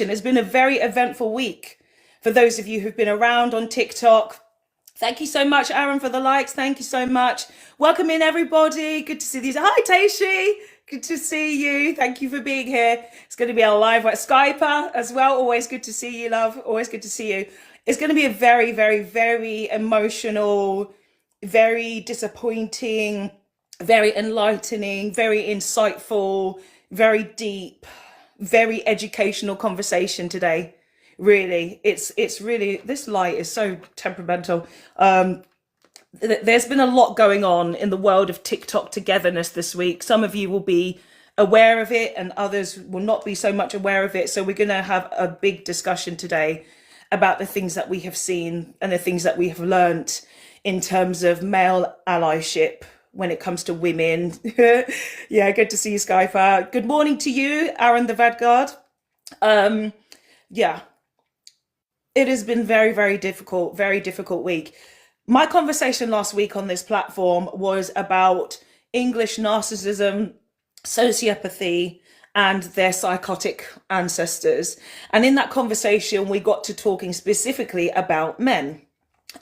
It's been a very eventful week. For those of you who've been around on TikTok, thank you so much, Aaron, for the likes. Thank you so much. Welcome in, everybody. Good to see these. Hi, Taishi. Good to see you. Thank you for being here. It's going to be a live Skyper as well. Always good to see you, love. Always good to see you. It's going to be a very, very, very emotional, very disappointing, very enlightening, very insightful, very deep, very educational conversation today. Really, it's really, this light is so temperamental. There's been a lot going on in the world of TikTok togetherness this week. Some of you will be aware of it and others will not be so much aware of it. So we're going to have a big discussion today about the things that we have seen and the things that we have learnt in terms of male allyship when it comes to women. Yeah, good to see you, Skyfire. Good morning to you, Aaron the Vanguard. Yeah, it has been very difficult week. My conversation last week on this platform was about English narcissism, sociopathy, and their psychotic ancestors. And in that conversation, we got to talking specifically about men.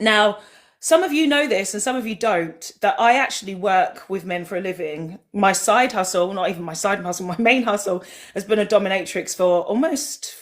Now, some of you know this and some of you don't, that I actually work with men for a living. My side hustle, not even my side hustle, my main hustle has been a dominatrix for almost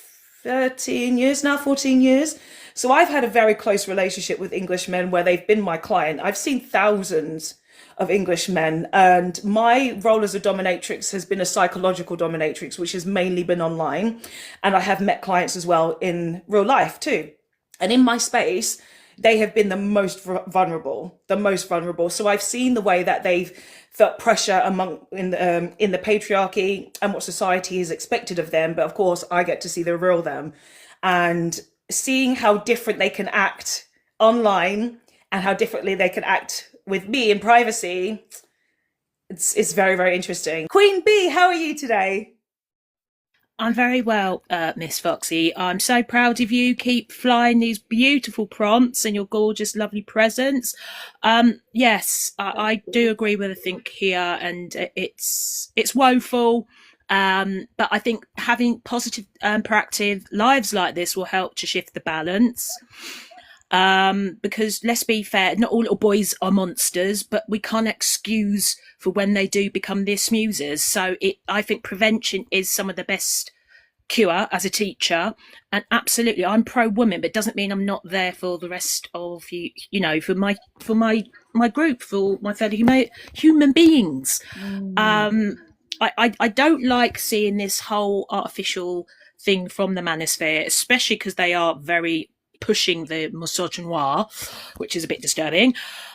13 years now, 14 years. So I've had a very close relationship with English men where they've been my client. I've seen thousands of English men, and my role as a dominatrix has been a psychological dominatrix, which has mainly been online. And I have met clients as well in real life too. And in my space, they have been the most vulnerable. So I've seen the way that they've felt pressure in the patriarchy and what society is expected of them. But of course, I get to see the real them, and seeing how different they can act online and how differently they can act with me in privacy. It's very interesting. Queen Bee, how are you today? I'm very well, Miss Foxy. I'm so proud of you. Keep flying these beautiful prompts and your gorgeous, lovely presence. Yes, I do agree with everything here, and it's woeful. But I think having positive and proactive lives like this will help to shift the balance. Because let's be fair, not all little boys are monsters, but we can't excuse for when they do become the smoozers. So I think prevention is some of the best cure as a teacher. And absolutely, I'm pro-woman, but it doesn't mean I'm not there for the rest of you, for my group, for my fellow human beings. I don't like seeing this whole artificial thing from the manosphere, especially because they are very pushing the misogynoir, which is a bit disturbing,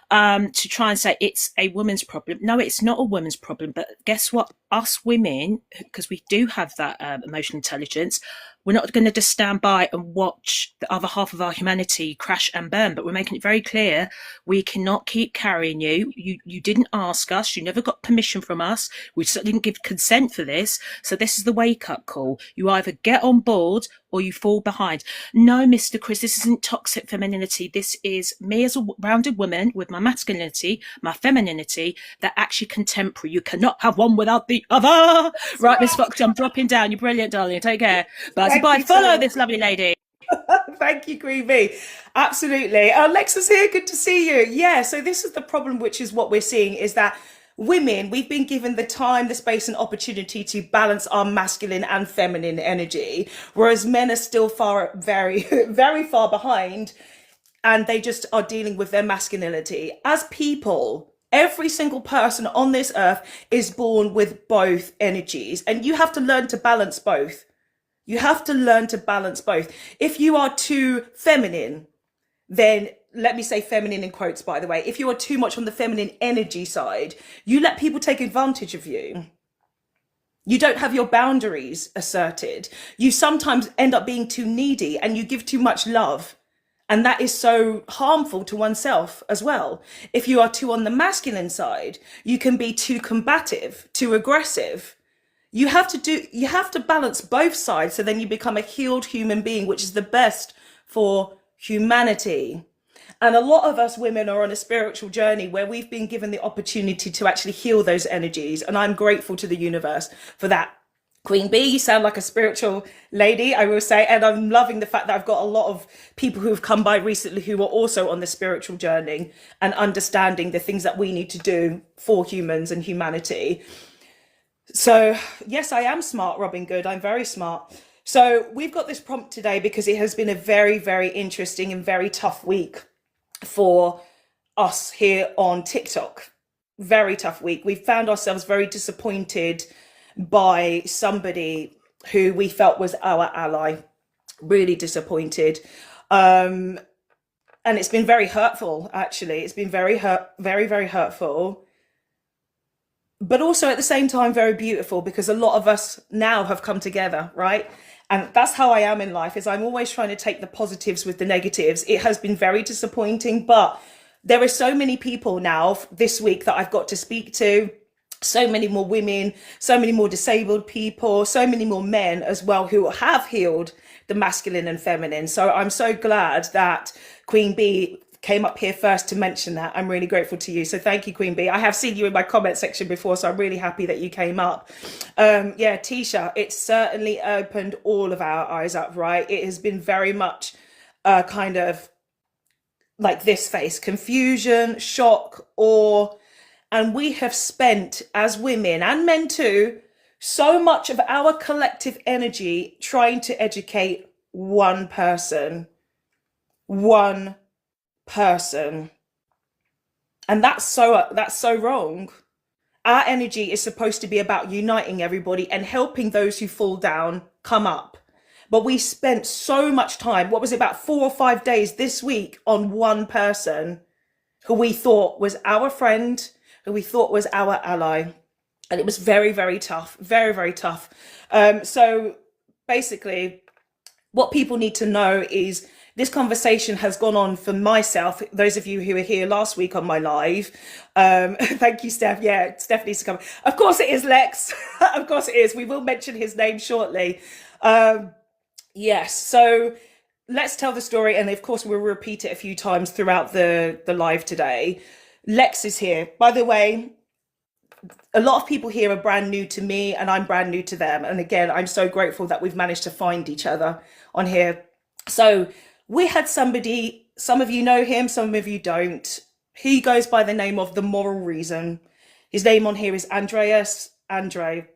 to try and say it's a woman's problem. No, it's not a woman's problem. But guess what? Us women, because we do have that emotional intelligence, we're not going to just stand by and watch the other half of our humanity crash and burn, but we're making it very clear we cannot keep carrying you. You didn't ask us. You never got permission from us. We certainly didn't give consent for this. So this is the wake-up call. You either get on board or you fall behind. No, Mr. Chris, this isn't toxic femininity. This is me as a rounded woman with my masculinity, my femininity, that actually contemporary. You cannot have one without the other. Right, Miss Fox, I'm dropping down. You're brilliant, darling. Take care. Bye. Follow this lovely lady. Thank you, Queen Bee. Absolutely. Alexa's here. Good to see you. Yeah, so this is the problem, which is what we're seeing, is that women, we've been given the time, the space and opportunity to balance our masculine and feminine energy, whereas men are still very far behind, and they just are dealing with their masculinity. As people, every single person on this earth is born with both energies, and you have to learn to balance both. You have to learn to balance both. If you are too feminine, then let me say feminine in quotes, by the way. If you are too much on the feminine energy side, you let people take advantage of you. You don't have your boundaries asserted. You sometimes end up being too needy and you give too much love. And that is so harmful to oneself as well. If you are too on the masculine side, you can be too combative, too aggressive. You have to balance both sides, so then you become a healed human being, which is the best for humanity. And a lot of us women are on a spiritual journey where we've been given the opportunity to actually heal those energies. And I'm grateful to the universe for that Queen Bee, you sound like a spiritual lady, I will say. And I'm loving the fact that I've got a lot of people who have come by recently who are also on the spiritual journey and understanding the things that we need to do for humans and humanity. So, yes, I am smart, Robin Good. I'm very smart. So, we've got this prompt today because it has been a very, very interesting and very tough week for us here on TikTok. Very tough week. We found ourselves very disappointed by somebody who we felt was our ally. Really disappointed. And it's been very hurtful, actually. It's been very, very hurtful. But also at the same time, very beautiful, because a lot of us now have come together, right? And that's how I am in life, is I'm always trying to take the positives with the negatives. It has been very disappointing, but there are so many people now this week that I've got to speak to, so many more women, so many more disabled people, so many more men as well who have healed the masculine and feminine. So I'm so glad that Queen Bee came up here first to mention that. I'm really grateful to you. So thank you, Queen Bee. I have seen you in my comment section before, so I'm really happy that you came up. Yeah, Tisha, it's certainly opened all of our eyes up, right? It has been very much kind of like this face, confusion, shock, awe. And we have spent, as women and men too, so much of our collective energy trying to educate one person. One person. And that's so wrong. Our energy is supposed to be about uniting everybody and helping those who fall down come up. But we spent so much time, what was it, about 4 or 5 days this week, on one person who we thought was our friend, who we thought was our ally. And it was very, very tough, very, very tough. So basically, what people need to know is this conversation has gone on for myself. Those of you who were here last week on my live, thank you, Steph. Yeah, Steph needs to come. Of course it is, Lex. Of course it is. We will mention his name shortly. Yes, so let's tell the story, and of course we'll repeat it a few times throughout the live today. Lex is here. By the way, a lot of people here are brand new to me, and I'm brand new to them. And again, I'm so grateful that we've managed to find each other on here. So we had somebody, some of you know him, some of you don't. He goes by the name of The Moral Reason. His name on here is Andreas. Andre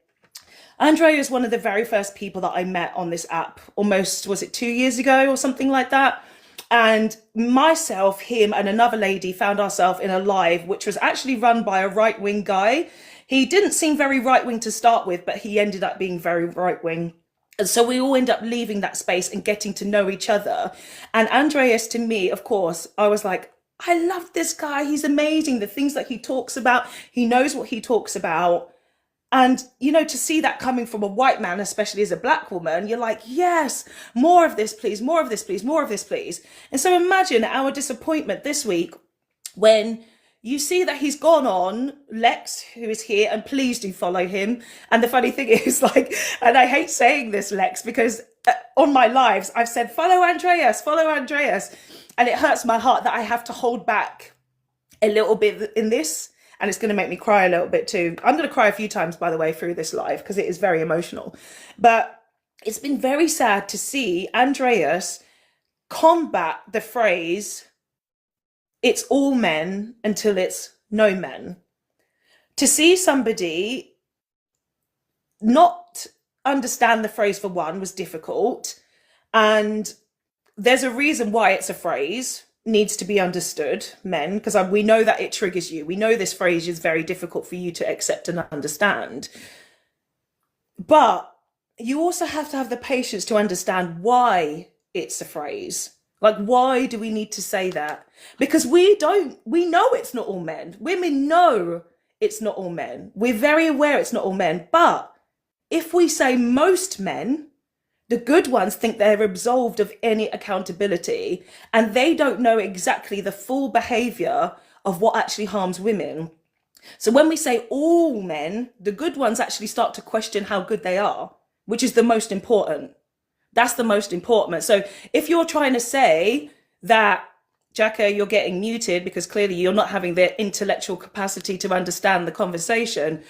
is one of the very first people that I met on this app, almost, was it 2 years ago or something like that? And myself, him and another lady found ourselves in a live, which was actually run by a right-wing guy. He didn't seem very right-wing to start with, but he ended up being very right-wing. And so we all end up leaving that space and getting to know each other. And Andreas, to me, of course, I was like, I love this guy. He's amazing. The things that he talks about, he knows what he talks about. And, you know, to see that coming from a white man, especially as a black woman, you're like, yes, more of this, please, more of this, please, more of this, please. And so imagine our disappointment this week when you see that he's gone on, Lex, who is here, and please do follow him. And the funny thing is, like, and I hate saying this, Lex, because on my lives, I've said, follow Andreas. And it hurts my heart that I have to hold back a little bit in this. And it's going to make me cry a little bit too. I'm going to cry a few times, by the way, through this live, because it is very emotional. But it's been very sad to see Andreas combat the phrase, it's all men until it's no men. To see somebody not understand the phrase, for one, was difficult. And there's a reason why it's a phrase, needs to be understood, men, because we know that it triggers you. We know this phrase is very difficult for you to accept and understand. But you also have to have the patience to understand why it's a phrase. Like, why do we need to say that? Because we know it's not all men. Women know it's not all men. We're very aware it's not all men. But if we say most men, the good ones think they're absolved of any accountability, and they don't know exactly the full behavior of what actually harms women. So when we say all men, the good ones actually start to question how good they are, which is the most important. That's the most important. So if you're trying to say that, Jacka, you're getting muted because clearly you're not having the intellectual capacity to understand the conversation.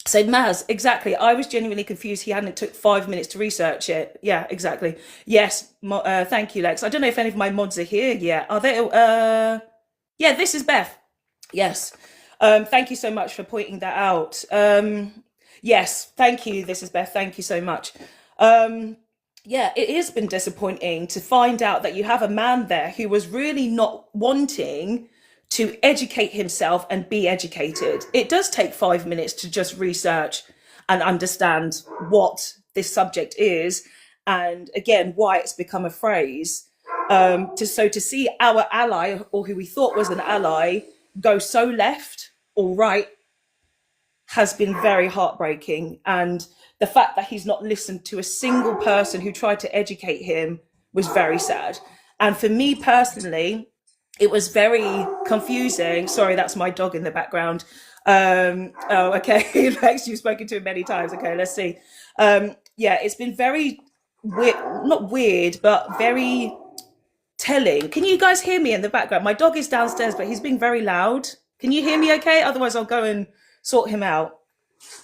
So Maz, exactly. I was genuinely confused. He hadn't took 5 minutes to research it. Yeah, exactly. Yes. Thank you, Lex. I don't know if any of my mods are here yet. Are they? Yeah, this is Beth. Yes. Thank you so much for pointing that out. Yes, thank you. This is Beth. Thank you so much. Um, yeah, it has been disappointing to find out that you have a man there who was really not wanting to educate himself and be educated. It does take 5 minutes to just research and understand what this subject is, and again, why it's become a phrase. To see our ally, or who we thought was an ally, go so left or right has been very heartbreaking. And the fact that he's not listened to a single person who tried to educate him was very sad. And for me personally, it was very confusing. Sorry, that's my dog in the background. Oh, okay. Lex, you've spoken to him many times. Okay, let's see. Yeah, it's been very weird, not weird, but very telling. Can you guys hear me in the background? My dog is downstairs, but he's being very loud. Can you hear me okay? Otherwise, I'll go and sort him out.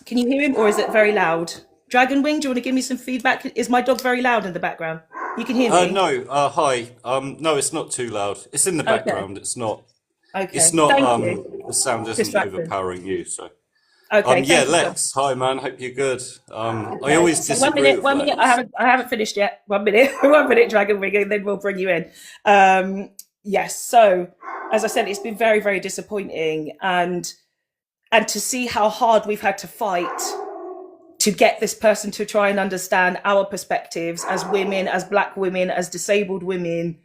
Can you hear him, or is it very loud? Dragon Wing, do you want to give me some feedback? Is my dog very loud in the background? You can hear me? No, hi. No, it's not too loud. It's in the Okay. background. It's not. It's Okay. not. Thank you. The sound isn't Distracting. overpowering you. So, Okay. yeah, Thank you so. Lex. Hi, man. Hope you're good. I Okay. always So one disagree minute. with 1 minute. I Lex. haven't finished yet. 1 minute. 1 minute, Dragon Wing, and then we'll bring you in. Yes. So as I said, it's been very, very disappointing, and to see how hard we've had to fight to get this person to try and understand our perspectives as women, as black women, as disabled women,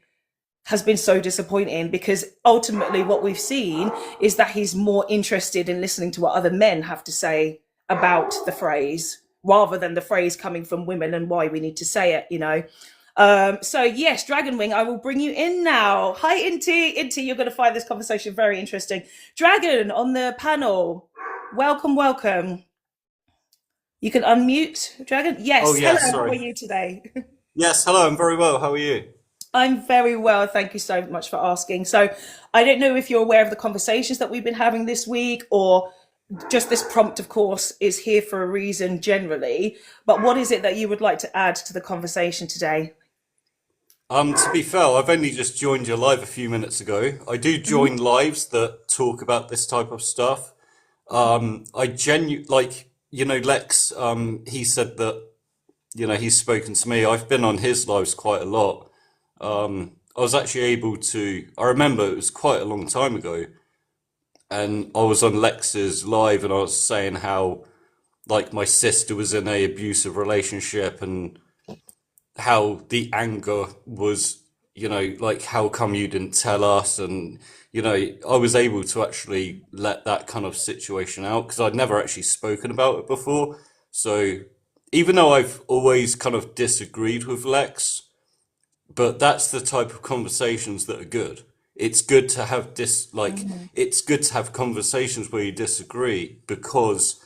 has been so disappointing, because ultimately what we've seen is that he's more interested in listening to what other men have to say about the phrase, rather than the phrase coming from women and why we need to say it. So yes, Dragon Wing, I will bring you in now. Hi, Inti. Inti, you're going to find this conversation very interesting. Dragon on the panel. Welcome, welcome. You can unmute, Dragon. Oh, Yes. Hello. yes. How are Sorry. you today? Yes. Hello. I'm very well. How are you? I'm very well. Thank you so much for asking. So, I don't know if you're aware of the conversations that we've been having this week, or just this prompt, of course, is here for a reason generally. But what is it that you would like to add to the conversation today? To be fair, I've only just joined your live a few minutes ago. I do Mhm. join lives that talk about this type of stuff. Lex. He said that he's spoken to me. I've been on his lives quite a lot. I was actually able to. I remember it was quite a long time ago, and I was on Lex's live, and I was saying how like my sister was in a abusive relationship, and how the anger was, like how come you didn't tell us, and I was able to actually let that kind of situation out because I'd never actually spoken about it before. So even though I've always kind of disagreed with Lex, but that's the type of conversations that are good. It's good to have Mhm. it's good to have conversations where you disagree because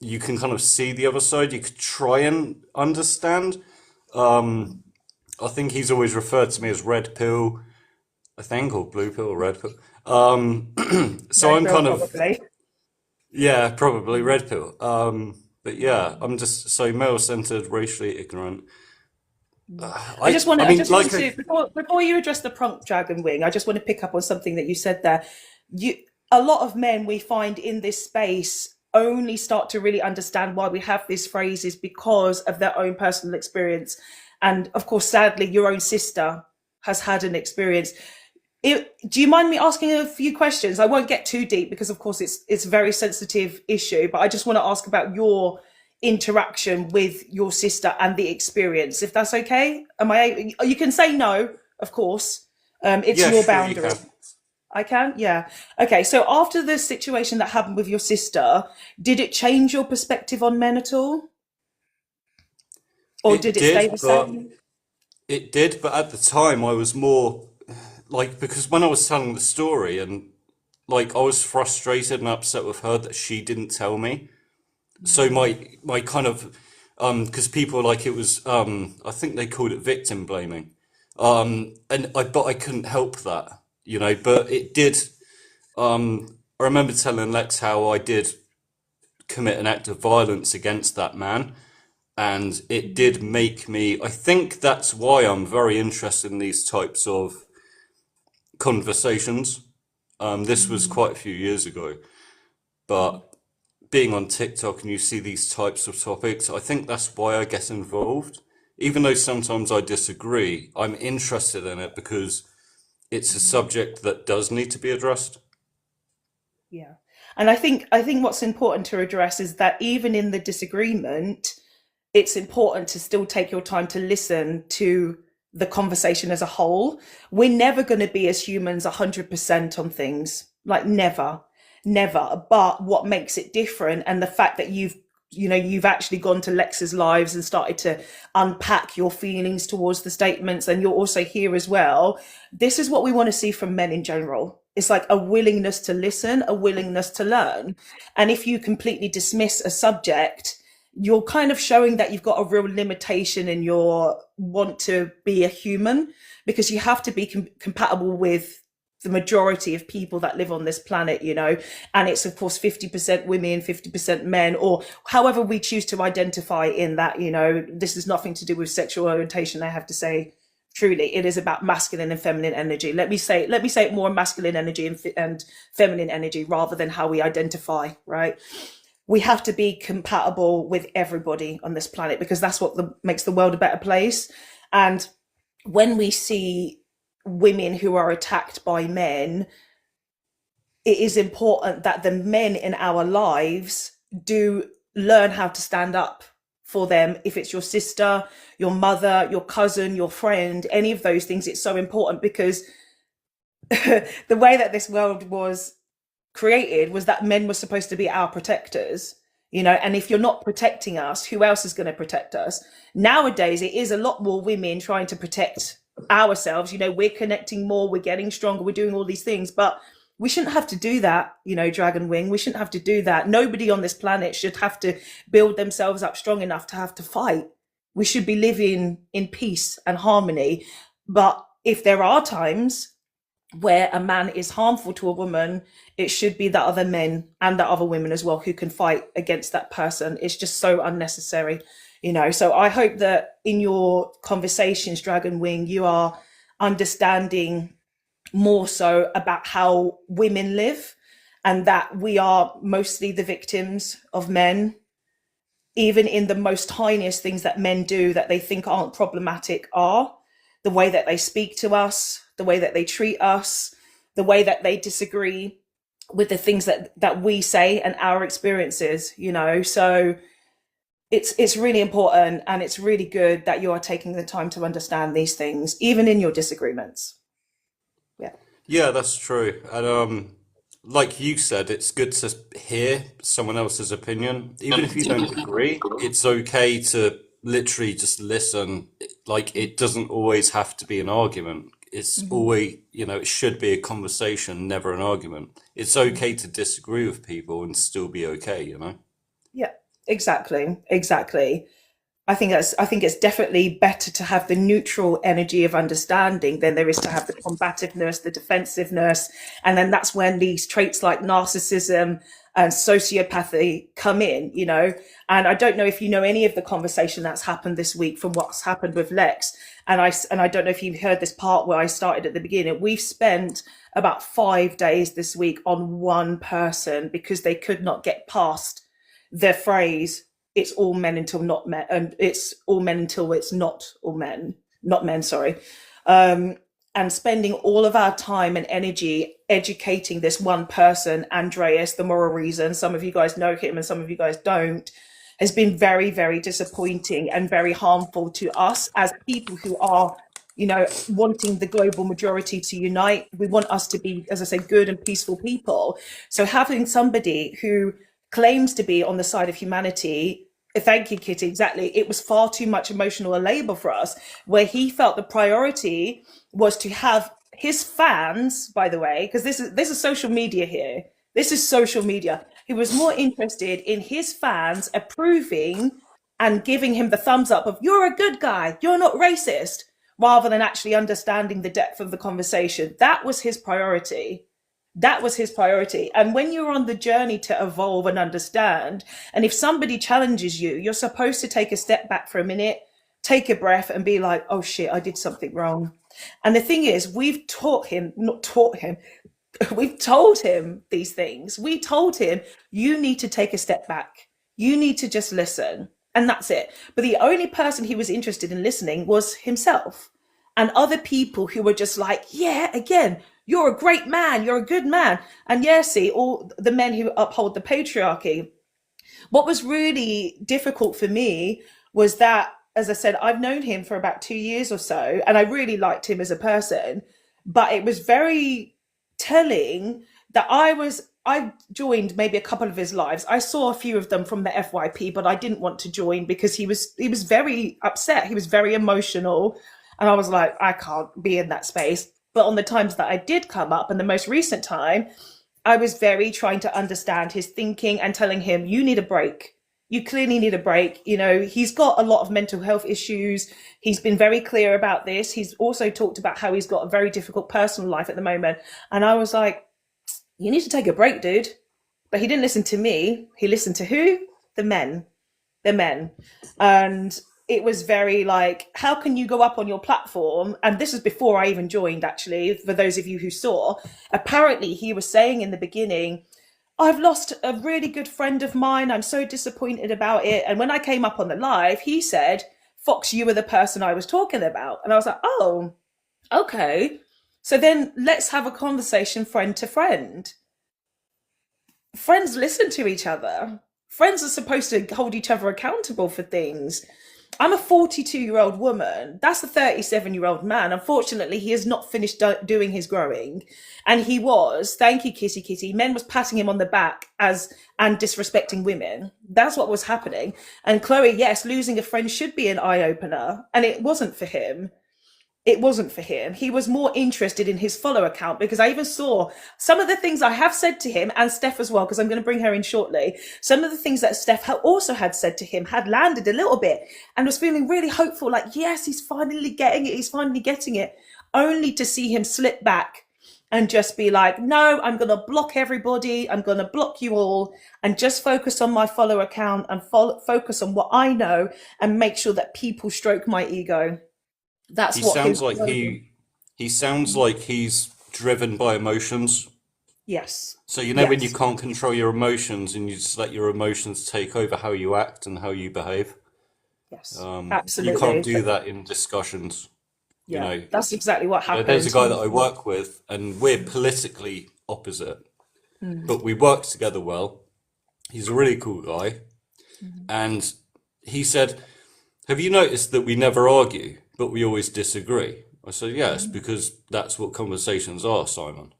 you can kind of see the other side. You could try and understand. I think he's always referred to me as red pill, I think, or blue pill or red pill. So Red I'm pill, kind of, probably. yeah, probably red pill. But yeah, I'm just so male-centered, racially ignorant. I I mean, just like want to, before you address the prompt, Dragon Wing, I just want to pick up on something that you said there. You A lot of men we find in this space only start to really understand why we have these phrases because of their own personal experience. And of course, sadly, your own sister has had an experience. Do you mind me asking a few questions? I won't get too deep because, of course, it's a very sensitive issue. But I just want to ask about your interaction with your sister and the experience, if that's okay. Am I? You can say no, of course. It's yeah, your sure you boundary. can. I can, yeah. Okay, so after the situation that happened with your sister, did it change your perspective on men at all, or It did it stay the did, but same? at the time I was more like because when I was telling the story and like I was frustrated and upset with her that she didn't tell me. So my kind of because people like it was I think they called it victim blaming. And I couldn't help that, but it did I remember telling Lex how I did commit an act of violence against that man. And it did make me, I think that's why I'm very interested in these types of conversations. This was quite a few years ago, but being on TikTok and you see these types of topics, I think that's why I get involved. Even though sometimes I disagree, I'm interested in it because it's a subject that does need to be addressed. Yeah. And I think what's important to address is that even in the disagreement, it's important to still take your time to listen to the conversation as a whole. We're never going to be as humans 100% on things, like never, never. But what makes it different, and the fact that you've actually gone to Lex's lives and started to unpack your feelings towards the statements, and you're also here as well. This is what we want to see from men in general. It's like a willingness to listen, a willingness to learn. And if you completely dismiss a subject, you're kind of showing that you've got a real limitation in your want to be a human, because you have to be compatible with the majority of people that live on this planet, and it's of course 50% women, 50% men, or however we choose to identify in that. This is nothing to do with sexual orientation. I have to say, truly, it is about masculine and feminine energy. Let me say it more masculine energy and feminine energy, rather than how we identify, right? We have to be compatible with everybody on this planet, because that's what makes the world a better place. And when we see women who are attacked by men, it is important that the men in our lives do learn how to stand up for them. If it's your sister, your mother, your cousin, your friend, any of those things, it's so important, because the way that this world was created was that men were supposed to be our protectors, and if you're not protecting us, who else is going to protect us? Nowadays it is a lot more women trying to protect ourselves. We're connecting more, we're getting stronger, we're doing all these things, but we shouldn't have to do that. Dragon Wing, we shouldn't have to do that. Nobody on this planet should have to build themselves up strong enough to have to fight. We should be living in peace and harmony. But if there are times where a man is harmful to a woman, it should be that other men and that other women as well who can fight against that person. It's just so unnecessary, So I hope that in your conversations, Dragon Wing, you are understanding more so about how women live, and that we are mostly the victims of men, even in the most tiniest things that men do that they think aren't problematic, are the way that they speak to us, the way that they treat us, the way that they disagree with the things that we say and our experiences, So it's really important, and it's really good that you are taking the time to understand these things, even in your disagreements. Yeah. Yeah, that's true. And like you said, it's good to hear someone else's opinion. Even if you don't agree, it's okay to literally just listen. Like, it doesn't always have to be an argument. It's always, it should be a conversation, never an argument. It's okay to disagree with people and still be okay. Yeah, exactly. I think it's definitely better to have the neutral energy of understanding than there is to have the combativeness, the defensiveness. And then that's when these traits like narcissism and sociopathy come in. And I don't know if you know any of the conversation that's happened this week from what's happened with Lex. And I don't know if you've heard this part where I started at the beginning. We've spent about 5 days this week on one person because they could not get past the phrase, it's all men until not men, and it's all men until it's not all men, not men, sorry. And spending all of our time and energy educating this one person, Andreas, the moral reason, some of you guys know him and some of you guys don't, has been very, very disappointing and very harmful to us as people who are, wanting the global majority to unite. We want us to be, as I say, good and peaceful people. So having somebody who claims to be on the side of humanity, thank you, Kitty, exactly, it was far too much emotional labor for us, where he felt the priority was to have his fans, by the way, because this is social media here. This is social media. He was more interested in his fans approving and giving him the thumbs up of, you're a good guy, you're not racist, rather than actually understanding the depth of the conversation. That was his priority. That was his priority. And when you're on the journey to evolve and understand, and if somebody challenges you, you're supposed to take a step back for a minute, take a breath, and be like, oh shit, I did something wrong. And the thing is, we've taught him, not taught him, we've told him these things. We told him, you need to take a step back. You need to just listen. And that's it. But the only person he was interested in listening was himself and other people who were just like, yeah, again, you're a great man. You're a good man. And yeah, see, all the men who uphold the patriarchy. What was really difficult for me was that, as I said, I've known him for about 2 years or so, and I really liked him as a person. But it was very telling that I joined maybe a couple of his lives. I saw a few of them from the FYP, but I didn't want to join because he was very upset. He was very emotional, and I was like, I can't be in that space. But on the times that I did come up, and the most recent time, I was very trying to understand his thinking and telling him, you need a break. You clearly need a break. You know, he's got a lot of mental health issues. He's been very clear about this. He's also talked about how he's got a very difficult personal life at the moment. And I was like, you need to take a break, dude. But he didn't listen to me. He listened to who? The men. The men. And it was very like, how can you go up on your platform? And this is before I even joined, actually, for those of you who saw. Apparently, he was saying in the beginning, I've lost a really good friend of mine. I'm so disappointed about it. And when I came up on the live, he said, Fox, you were the person I was talking about. And I was like, oh, okay. So then let's have a conversation friend to friend. Friends listen to each other. Friends are supposed to hold each other accountable for things. I'm a 42-year-old woman. That's a 37-year-old man. Unfortunately, he has not finished doing his growing. And he was, thank you, Kitty Kitty, men was patting him on the back and disrespecting women. That's what was happening. And Chloe, yes, losing a friend should be an eye-opener. And it wasn't for him. It wasn't for him. He was more interested in his follow account, because I even saw some of the things I have said to him, and Steph as well, because I'm going to bring her in shortly. Some of the things that Steph also had said to him had landed a little bit, and was feeling really hopeful, like, yes, he's finally getting it. He's finally getting it, only to see him slip back and just be like, no, I'm going to block everybody. I'm going to block you all and just focus on my follow account and focus on what I know and make sure that people stroke my ego. That's He what sounds his like he sounds like he's driven by emotions. yes, So you know when you yes, can't control your emotions and you just let your emotions take over how you act and how you behave. yes, You can't absolutely. do that in discussions. You Yeah, know, that's exactly what there's a happened. guy that I work with, and we're politically opposite, but we work together well. He's a really cool guy, and he said, "Have you noticed that we never argue, but we always disagree?" I said, "Yes, because that's what conversations are, Simon."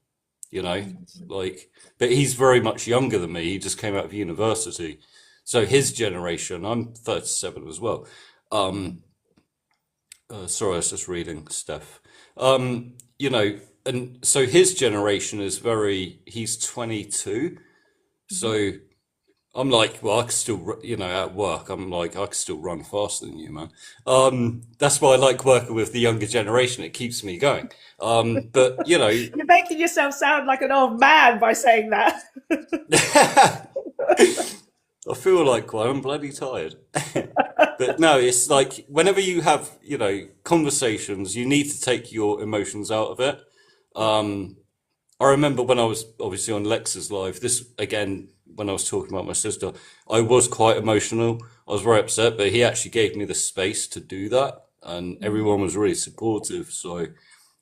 You know, like, but he's very much younger than me. He just came out of university, so his generation. I'm 37 as well. Um, sorry, I was just reading Steph. You know, and so his generation is he's 22. So I'm like, well, I could still, you know, at work, I'm like, I could still run faster than you, man. That's why I like working with the younger generation. It keeps me going. But, you know, You're making yourself sound like an old man by saying that. I feel like one. I'm bloody tired. But no, it's like whenever you have, you know, conversations, you need to take your emotions out of it. Um, I remember when I was obviously on Lex's live, this again, when I was talking about my sister, I was quite emotional. I was very upset, but he actually gave me the space to do that, and everyone was really supportive. So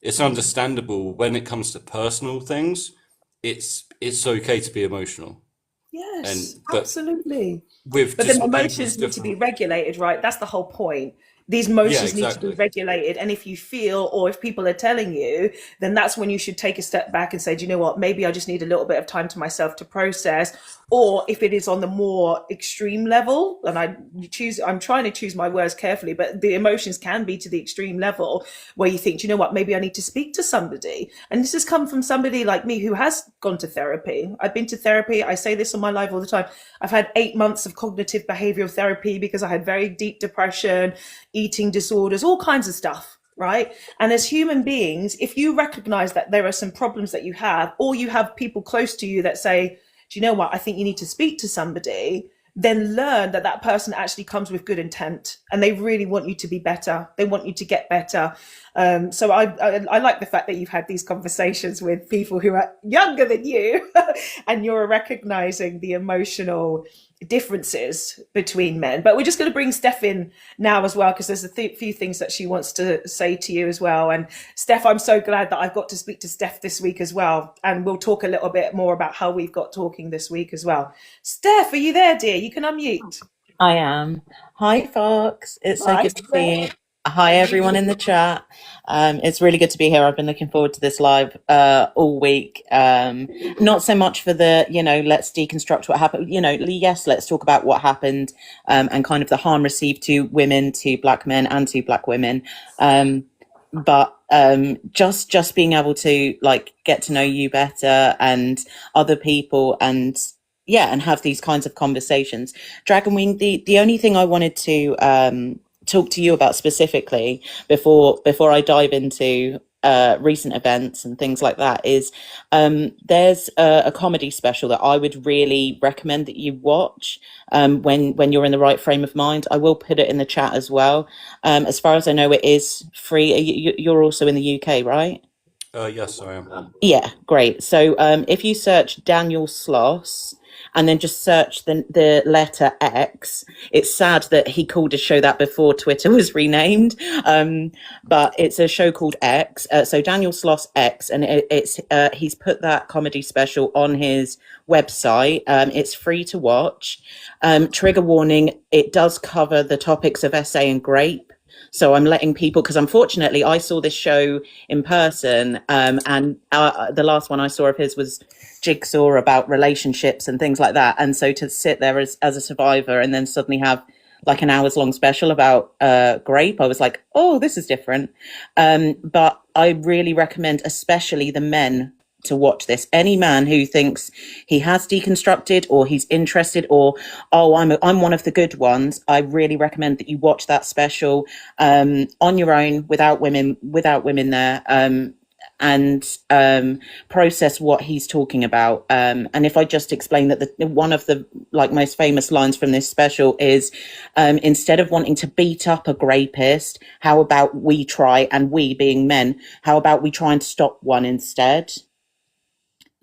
it's understandable when it comes to personal things, it's okay to be emotional. Yes, And but absolutely. with But then just people's emotions need to be different, regulated, right? That's the whole point. These yeah, emotions need to be exactly. regulated. And if you feel, or if people are telling you, then that's when you should take a step back and say, do you know what? Maybe I just need a little bit of time to myself to process. Or if it is on the more extreme level, and I'm trying to choose my words carefully, but the emotions can be to the extreme level where you think, do you know what? Maybe I need to speak to somebody. And this has come from somebody like me who has gone to therapy. I've been to therapy. I say this on my live all the time. I've had 8 months of cognitive behavioral therapy because I had very deep depression, eating disorders, all kinds of stuff. right? And as human beings, if you recognize that there are some problems that you have, or you have people close to you that say, do you know what, I think you need to speak to somebody, then learn that that person actually comes with good intent and they really want you to be better. They want you to get better. So I like the fact that you've had these conversations with people who are younger than you and you're recognizing the emotional differences between men. But we're just going to bring Steph in now as well, because there's few things that she wants to say to you as well. And Steph, I'm so glad that I've got to speak to Steph this week as well. And we'll talk a little bit more about how we've got talking this week as well. Steph, are you there, dear? You can unmute. I am. Hi, Fox. It's so Hi, good to Steph. see you. Hi, everyone in the chat. It's really good to be here. I've been looking forward to this live all week. Not so much for the, let's deconstruct what happened. Yes, let's talk about what happened and kind of the harm received to women, to black men, and to black women. But just being able to get to know you better and other people and have these kinds of conversations. Dragonwing, the only thing I wanted to talk to you about specifically before I dive into recent events and things like that is there's a comedy special that I would really recommend that you watch when you're in the right frame of mind. I will put it in the chat as well. As far as I know, it is free. You're also in the UK, right? Yes, I am. Yeah, great. So if you search Daniel Sloss and then just search the letter X, it's sad that he called his show that before Twitter was renamed, but it's a show called X. So Daniel Sloss X, and it's he's put that comedy special on his website. It's free to watch. Trigger warning, it does cover the topics of SA and grape. So I'm letting people, because unfortunately I saw this show in person, and the last one I saw of his was Jigsaw about relationships and things like that. And so to sit there as a survivor and then suddenly have like an hours long special about grape, I was like, oh, this is different. But I really recommend, especially the men, to watch this. Any man who thinks he has deconstructed or he's interested or, oh, I'm one of the good ones, I really recommend that you watch that special on your own without women there, and process what he's talking about. And if I just explain that one of the most famous lines from this special is, instead of wanting to beat up a rapist, how about we try, and we being men, how about we try and stop one instead?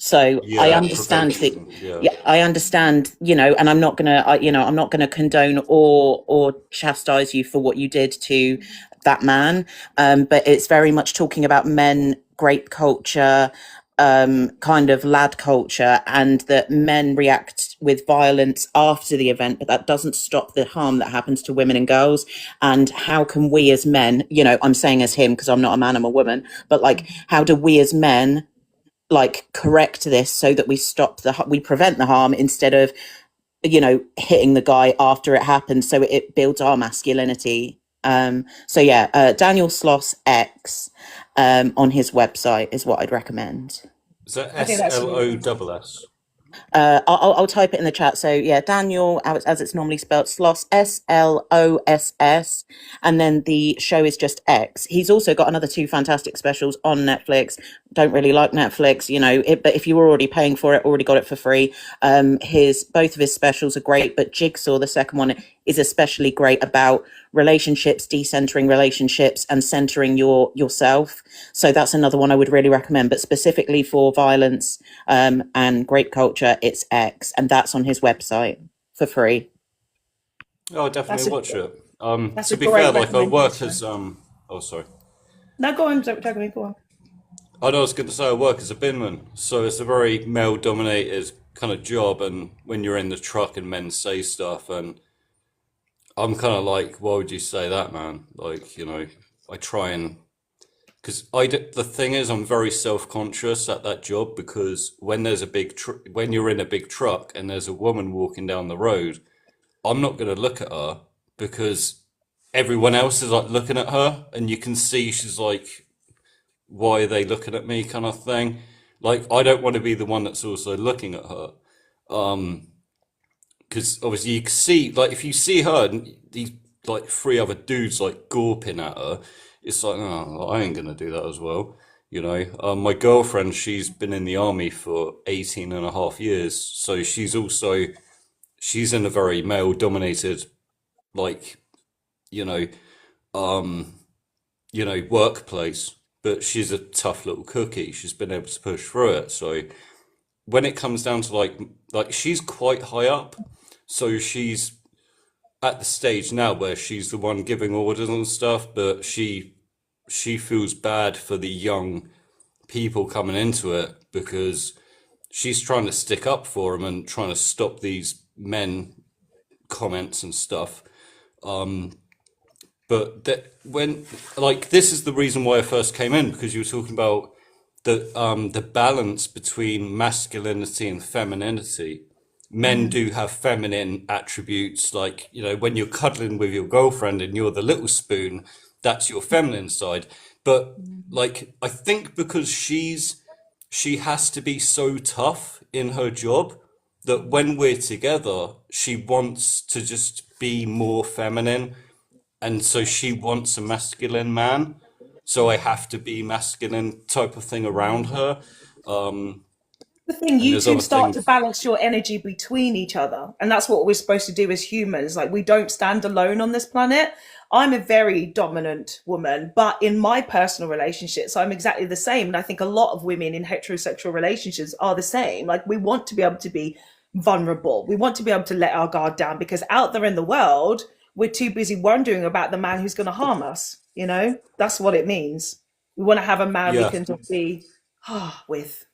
So I understand that, I understand, and I'm not gonna condone or chastise you for what you did to that man. But it's very much talking about men, grape culture, kind of lad culture, and that men react with violence after the event, but that doesn't stop the harm that happens to women and girls. And how can we as men, I'm saying as him because I'm not a man, I'm a woman, but how do we as men correct this so that we prevent the harm instead of hitting the guy after it happens, so it builds our masculinity. Daniel Sloss X on his website is what I'd recommend. Is that SLOSS? I'll type it in the chat. So yeah, Daniel, as it's normally spelled, Sloss, SLOSS, and then the show is just X. He's also got another 2 fantastic specials on Netflix. Don't really like Netflix, but if you were already paying for it, already got it for free. Both of his specials are great, but Jigsaw, the second one, is especially great about relationships, decentering relationships, and centering yourself. So that's another one I would really recommend. But specifically for violence and grape culture, it's X, and that's on his website for free. Oh, definitely watch it. That's to a be great fair, I work recommendation. as oh sorry. No, go on, Dragonwing, go on. I know I was going to say I work as a binman, so it's a very male-dominated kind of job. And when you're in the truck and men say stuff, and I'm kind of like, why would you say that, man? I try and because the thing is, I'm very self-conscious at that job, because when there's when you're in a big truck and there's a woman walking down the road, I'm not going to look at her because everyone else is looking at her, and you can see she's like, why are they looking at me, kind of thing. I don't want to be the one that's also looking at her. Because obviously you can see, if you see her and these 3 other dudes gawping at her, it's like, oh, I ain't gonna do that as well. You know, my girlfriend, she's been in the army for 18 and a half years. So she's in a very male dominated, like, you know, um, workplace, but she's a tough little cookie. She's been able to push through it. So when it comes down to like she's quite high up, so she's at the stage now where she's the one giving orders and stuff, but she feels bad for the young people coming into it because she's trying to stick up for them and trying to stop these men comments and stuff. But that when like this is the reason why I first came in, because you were talking about the balance between masculinity and femininity. Men do have feminine attributes, like, you know, when you're cuddling with your girlfriend and you're the little spoon, that's your feminine side. But like I think because she has to be so tough in her job that when we're together, she wants to just be more feminine, and so she wants a masculine man. So I have to be masculine type of thing around her. Um, The thing, and you there's two other start to things. balance your energy between each other, and that's what we're supposed to do as humans. Like, we don't stand alone on this planet. I'm a very dominant woman, but in my personal relationships I'm exactly the same, and I think a lot of women in heterosexual relationships are the same. Like, we want to be able to be vulnerable, we want to be able to let our guard down, because out there in the world we're too busy wondering about the man who's going to harm us. That's what it means. We want to have a man we Yeah, can just be with.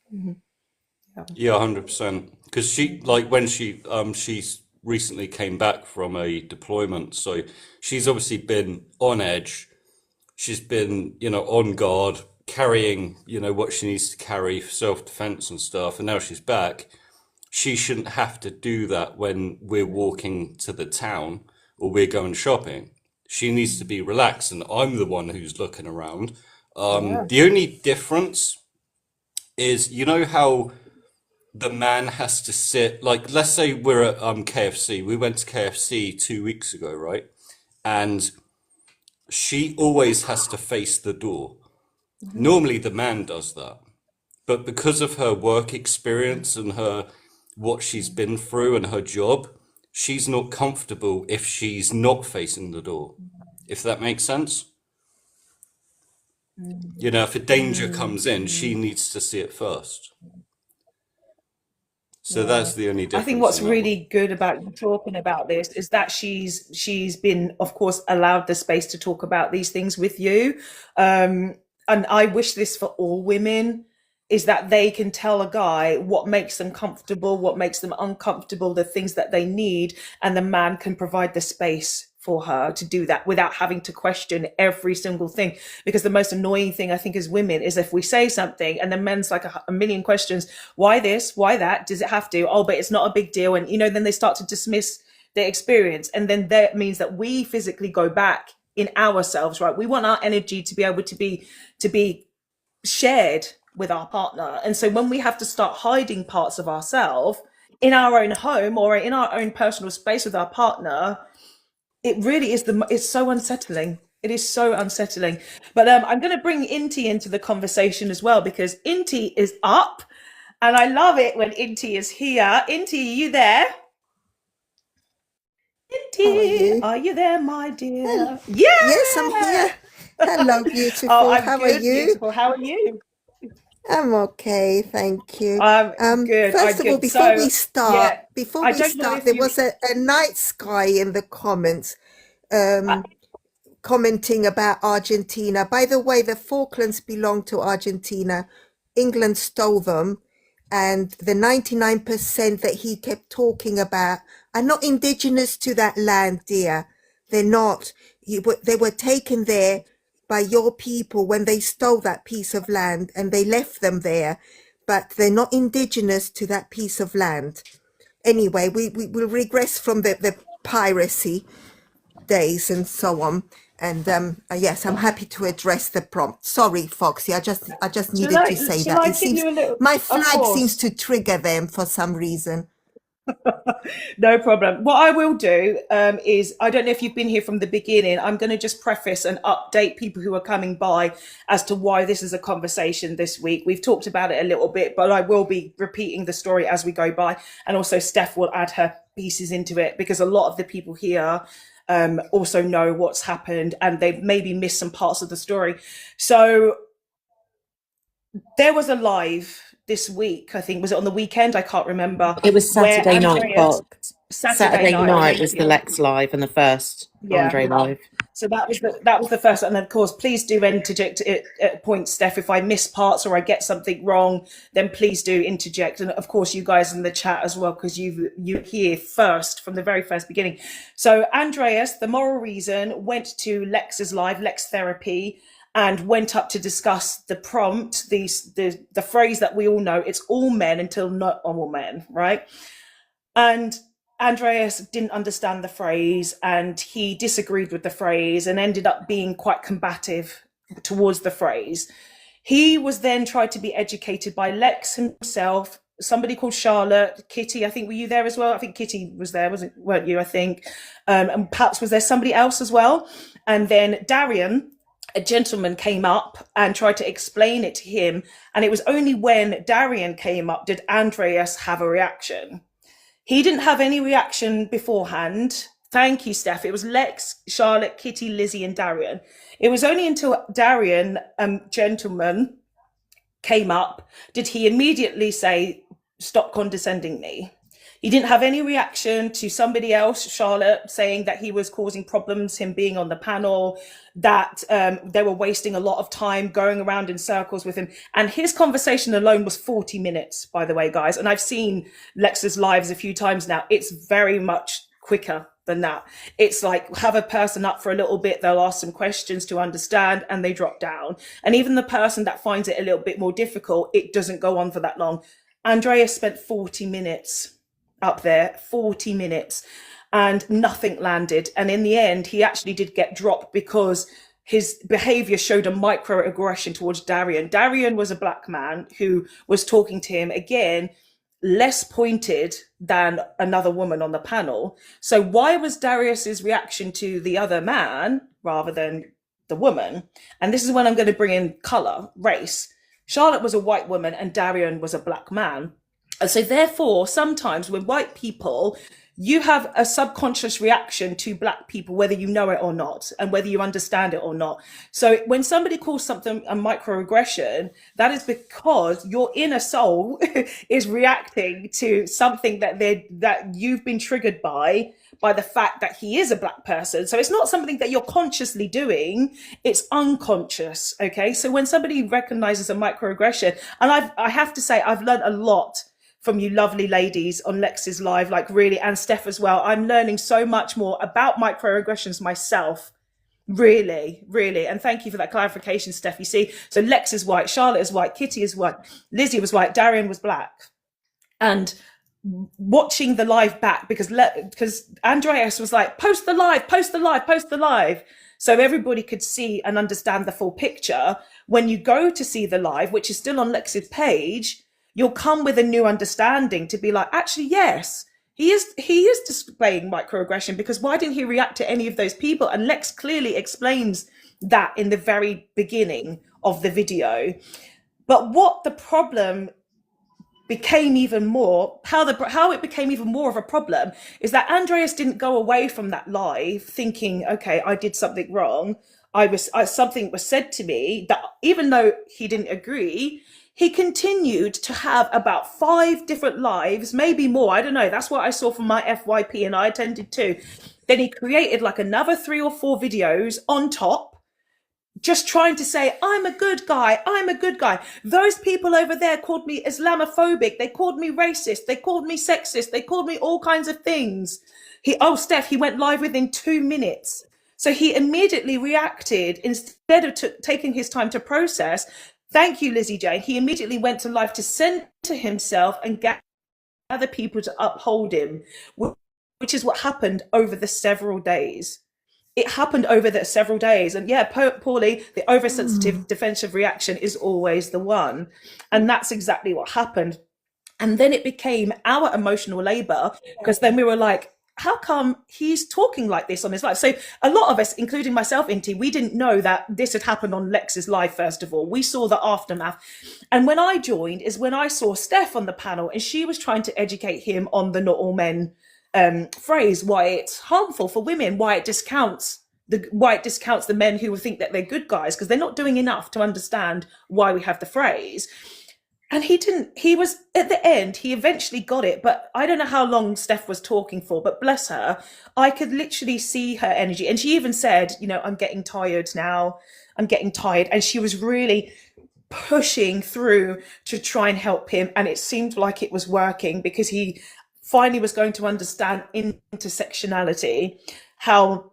yeah, 100%. Because she, like, when she's recently came back from a deployment, so she's obviously been on edge. She's been, on guard, carrying, what she needs to carry for self-defense and stuff. And now she's back. She shouldn't have to do that when we're walking to the town or we're going shopping. She needs to be relaxed, and I'm the one who's looking around. Yeah. The only difference is, how the man has to sit, like, let's say we're at KFC. We went to KFC 2 weeks ago, right? And she always has to face the door. Normally the man does that. But because of her work experience and her what she's been through and her job, she's not comfortable if she's not facing the door. If that makes sense? If a danger comes in, she needs to see it first. So Yeah. that's the only I think difference what's on that one. really good about you talking about this is that she's been, of course, allowed the space to talk about these things with you. And I wish this for all women, is that they can tell a guy what makes them comfortable, what makes them uncomfortable, the things that they need, and the man can provide the space for her to do that without having to question every single thing. Because the most annoying thing, I think, as women, is if we say something and the men's like a million questions. Why this? Why that? Does it have to? Oh, but it's not a big deal. And then they start to dismiss their experience, and then that means that we physically go back in ourselves, right? We want our energy to be able to be shared with our partner. And so when we have to start hiding parts of ourselves in our own home or in our own personal space with our partner, it really is it's so unsettling. It is so unsettling. But I'm going to bring Inti into the conversation as well, because Inti is up, and I love it when Inti is here. Inti, are you there? How are Inti, you? are you there, my Hel- dear? Yes, I'm Yeah. here. Hello, Oh, beautiful. I'm How are good, you? beautiful. How are you? I'm okay, thank you. I'm good. First I'm of all, good. So, yeah, before I we don't know start, if there you. was a night sky in the comments. Commenting about Argentina. By the way, the Falklands belong to Argentina. England stole them, and the 99% that he kept talking about are not indigenous to that land, dear. They're not. They were taken there by your people when they stole that piece of land, and they left them there, but they're not indigenous to that piece of land. Anyway, we will regress from the piracy days and so on. And yes, I'm happy to address the prompt. Sorry, Foxy, I just Shall needed to I? say Shall that. I It give seems you a little? my Of flag seems course. to trigger them for some reason. No problem. What I will do is, I don't know if you've been here from the beginning. I'm going to just preface and update people who are coming by as to why this is a conversation this week. We've talked about it a little bit, but I will be repeating the story as we go by. And also, Steph will add her pieces into it because a lot of the people here also know what's happened and they've maybe missed some parts of the story. So there was a live this week, I think, was it on the weekend? I can't remember. It was Where Saturday night, Andreas, Fox. Saturday night, night thank was the you. Lex live and the first Yeah. Andre live. So that was the first, and of course, please do interject at points, Steph. If I miss parts or I get something wrong, then please do interject. And of course, you guys in the chat as well, because you hear first from the very first beginning. So Andreas, the moral reason, went to Lex's live, Lex Therapy, and went up to discuss the prompt, the phrase that we all know, it's all men until not all men, right? And Andreas didn't understand the phrase and he disagreed with the phrase and ended up being quite combative towards the phrase. He was then tried to be educated by Lex himself, somebody called Charlotte, Kitty, I think, were you there as well? I think Kitty was there, weren't you, I think? And perhaps was there somebody else as well? And then Darian, a gentleman, came up and tried to explain it to him. And it was only when Darian came up did Andreas have a reaction. He didn't have any reaction beforehand. Thank you, Steph. It was Lex, Charlotte, Kitty, Lizzie, and Darian. It was only until Darian, gentleman, came up did he immediately say, "Stop condescending me." He didn't have any reaction to somebody else, Charlotte, saying that he was causing problems, him being on the panel, that they were wasting a lot of time going around in circles with him. And his conversation alone was 40 minutes, by the way, guys. And I've seen Lex's lives a few times now. It's very much quicker than that. It's like, have a person up for a little bit, they'll ask some questions to understand, and they drop down. And even the person that finds it a little bit more difficult, it doesn't go on for that long. Andreas spent 40 minutes up there, 40 minutes, and nothing landed. And in the end, he actually did get dropped because his behavior showed a microaggression towards Darian. Darian was a black man who was talking to him, again, less pointed than another woman on the panel. So why was Darius's reaction to the other man rather than the woman? And this is when I'm going to bring in color, race. Charlotte was a white woman and Darian was a black man. And so therefore, sometimes with white people, you have a subconscious reaction to black people, whether you know it or not, and whether you understand it or not. So when somebody calls something a microaggression, that is because your inner soul is reacting to something that you've been triggered by the fact that he is a black person. So it's not something that you're consciously doing, it's unconscious. Okay. So when somebody recognizes a microaggression, and I have to say, I've learned a lot from you lovely ladies on Lex's live, like really, and Steph as well. I'm learning so much more about microaggressions myself. Really, really. And thank you for that clarification, Steph. You see, so Lex is white, Charlotte is white, Kitty is white, Lizzie was white, Darian was black. And watching the live back, because Andreas was like, post the live, post the live, post the live. So everybody could see and understand the full picture. When you go to see the live, which is still on Lex's page, you'll come with a new understanding to be like, actually, yes, he is displaying microaggression, because why didn't he react to any of those people? And Lex clearly explains that in the very beginning of the video. But what the problem became even more, how it became even more of a problem, is that Andreas didn't go away from that live thinking, okay, I did something wrong. Something was said to me that, even though he didn't agree, he continued to have about 5 different lives, maybe more. I don't know. That's what I saw from my FYP, and I attended too. Then he created like another 3 or 4 videos on top, just trying to say, I'm a good guy. I'm a good guy. Those people over there called me Islamophobic. They called me racist. They called me sexist. They called me all kinds of things. Steph, he went live within 2 minutes. So he immediately reacted instead of taking his time to process. Thank you, Lizzie Jane. He immediately went to live to center himself and gather people to uphold him, which is what happened over the several days. It happened over the several days. And yeah, Paulie, the oversensitive defensive reaction is always the one. And that's exactly what happened. And then it became our emotional labor, because then we were like, how come he's talking like this on his live? So a lot of us, including myself, Inti, we didn't know that this had happened on Lex's live, first of all. We saw the aftermath. And when I joined is when I saw Steph on the panel, and she was trying to educate him on the not all men phrase, why it's harmful for women, why it discounts the men who think that they're good guys, because they're not doing enough to understand why we have the phrase. And he was at the end, he eventually got it, but I don't know how long Steph was talking for, but bless her, I could literally see her energy. And she even said, I'm getting tired now. I'm getting tired. And she was really pushing through to try and help him. And it seemed like it was working, because he finally was going to understand intersectionality, how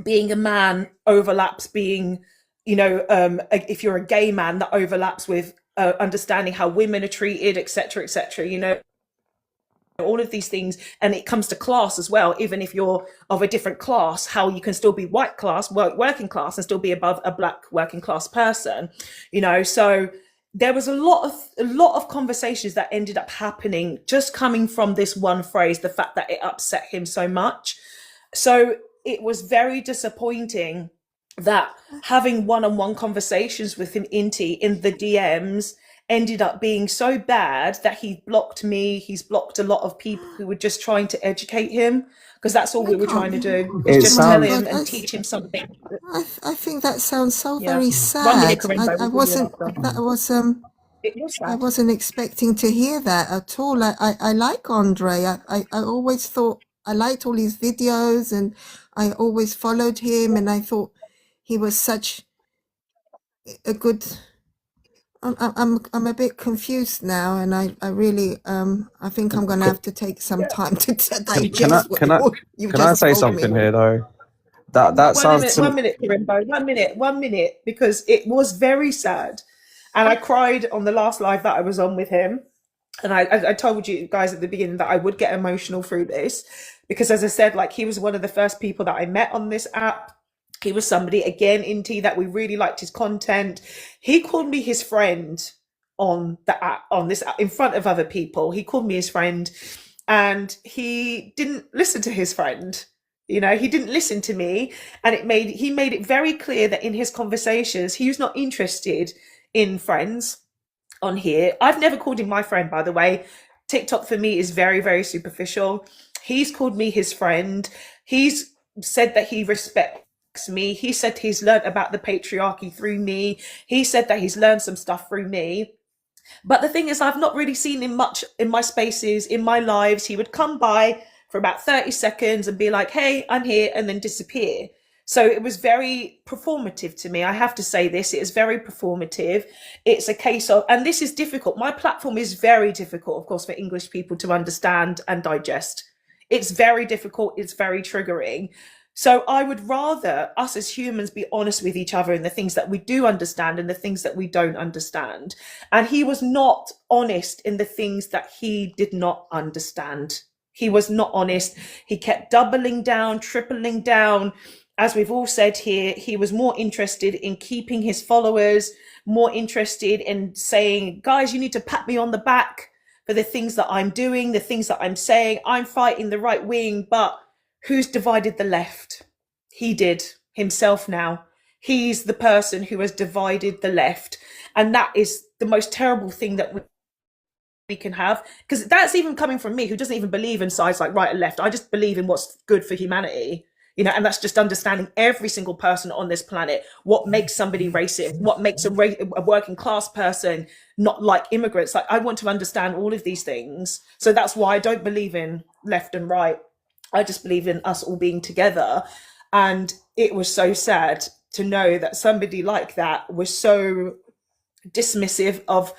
being a man overlaps being, if you're a gay man, that overlaps with understanding how women are treated, etc., etc. All of these things, and it comes to class as well. Even if you're of a different class, how you can still be white class, working class, and still be above a black working class person. So there was a lot of conversations that ended up happening just coming from this one phrase, the fact that it upset him so much. So it was very disappointing that having one-on-one conversations with him, Inti, in the DMs ended up being so bad that he blocked me. He's blocked a lot of people who were just trying to educate him, because that's all we were trying to do, is just tell him and teach him something. I think that sounds so very 1 sad. minute, Corinne, I wasn't it was I sad. wasn't expecting to hear that at all. I like Andre. I always thought I liked all his videos, and I always followed him, and I thought he was such a good. I'm a bit confused now, and I really I think I'm gonna have to take some time to digest what you Can I just say told me. something here though? That sounds 1 minute, Corimbo, 1 minute, because it was very sad. And I cried on the last live that I was on with him. And I told you guys at the beginning that I would get emotional through this, because as I said, like, he was one of the first people that I met on this app. He was somebody, again, Inti, that we really liked his content. He called me his friend on the app, on this app, in front of other people. He called me his friend, and he didn't listen to his friend. He didn't listen to me, and he made it very clear that in his conversations, he was not interested in friends on here. I've never called him my friend, by the way. TikTok for me is very, very superficial. He's called me his friend. He's said that he respects me. He said he's learned about the patriarchy through me. He said that he's learned some stuff through me. But the thing is, I've not really seen him much in my spaces, in my lives. He would come by for about 30 seconds and be like, hey, I'm here, and then disappear. So it was very performative to me. I have to say this, it is very performative. It's a case of, and this is difficult. My platform is very difficult, of course, for English people to understand and digest. It's very difficult. It's very triggering. So I would rather us as humans be honest with each other in the things that we do understand and the things that we don't understand. And he was not honest in the things that he did not understand. He was not honest. He kept doubling down, tripling down. As we've all said here, he was more interested in keeping his followers, more interested in saying, guys, you need to pat me on the back for the things that I'm doing, the things that I'm saying. I'm fighting the right wing, but who's divided the left? He did himself now. He's the person who has divided the left. And that is the most terrible thing that we can have, because that's even coming from me, who doesn't even believe in sides like right and left. I just believe in what's good for humanity. And that's just understanding every single person on this planet, what makes somebody racist, what makes a working class person not like immigrants. Like, I want to understand all of these things. So that's why I don't believe in left and right. I just believe in us all being together. And it was so sad to know that somebody like that was so dismissive of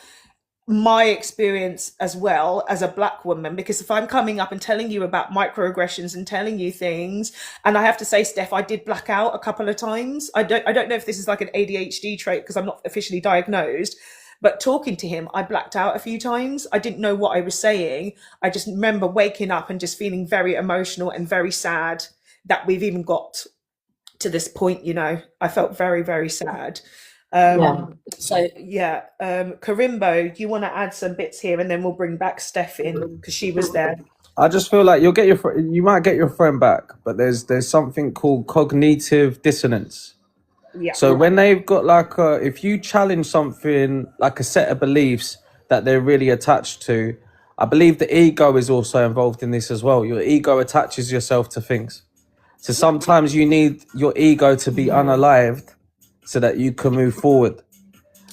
my experience as well as a Black woman, because if I'm coming up and telling you about microaggressions and telling you things, and I have to say, Steph, I did black out a couple of times. I don't know if this is like an ADHD trait, because I'm not officially diagnosed, but talking to him, I blacked out a few times. I didn't know what I was saying. I just remember waking up and just feeling very emotional and very sad that we've even got to this point. I felt very, very sad. Yeah. So yeah, Karimbo, do you want to add some bits here, and then we'll bring back Steph in because she was there. I just feel like you might get your friend back, but there's something called cognitive dissonance. Yeah, So when they've got like if you challenge something like a set of beliefs that they're really attached to, I believe the ego is also involved in this as well. Your ego attaches yourself to things. So sometimes you need your ego to be unalived so that you can move forward.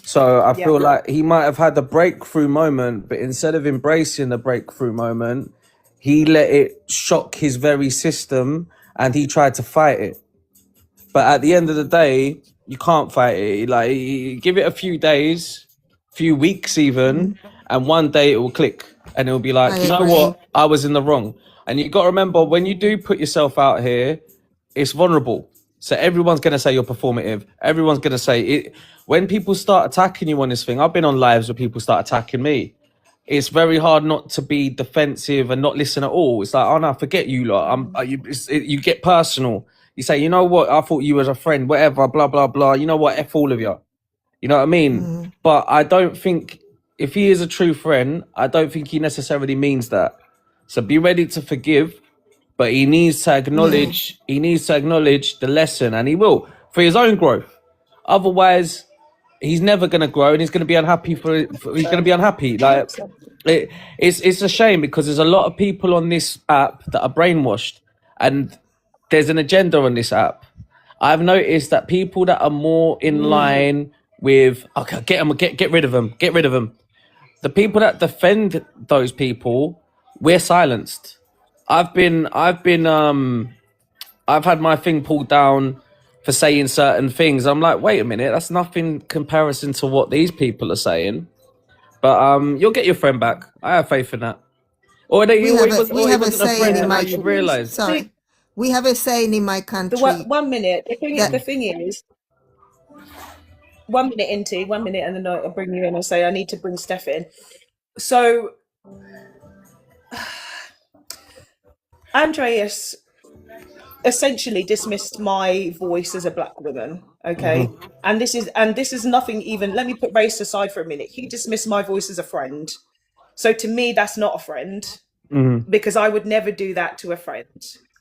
So I feel like he might have had a breakthrough moment, but instead of embracing the breakthrough moment, he let it shock his very system and he tried to fight it. But at the end of the day, you can't fight it. Like, you give it a few days, few weeks even, and one day it will click and it'll be like, I you know agree. what? I was in the wrong. And you got to remember, when you do put yourself out here, it's vulnerable. So everyone's going to say you're performative. Everyone's going to say it. When people start attacking you on this thing, I've been on lives where people start attacking me. It's very hard not to be defensive and not listen at all. It's like, oh no, forget you lot. You get personal. You say, you know what? I thought you was a friend, whatever, blah, blah, blah. You know what? F all of you. You know what I mean? But I don't think, if he is a true friend, I don't think he necessarily means that. So be ready to forgive, but he needs to acknowledge, the lesson, and he will, for his own growth. Otherwise, he's never going to grow, and he's going to be unhappy he's going to be unhappy. Like, it's a shame, because there's a lot of people on this app that are brainwashed, and there's an agenda on this app. I've noticed that people that are more in line with, okay, get rid of them. The people that defend those people, we're silenced. I've had my thing pulled down for saying certain things. I'm like, wait a minute, that's nothing comparison to what these people are saying. But you'll get your friend back. I have faith in that. Or that We he have a wasn't a saying friend, in and now my you've realised. sorry. We have a saying in my the country one minute. that The thing is, 1 minute into 1 minute, and then I'll bring you in and say I need to bring Steph in. So Andreas essentially dismissed my voice as a black woman, okay? And this is nothing, even, let me put race aside for a minute. He dismissed my voice as a friend. So to me, that's not a friend, because I would never do that to a friend.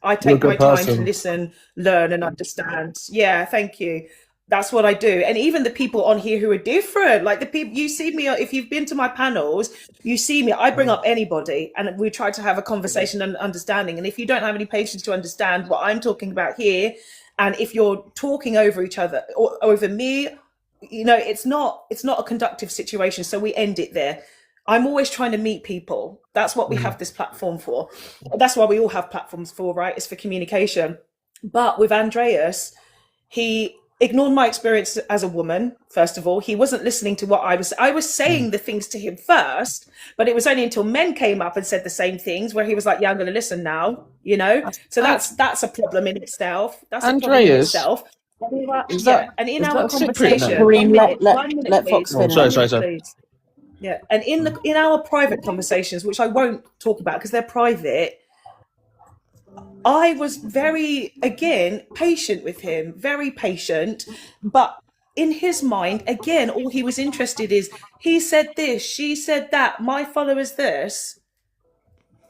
I You're a take my good time to person. listen, learn, and understand. Yeah, thank you. That's what I do. And even the people on here who are different, like the people, you see me, if you've been to my panels, you see me, I bring up anybody and we try to have a conversation and understanding. And if you don't have any patience to understand what I'm talking about here, and if you're talking over each other or over me, you know, it's not a conductive situation. So we end it there. I'm always trying to meet people. That's what we have this platform for. That's why we all have platforms for, right? It's for communication. But with Andreas, he ignored my experience as a woman. First of all, he wasn't listening to what I was saying the things to him first, but it was only until men came up and said the same things where he was like, yeah, I'm going to listen now, you know? So that's a problem in itself. That's a problem in Andreas, itself. is Yeah. And in is our that cypriot conversation, then? Kareem, let 1 minute, let please. Fox Oh, finish. sorry. Please. Yeah. And in our private conversations, which I won't talk about because they're private, I was very, again, patient with him, very patient. But in his mind, again, all he was interested is, he said this, she said that, my follower's this.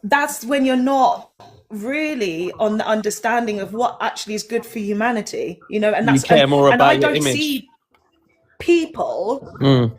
That's when you're not really on the understanding of what actually is good for humanity, you know, and You that's, care more and I about your don't image. see people. Mm.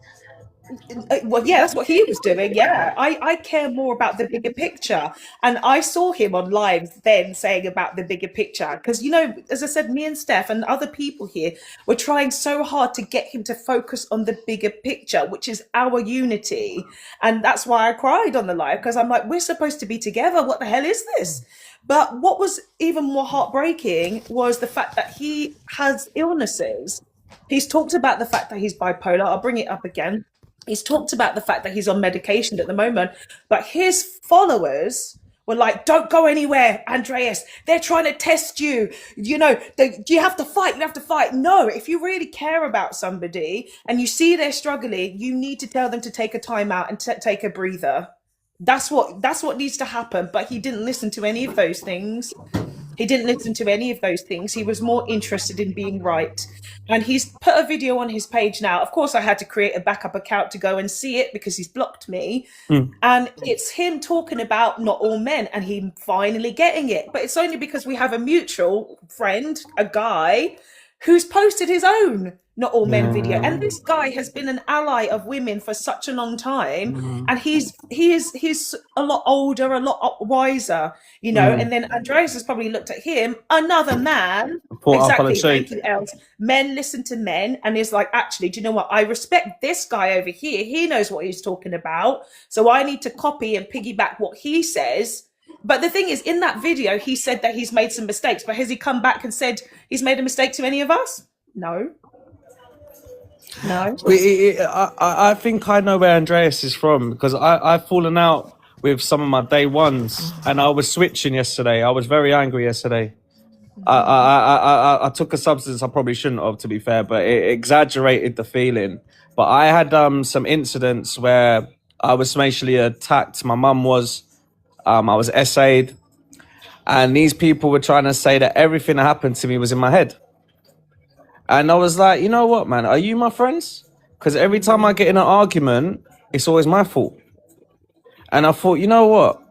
Well, yeah, that's what he was doing. Yeah, I care more about the bigger picture. And I saw him on live then saying about the bigger picture. Because, you know, as I said, me and Steph and other people here were trying so hard to get him to focus on the bigger picture, which is our unity. And that's why I cried on the live, because I'm like, we're supposed to be together. What the hell is this? But what was even more heartbreaking was the fact that he has illnesses. He's talked about the fact that he's bipolar. I'll bring it up again. He's talked about the fact that he's on medication at the moment, but his followers were like, don't go anywhere, Andreas. They're trying to test you. You know, you have to fight. You have to fight. No, if you really care about somebody and you see they're struggling, you need to tell them to take a time out and take a breather. That's what needs to happen. But he didn't listen to any of those things. He didn't listen to any of those things. He was more interested in being right. And he's put a video on his page now. Of course, I had to create a backup account to go and see it because he's blocked me. And it's him talking about not all men and him finally getting it. But it's only because we have a mutual friend, a guy, who's posted his own not all men video. And this guy has been an ally of women for such a long time. And he's a lot older, a lot wiser, you know. And then Andreas has probably looked at him, another man. Exactly. Thank you, Els. Men listen to men, and is like, actually, do you know what? I respect this guy over here. He knows what he's talking about. So I need to copy and piggyback what he says. But the thing is, in that video, he said that he's made some mistakes. But has he come back and said he's made a mistake to any of us? No. No. I think I know where Andreas is from, because I've fallen out with some of my day ones, and I was switching yesterday. I was very angry yesterday. I took a substance I probably shouldn't have, to be fair, but it exaggerated the feeling. But I had some incidents where I was racially attacked. My mum was. I was essayed, and these people were trying to say that everything that happened to me was in my head. And I was like, you know what, man? Are you my friends? Because every time I get in an argument, it's always my fault. And I thought, you know what?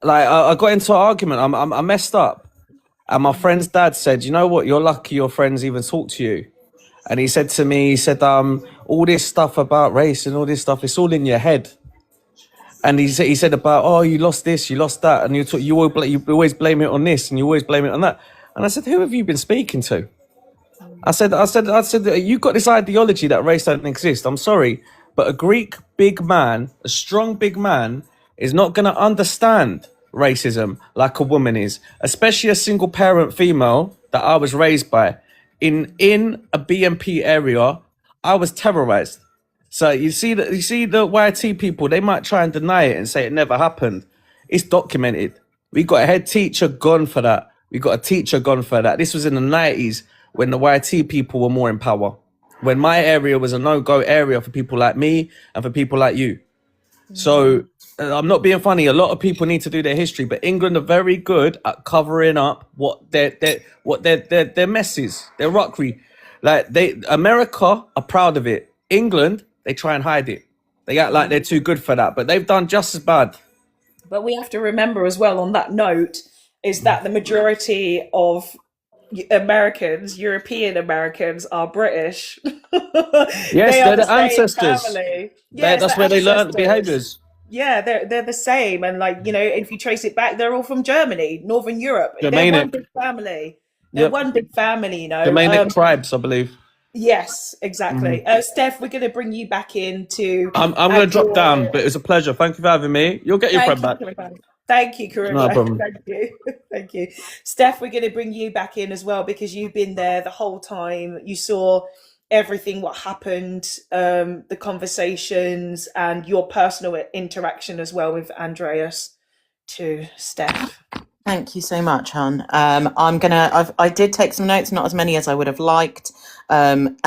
Like, I got into an argument. I messed up. And my friend's dad said, you know what? You're lucky your friends even talk to you. And he said to me, he said, all this stuff about race and all this stuff, it's all in your head. And he said about, oh, you lost this, you lost that. And you always blame it on this and you always blame it on that. And I said, who have you been speaking to? I said, you got this ideology that race doesn't exist. I'm sorry, but a Greek big man, a strong big man, is not going to understand racism like a woman is, especially a single parent female that I was raised by. In a BMP area, I was terrorized. So you see the YT people, they might try and deny it and say it never happened. It's documented. We got a head teacher gone for that. We got a teacher gone for that. This was in the 90s. When the YT people were more in power, when my area was a no-go area for people like me and for people like you. So I'm not being funny. A lot of people need to do their history, but England are very good at covering up what their mess is, their rockery. Like America are proud of it. England, they try and hide it. They act like they're too good for that, but they've done just as bad. But we have to remember as well on that note is that the majority of Americans, European Americans, are British. Yes, they're the ancestors. Yes, that's where they learn behaviors. Yeah, they're the same, and like, you know, if you trace it back, they're all from Germany, Northern Europe. Germanic. They're one big family. They're one big family, you know. Germanic tribes, I believe. Yes, exactly. Steph, we're going to bring you back into. I'm going to drop down, but it's a pleasure. Thank you for having me. You'll get your friend back. Thank you, Karima. No problem. Thank you. Thank you. Steph, we're going to bring you back in as well because you've been there the whole time. You saw everything, what happened, the conversations, and your personal interaction as well with Andreas to Steph. Thank you so much, Hun. I did take some notes, not as many as I would have liked, and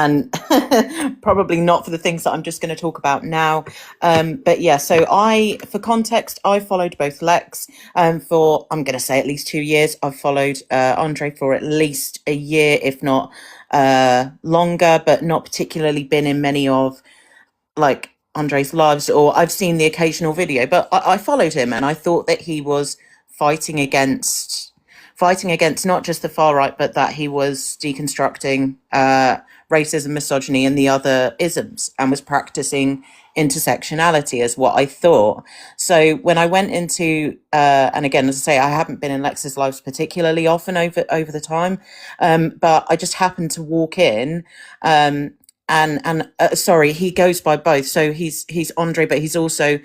probably not for the things that I'm just going to talk about now. But yeah, so for context, I followed both Lex for, I'm going to say, at least 2 years. I've followed Andre for at least a year, if not longer, but not particularly been in many of like Andre's lives, or I've seen the occasional video, but I followed him and I thought that he was fighting against not just the far right, but that he was deconstructing racism, misogyny, and the other isms, and was practicing intersectionality, is what I thought. So when I went into, and again, as I say, I haven't been in Lex's lives particularly often over the time, but I just happened to walk in, sorry, he goes by both. So he's Andre, but he's also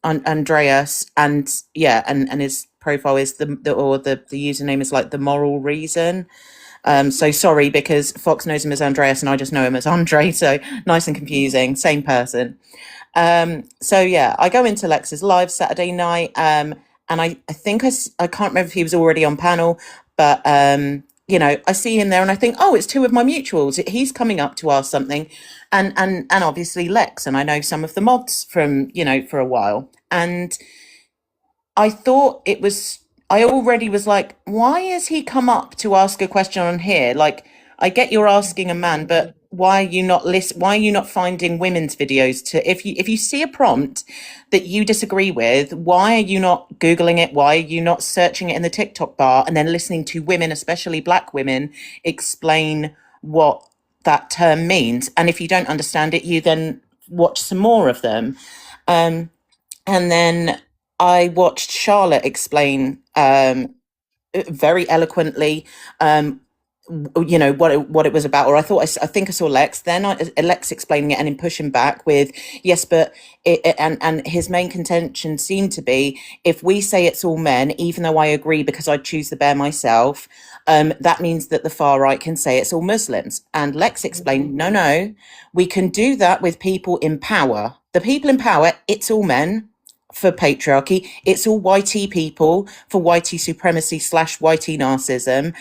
Andreas, and yeah, and his profile is the username is like the moral reason. So sorry, because Fox knows him as Andreas and I just know him as Andre, so nice and confusing, same person. So yeah, I go into Lex's live Saturday night, and I think I can't remember if he was already on panel, but you know, I see him there and I think, oh, it's two of my mutuals. He's coming up to ask something, and obviously Lex, and I know some of the mods from, you know, for a while, and I thought it was, I already was like, why has he come up to ask a question on here? Like, I get you're asking a man, but why are you not why are you not finding women's videos to, if you see a prompt that you disagree with, why are you not Googling it? Why are you not searching it in the TikTok bar and then listening to women, especially black women, explain what that term means? And if you don't understand it, you then watch some more of them. And then I watched Charlotte explain very eloquently, you know, what it was about. Or I think I saw Lex. Then Lex explaining it and him pushing back with, yes, but and his main contention seemed to be, if we say it's all men, even though I agree because I choose the bear myself, that means that the far right can say it's all Muslims. And Lex explained, no, we can do that with people in power. The people in power, it's all men for patriarchy, it's all YT people for YT supremacy / YT narcissism,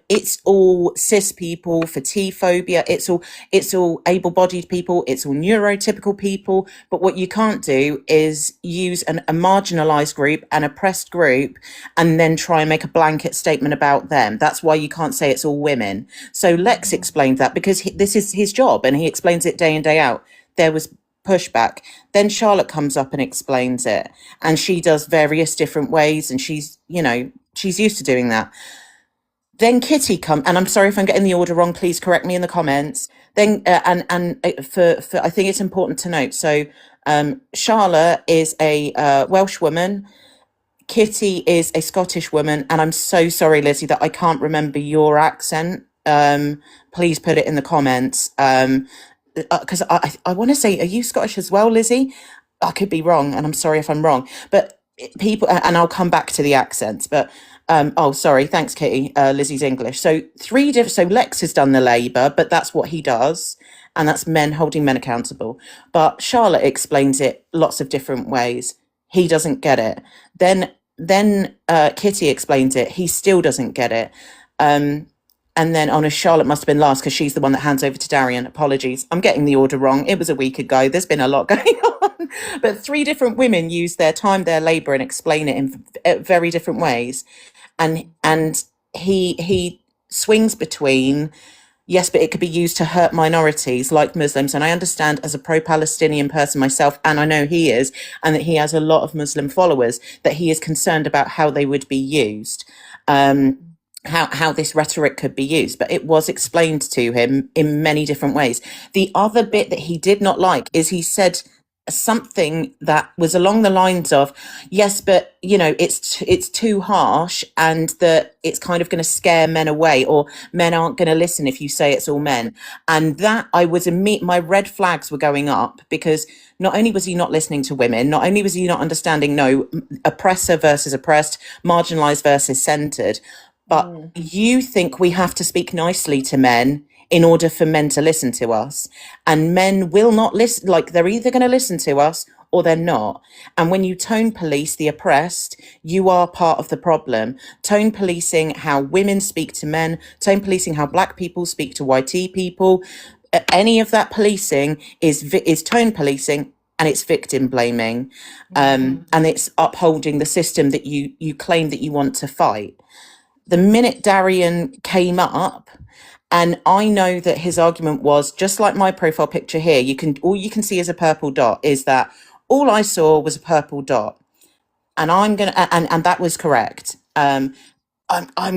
it's all cis people for T phobia, it's all able-bodied people, it's all neurotypical people. But what you can't do is use a marginalized group, an oppressed group, and then try and make a blanket statement about them. That's why you can't say it's all women. So Lex explained that because this is his job and he explains it day in, day out. There was pushback. Then Charlotte comes up and explains it, and she does various different ways, and she's used to doing that. Then Kitty and I'm sorry if I'm getting the order wrong, please correct me in the comments. Then for I think it's important to note, so Charlotte is a Welsh woman, Kitty is a Scottish woman, and I'm so sorry, Lizzie, that I can't remember your accent. Please put it in the comments. Because I want to say, are you Scottish as well, Lizzie? I could be wrong, and I'm sorry if I'm wrong. But people, and I'll come back to the accents. But oh, sorry, thanks, Kitty. Lizzie's English. So So Lex has done the Labour, but that's what he does, and that's men holding men accountable. But Charlotte explains it lots of different ways. He doesn't get it. Then Kitty explains it. He still doesn't get it. And then, oh no, Charlotte must have been last because she's the one that hands over to Darian. Apologies. I'm getting the order wrong. It was a week ago. There's been a lot going on. But 3 different women use their time, their labour, and explain it in very different ways. And he swings between, yes, but it could be used to hurt minorities like Muslims. And I understand, as a pro-Palestinian person myself, and I know he is, and that he has a lot of Muslim followers, that he is concerned about how they would be used. How this rhetoric could be used, but it was explained to him in many different ways. The other bit that he did not like is he said something that was along the lines of, yes, but it's too harsh, and that it's kind of going to scare men away, or men aren't going to listen if you say it's all men. And that my red flags were going up, because not only was he not listening to women, not only was he not understanding oppressor versus oppressed, marginalized versus centered, but you think we have to speak nicely to men in order for men to listen to us. And men will not listen. Like, they're either going to listen to us or they're not. And when you tone police the oppressed, you are part of the problem. Tone policing how women speak to men, tone policing how black people speak to YT people, any of that policing is tone policing, and it's victim blaming. And it's upholding the system that you claim that you want to fight. The minute Darian came up, and I know that his argument was, just like my profile picture here, all you can see is a purple dot, is that all I saw was a purple dot. And and that was correct. I'm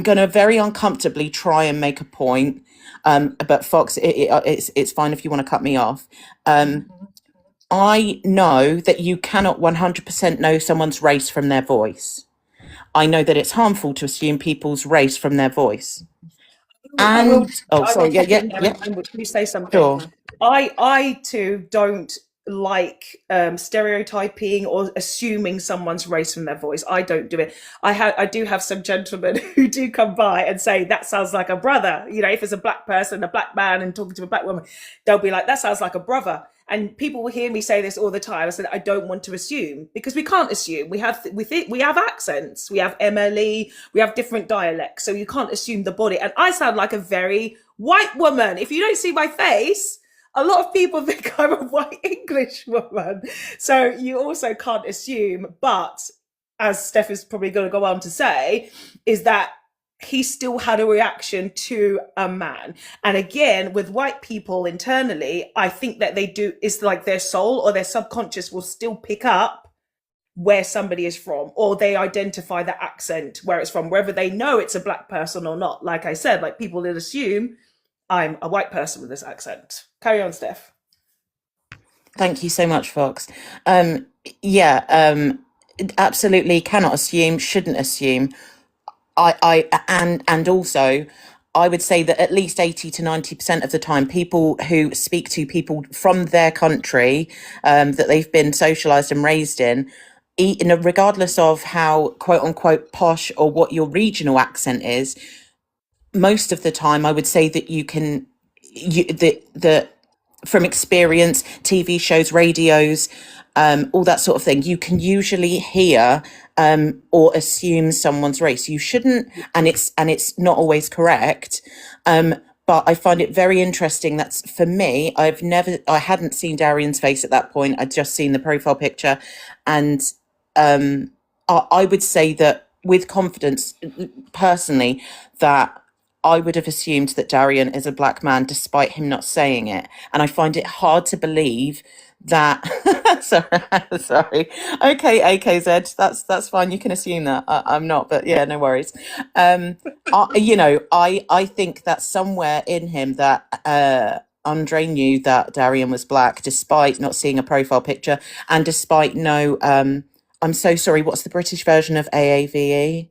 gonna very uncomfortably try and make a point. But Fox, it's fine if you want to cut me off. I know that you cannot 100% know someone's race from their voice. I know that it's harmful to assume people's race from their voice. I will. And oh, I sorry, will yeah. Would you say something? Sure. I too don't like stereotyping or assuming someone's race from their voice. I don't do it. I do have some gentlemen who do come by and say, that sounds like a brother. If it's a black person, a black man, and talking to a black woman, they'll be like, that sounds like a brother. And people will hear me say this all the time. I said, I don't want to assume, because we can't assume. We have accents, we have MLE, we have different dialects, so you can't assume the body. And I sound like a very white woman. If you don't see my face, a lot of people think I'm a white English woman. So you also can't assume. But as Steph is probably going to go on to say, is that he still had a reaction to a man. And again, with white people internally, I think that they do, it's like their soul or their subconscious will still pick up where somebody is from, or they identify the accent where it's from, whether they know it's a black person or not. Like I said, like people will assume I'm a white person with this accent. Carry on, Steph. Thank you so much, Fox. Yeah, absolutely cannot assume, shouldn't assume. And also, I would say that at least 80 to 90% of the time, people who speak to people from their country that they've been socialized and raised in, regardless of how quote unquote posh or what your regional accent is, most of the time, I would say that you can, the from experience, TV shows, radios, all that sort of thing, you can usually hear or assume someone's race. You shouldn't, and it's not always correct. But I find it very interesting. That's for me. I hadn't seen Darian's face at that point. I'd just seen the profile picture, and I would say that with confidence, personally, that I would have assumed that Darian is a black man despite him not saying it. And I find it hard to believe that sorry. Okay, AKZ, that's fine. You can assume that. I'm not, but yeah, no worries. I think that somewhere in him that Andre knew that Darian was black despite not seeing a profile picture and despite no I'm so sorry, what's the British version of AAVE?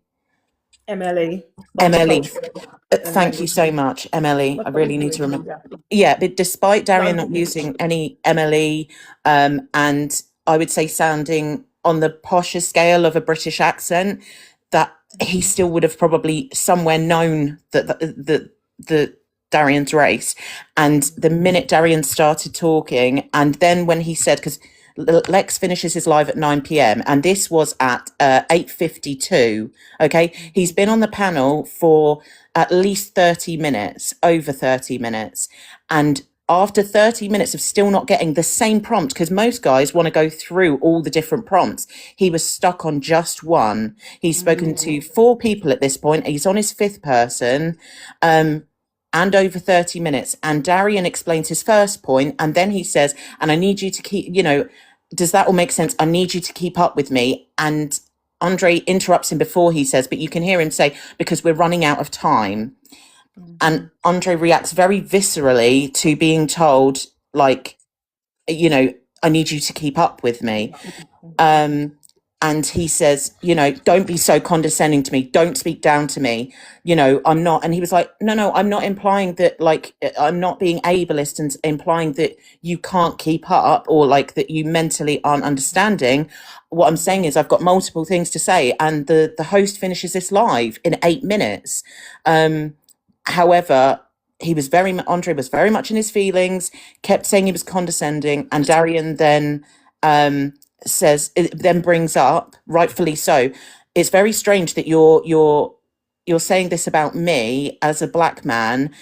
MLE. MLE. Multicultural Thank you language. so much, MLE. I really need to remember. Yeah, but despite Darian not using any MLE, and I would say sounding on the posher scale of a British accent, that he still would have probably somewhere known that the Darian's race. And the minute Darian started talking, and then when he said, because Lex finishes his live at 9 p.m. and this was at 8:52. Okay, he's been on the panel for at least 30 minutes, over 30 minutes, and after 30 minutes of still not getting the same prompt, because most guys want to go through all the different prompts, he was stuck on just one. He's spoken to 4 people at this point. He's on his 5th person. And over 30 minutes. And Darian explains his first point, and then he says, and I need you to keep, does that all make sense? I need you to keep up with me. And Andre interrupts him before he says, but you can hear him say, because we're running out of time. And Andre reacts very viscerally to being told, like, I need you to keep up with me. And he says, don't be so condescending to me. Don't speak down to me. I'm not. And he was like, no, I'm not implying that, like, I'm not being ableist and implying that you can't keep up or like that you mentally aren't understanding. What I'm saying is I've got multiple things to say. And the host finishes this live in 8 minutes. However, Andre was very much in his feelings, kept saying he was condescending. And Darian then, then brings up, rightfully so, it's very strange that you're saying this about me as a black man.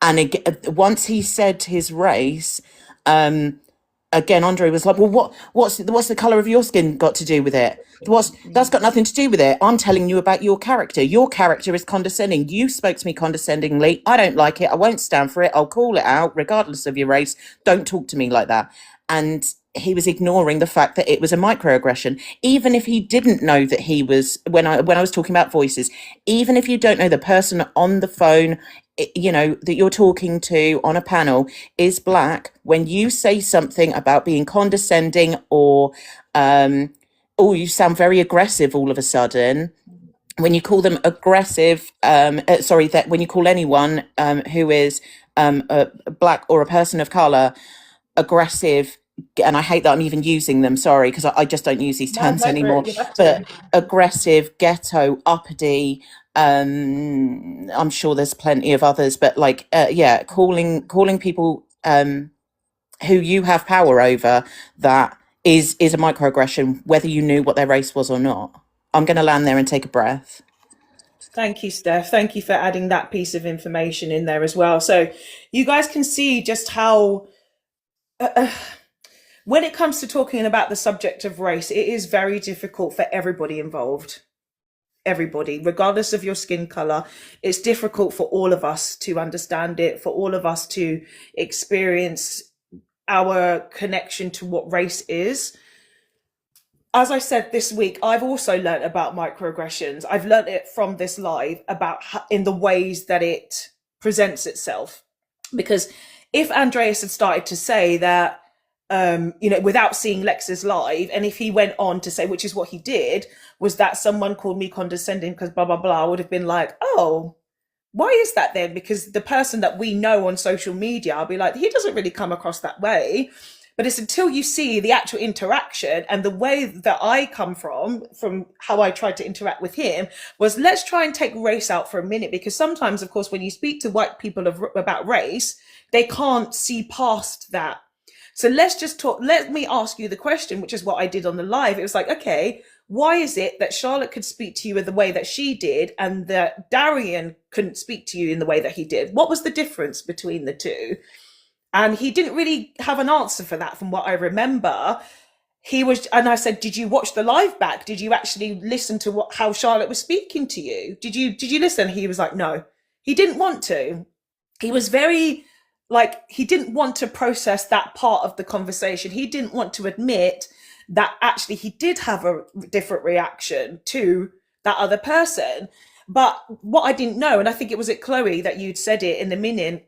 And once he said his race, again, Andre was like, well, what's the color of your skin got to do with it? That's got nothing to do with it. I'm telling you about your character. Your character is condescending. You spoke to me condescendingly. I don't like it. I won't stand for it. I'll call it out regardless of your race. Don't talk to me like that. And he was ignoring the fact that it was a microaggression, even if he didn't know that he was, when I was talking about voices, even if you don't know the person on the phone, that you're talking to on a panel is black, when you say something about being condescending or you sound very aggressive all of a sudden, when you call them aggressive, that when you call anyone who is a black or a person of color aggressive, and I hate that I'm even using them, sorry, because I just don't use these terms anymore, but aggressive, ghetto, uppity, I'm sure there's plenty of others, but like, calling people who you have power over, that is a microaggression, whether you knew what their race was or not. I'm going to land there and take a breath. Thank you, Steph. Thank you for adding that piece of information in there as well. So you guys can see just how when it comes to talking about the subject of race, it is very difficult for everybody involved. Everybody, regardless of your skin color, it's difficult for all of us to understand it, for all of us to experience our connection to what race is. As I said this week, I've also learned about microaggressions. I've learned it from this live about in the ways that it presents itself. Because if Andreas had started to say that, without seeing Lex's live, and if he went on to say, which is what he did, was that someone called me condescending because blah, blah, blah, I would have been like, oh, why is that then? Because the person that we know on social media, I'll be like, he doesn't really come across that way. But it's until you see the actual interaction, and the way that I come from how I tried to interact with him was, let's try and take race out for a minute, because sometimes, of course, when you speak to white people about race, they can't see past that. So let's just talk. Let me ask you the question, which is what I did on the live. It was like, okay, why is it that Charlotte could speak to you in the way that she did and that Darian couldn't speak to you in the way that he did? What was the difference between the two? And he didn't really have an answer for that from what I remember. And I said, did you watch the live back? Did you actually listen to how Charlotte was speaking to you? Did you listen? He was like, no, he didn't want to. He was very, he didn't want to process that part of the conversation. He didn't want to admit that actually he did have a different reaction to that other person. But what I didn't know, and I think it was at Chloe that you'd said it in the minute,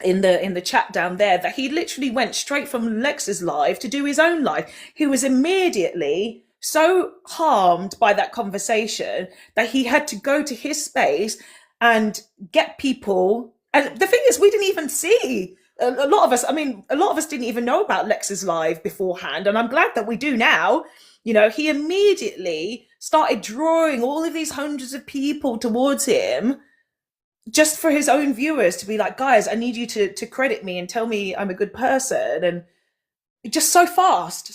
in the chat down there, that he literally went straight from Lex's live to do his own live. He was immediately so harmed by that conversation that he had to go to his space and get people. And the thing is, we didn't even see a lot of us didn't even know about Lex's live beforehand, and I'm glad that we do now. He immediately started drawing all of these hundreds of people towards him, just for his own viewers to be like, guys, I need you to credit me and tell me I'm a good person. And just so fast.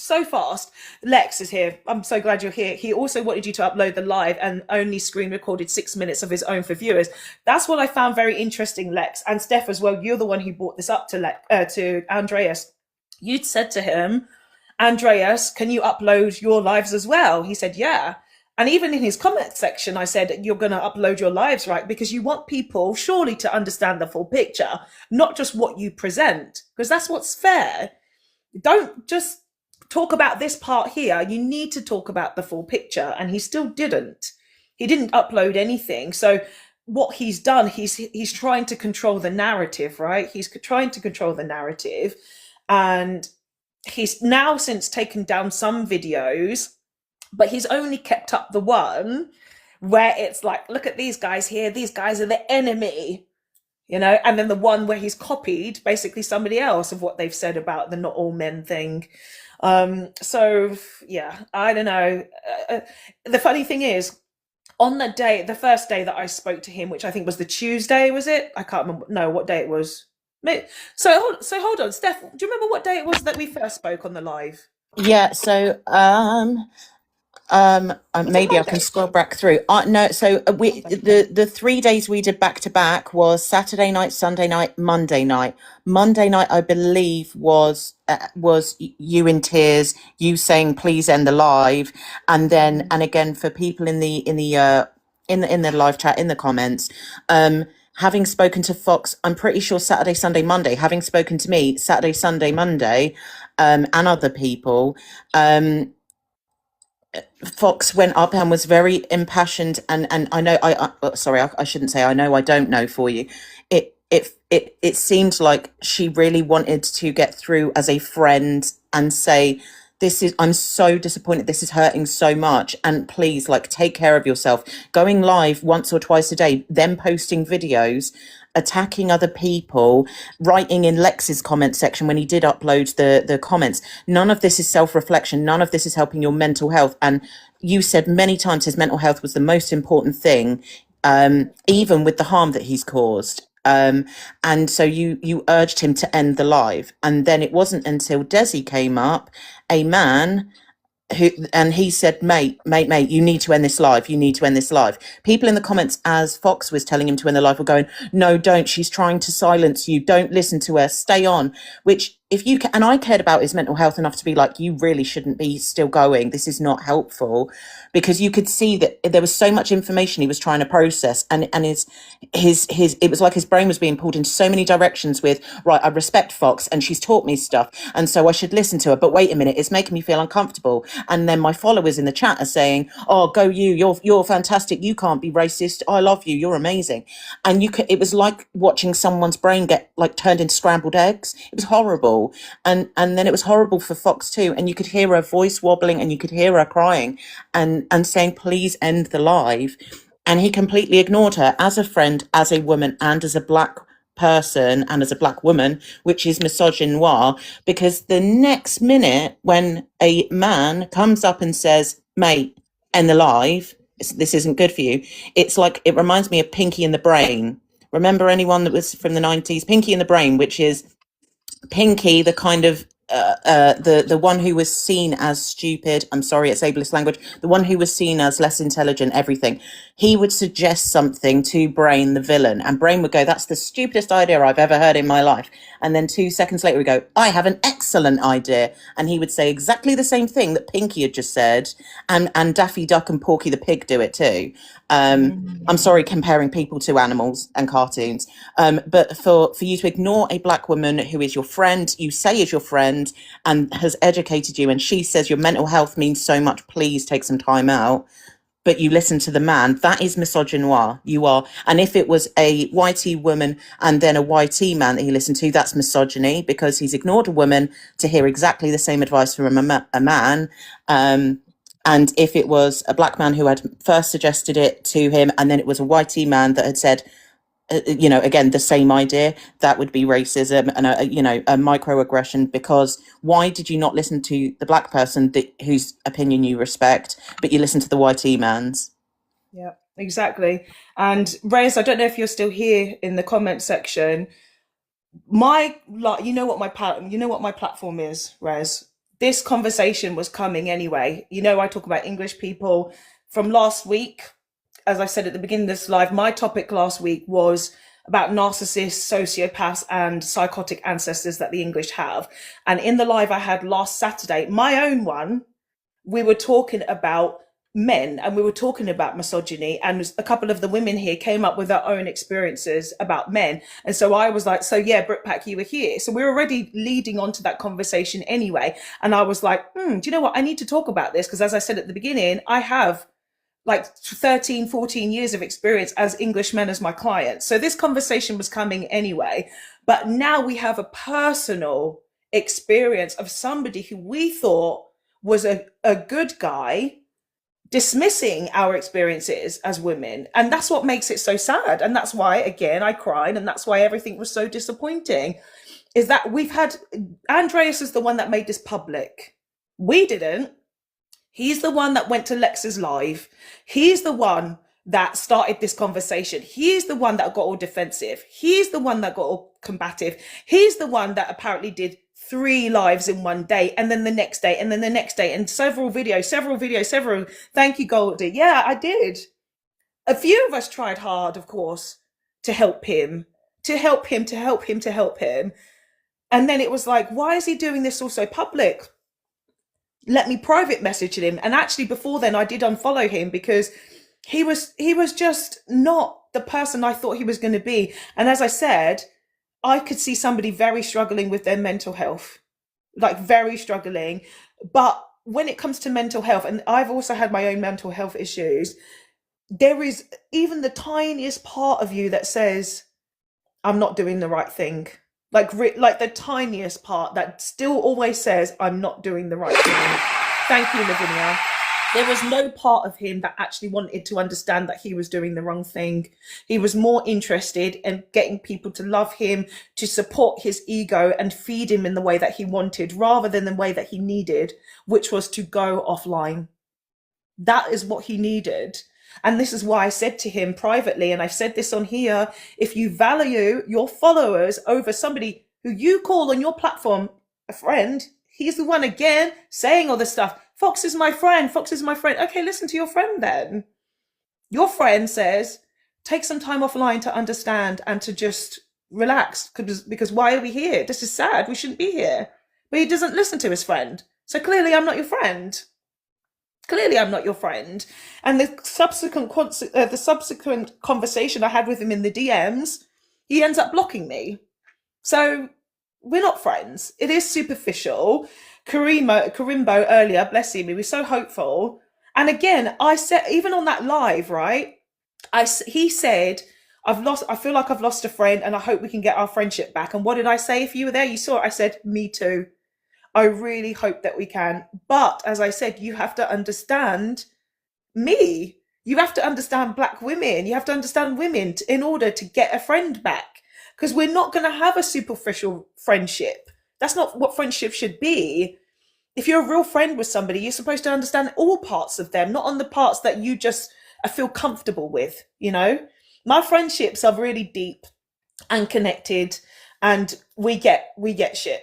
Lex is here. I'm so glad you're here. He also wanted you to upload the live and only screen recorded 6 minutes of his own for viewers. That's what I found very interesting, Lex. And Steph as well, you're the one who brought this up to Andreas. You'd said to him, Andreas, can you upload your lives as well? He said, yeah. And even in his comment section, I said, you're going to upload your lives, right? Because you want people surely to understand the full picture, not just what you present, because that's what's fair. Don't just talk about this part here. You need to talk about the full picture. And he still didn't. He didn't upload anything. So what he's done, he's trying to control the narrative, right? He's trying to control the narrative. And he's now since taken down some videos, but he's only kept up the one where it's like, look at these guys here. These guys are the enemy, and then the one where he's copied basically somebody else of what they've said about the not all men thing. So yeah, I don't know. The funny thing is, on the first day that I spoke to him, which I think was the Tuesday, was it? I can't remember. No, what day it was. So hold on, Steph, do you remember what day it was that we first spoke on the live? Yeah, so maybe I can scroll back through. No, so the 3 days we did back to back was Saturday night, Sunday night, Monday night. Monday night, I believe, was you in tears, you saying please end the live, and then and again for people in the live chat, in the comments, having spoken to Fox, I'm pretty sure Saturday, Sunday, Monday, having spoken to me Saturday, Sunday, Monday, and other people, Fox went up and was very impassioned, and I know I shouldn't say I know, I don't know for you. It seemed like she really wanted to get through as a friend and say, I'm so disappointed, this is hurting so much, and please, take care of yourself. Going live once or twice a day, then posting videos, attacking other people, writing in Lex's comment section when he did upload the comments. None of this is self-reflection. None of this is helping your mental health. And you said many times his mental health was the most important thing, even with the harm that he's caused. And so you urged him to end the live. And then it wasn't until Desi came up, a man and he said, mate, you need to end this live. You need to end this live. People in the comments, as Fox was telling him to end the live, were going, no, don't. She's trying to silence you. Don't listen to her. Stay on. Which if you can, and I cared about his mental health enough to be like, you really shouldn't be still going. This is not helpful, because you could see that there was so much information he was trying to process, and his it was like his brain was being pulled into so many directions with, right, I respect Fox and she's taught me stuff, and so I should listen to her. But wait a minute, it's making me feel uncomfortable. And then my followers in the chat are saying, oh, go you, you're fantastic. You can't be racist. I love you. You're amazing. And you could, it was like watching someone's brain get like turned into scrambled eggs. It was horrible. And then it was horrible for Fox too. And you could hear her voice wobbling, and you could hear her crying and saying, please end the live. And he completely ignored her as a friend, as a woman, and as a black person, and as a black woman, which is misogynoir. Because the next minute, when a man comes up and says, mate, end the live, this isn't good for you, it's like, it reminds me of Pinky and the Brain. Remember anyone that was from the 90s? Pinky and the Brain, which is Pinky, the kind of the one who was seen as stupid. I'm sorry, it's ableist language. The one who was seen as less intelligent, everything. He would suggest something to Brain, the villain, and Brain would go, "That's the stupidest idea I've ever heard in my life." And then 2 seconds later, we go, "I have an excellent idea," and he would say exactly the same thing that Pinky had just said, and Daffy Duck and Porky the Pig do it too. I'm sorry, comparing people to animals and cartoons, but for you to ignore a black woman who is your friend, you say is your friend, and has educated you, and she says your mental health means so much, please take some time out, but you listen to the man, that is misogynoir. You are. And if it was a whitey woman and then a whitey man that he listened to, that's misogyny, because he's ignored a woman to hear exactly the same advice from a man. And if it was a black man who had first suggested it to him, and then it was a whitey man that had said, again, the same idea, that would be racism and a microaggression. Because why did you not listen to the black person whose opinion you respect, but you listen to the whitey man's? Yeah, exactly. And Reyes, I don't know if you're still here in the comment section. You know what my platform is, Rez. This conversation was coming anyway. I talk about English people from last week. As I said at the beginning of this live, my topic last week was about narcissists, sociopaths, and psychotic ancestors that the English have. And in the live I had last Saturday, my own one, we were talking about men, and we were talking about misogyny, and a couple of the women here came up with their own experiences about men. And so I was like, so yeah, Britpack, you were here, so we're already leading on to that conversation anyway. And I was like, do you know what, I need to talk about this, because as I said at the beginning, I have like 13, 14 years of experience as English men as my clients. So this conversation was coming anyway, but now we have a personal experience of somebody who we thought was a good guy dismissing our experiences as women. And that's what makes it so sad. And that's why, again, I cried. And that's why everything was so disappointing, is that we've had, Andreas is the one that made this public. We didn't. He's the one that went to Lex's live. He's the one that started this conversation. He's the one that got all defensive. He's the one that got all combative. He's the one that apparently did 3 lives in one day, and then the next day, and then the next day, and several videos. Thank you, Goldie. Yeah, I did. A few of us tried hard, of course, to help him. And then it was like, why is he doing this all so public? Let me private message him. And actually before then I did unfollow him, because he was just not the person I thought he was going to be. And as I said, I could see somebody very struggling with their mental health, like very struggling. But when it comes to mental health, and I've also had my own mental health issues, there is even the tiniest part of you that says, I'm not doing the right thing. Like the tiniest part that still always says, I'm not doing the right thing. Thank you, Lavinia. There was no part of him that actually wanted to understand that he was doing the wrong thing. He was more interested in getting people to love him, to support his ego and feed him in the way that he wanted, rather than the way that he needed, which was to go offline. That is what he needed. And this is why I said to him privately, and I've said this on here, if you value your followers over somebody who you call on your platform a friend, he's the one again saying all this stuff. Fox is my friend. Fox is my friend. Okay, listen to your friend then. Your friend says, take some time offline to understand and to just relax, because why are we here? This is sad. We shouldn't be here. But he doesn't listen to his friend. So clearly I'm not your friend. Clearly I'm not your friend. And the subsequent conversation I had with him in the DMs, he ends up blocking me. So we're not friends. It is superficial. Karimbo earlier, bless him, he was so hopeful. And again, I said, even on that live, right? He said, I feel like I've lost a friend and I hope we can get our friendship back. And what did I say? If you were there, you saw it. I said, me too. I really hope that we can. But as I said, you have to understand me. You have to understand Black women. You have to understand women in order to get a friend back. Because we're not going to have a superficial friendship. That's not what friendship should be. If you're a real friend with somebody, you're supposed to understand all parts of them, not on the parts that you just feel comfortable with, you know? My friendships are really deep and connected, and we get shit,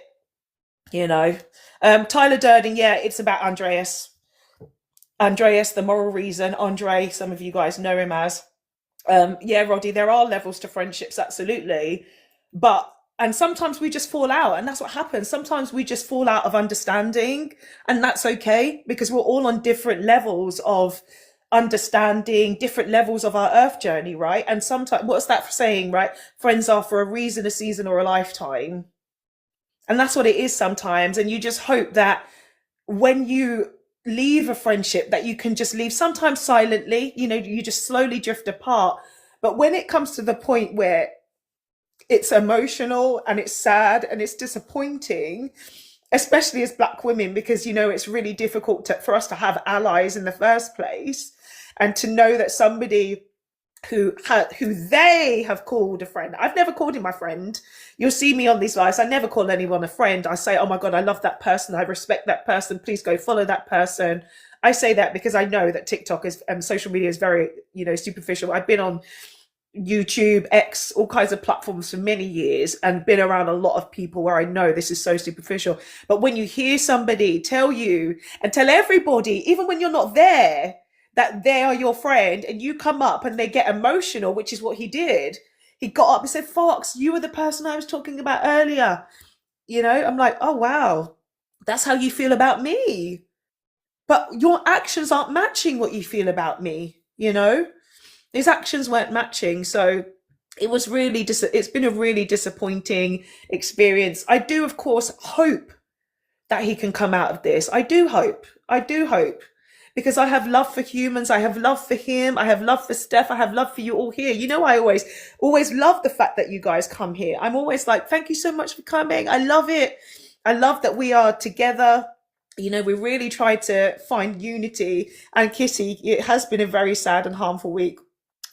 you know? Tyler Durden, yeah, it's about Andreas. Andreas, the moral reason. Andre, some of you guys know him as. Yeah, Roddy, there are levels to friendships, absolutely. And sometimes we just fall out, and that's what happens. Sometimes we just fall out of understanding, and that's okay, because we're all on different levels of understanding, different levels of our earth journey, right? And sometimes, what's that saying, right? Friends are for a reason, a season, or a lifetime. And that's what it is sometimes. And you just hope that when you leave a friendship, that you can just leave, sometimes silently, you know, you just slowly drift apart. But when it comes to the point where it's emotional and it's sad and it's disappointing, especially as Black women, because, you know, it's really difficult for us to have allies in the first place, and to know that somebody who they have called a friend. I've never called him my friend. You'll see me on these lives. I never call anyone a friend. I say, oh my God, I love that person. I respect that person. Please go follow that person. I say that because I know that TikTok is social media is very, you know, superficial. I've been on YouTube, X, all kinds of platforms for many years, and been around a lot of people where I know this is so superficial. But when you hear somebody tell you and tell everybody, even when you're not there, that they are your friend, and you come up and they get emotional, which is what he did. He got up and said, Fox, you were the person I was talking about earlier. You know, I'm like, oh, wow, that's how you feel about me. But your actions aren't matching what you feel about me, you know? His actions weren't matching. So it was really, it's been a really disappointing experience. I do, of course, hope that he can come out of this. I do hope, because I have love for humans. I have love for him. I have love for Steph. I have love for you all here. You know, I always love the fact that you guys come here. I'm always like, thank you so much for coming. I love it. I love that we are together. You know, we really try to find unity. And Kitty, it has been a very sad and harmful week.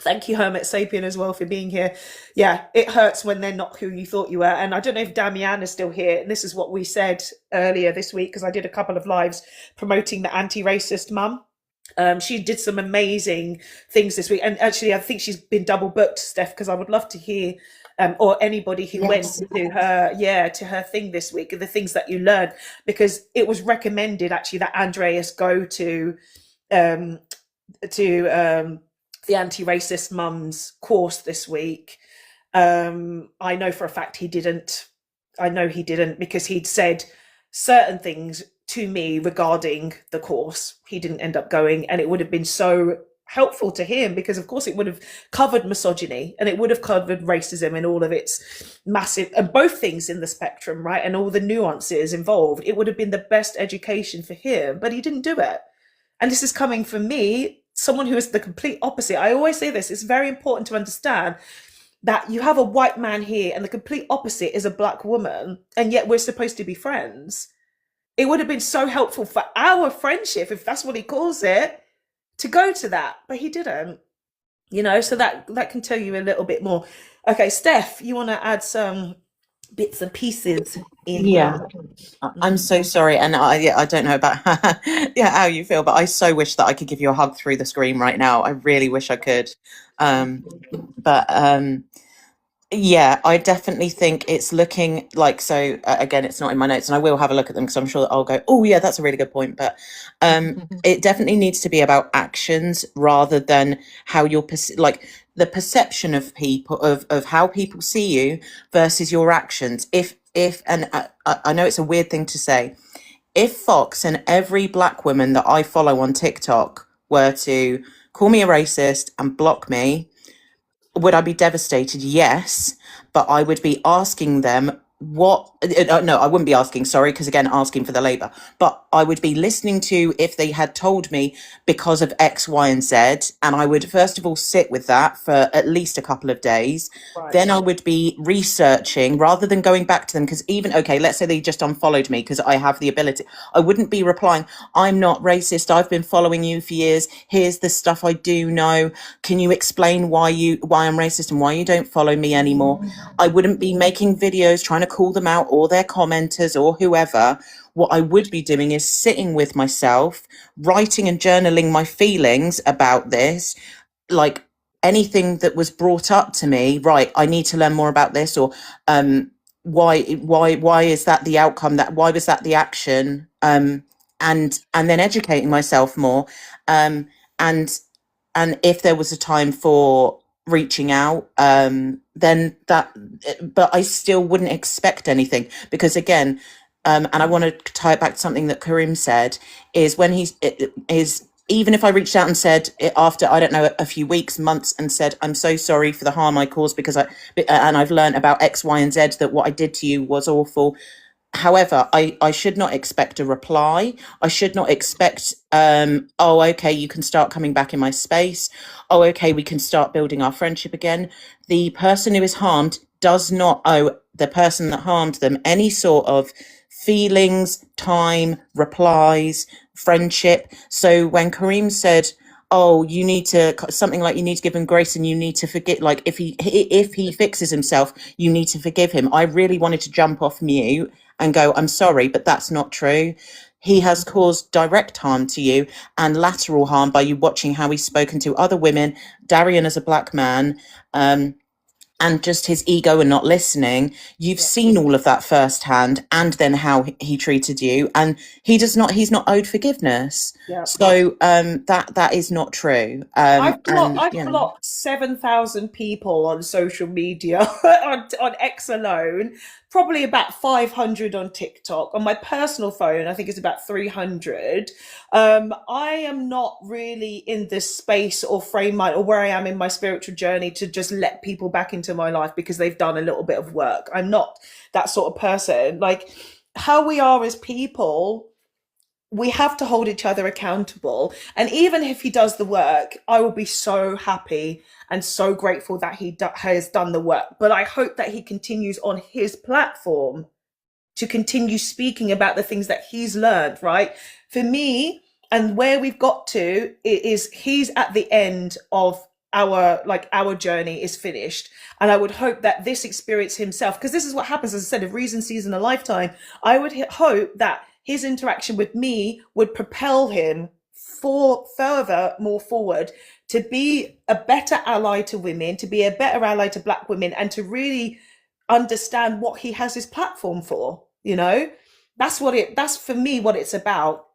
Thank you, Hermit Sapien, as well, for being here. Yeah, it hurts when they're not who you thought you were. And I don't know if Damian is still here. And this is what we said earlier this week, because I did a couple of lives promoting the anti-racist mum. She did some amazing things this week. And actually, I think she's been double booked, Steph, because I would love to hear, or anybody who went to her thing this week, the things that you learned, because it was recommended actually that Andreas go to the anti-racist mums course this week. I know for a fact he didn't. I know he didn't, because he'd said certain things to me regarding the course. He didn't end up going, and it would have been so helpful to him, because of course it would have covered misogyny, and it would have covered racism and all of its massive, and both things in the spectrum, right, and all the nuances involved. It would have been the best education for him, but he didn't do it. And this is coming from me, someone who is the complete opposite. I always say this, it's very important to understand that you have a white man here and the complete opposite is a Black woman, and yet we're supposed to be friends. It would have been so helpful for our friendship, if that's what he calls it, to go to that, but he didn't, you know, so that can tell you a little bit more. Okay, Steph, you want to add some bits and pieces in? Yeah, I'm so sorry, and I don't know about how you feel, but I so wish that I could give you a hug through the screen right now. I really wish I could, but Yeah, I definitely think it's looking like so. Again, it's not in my notes, and I will have a look at them because I'm sure that I'll go, oh yeah, that's a really good point. But it definitely needs to be about actions rather than how you're like the perception of people of how people see you versus your actions. If and I know it's a weird thing to say. If Fox and every black woman that I follow on TikTok were to call me a racist and block me, would I be devastated? Yes, but I would be asking them what. No, I wouldn't be asking. Sorry, because again, asking for the labour. But I would be listening to if they had told me because of X, Y, and Z, and I would first of all sit with that for at least a couple of days. Right. Then I would be researching rather than going back to them because even okay, let's say they just unfollowed me because I have the ability. I wouldn't be replying, I'm not racist. I've been following you for years. Here's the stuff I do know. Can you explain why I'm racist and why you don't follow me anymore? I wouldn't be making videos trying to call them out or their commenters or whoever. What I would be doing is sitting with myself, writing and journaling my feelings about this, like anything that was brought up to me, right, I need to learn more about this, or why is that the outcome, that why was that the action, and then educating myself more, and if there was a time for reaching out, then that, but I still wouldn't expect anything because again, and I want to tie it back to something that Karim said, is when is even if I reached out and said it after, I don't know, a few weeks, months, and said, I'm so sorry for the harm I caused because and I've learned about X, Y, and Z, that what I did to you was awful. However, I should not expect a reply. I should not expect, oh, okay, you can start coming back in my space. Oh, okay, we can start building our friendship again. The person who is harmed does not owe the person that harmed them any sort of feelings, time, replies, friendship. So when Kareem said, oh, you need to, something like you need to give him grace and you need to forget, like if he fixes himself, you need to forgive him. I really wanted to jump off mute and go, I'm sorry, but that's not true. He has caused direct harm to you and lateral harm by you watching how he's spoken to other women, Darian as a black man, and just his ego and not listening. You've seen all of that firsthand, and then how he treated you, and he's not owed forgiveness. Yeah. So that is not true. I've blocked 7,000 people on social media on X alone, probably about 500 on TikTok. On my personal phone, I think it's about 300. I am not really in this space or frame mind or where I am in my spiritual journey to just let people back into my life because they've done a little bit of work. I'm not that sort of person. Like how we are as people, we have to hold each other accountable. And even if he does the work, I will be so happy and so grateful that he has done the work. But I hope that he continues on his platform to continue speaking about the things that he's learned, right? For me, and where we've got to is he's at the end of our journey is finished. And I would hope that this experience himself, because this is what happens, as I said, if reason sees in a lifetime, I would hope that his interaction with me would propel him for further more forward to be a better ally to women, to be a better ally to black women, and to really understand what he has his platform for. That's for me what it's about.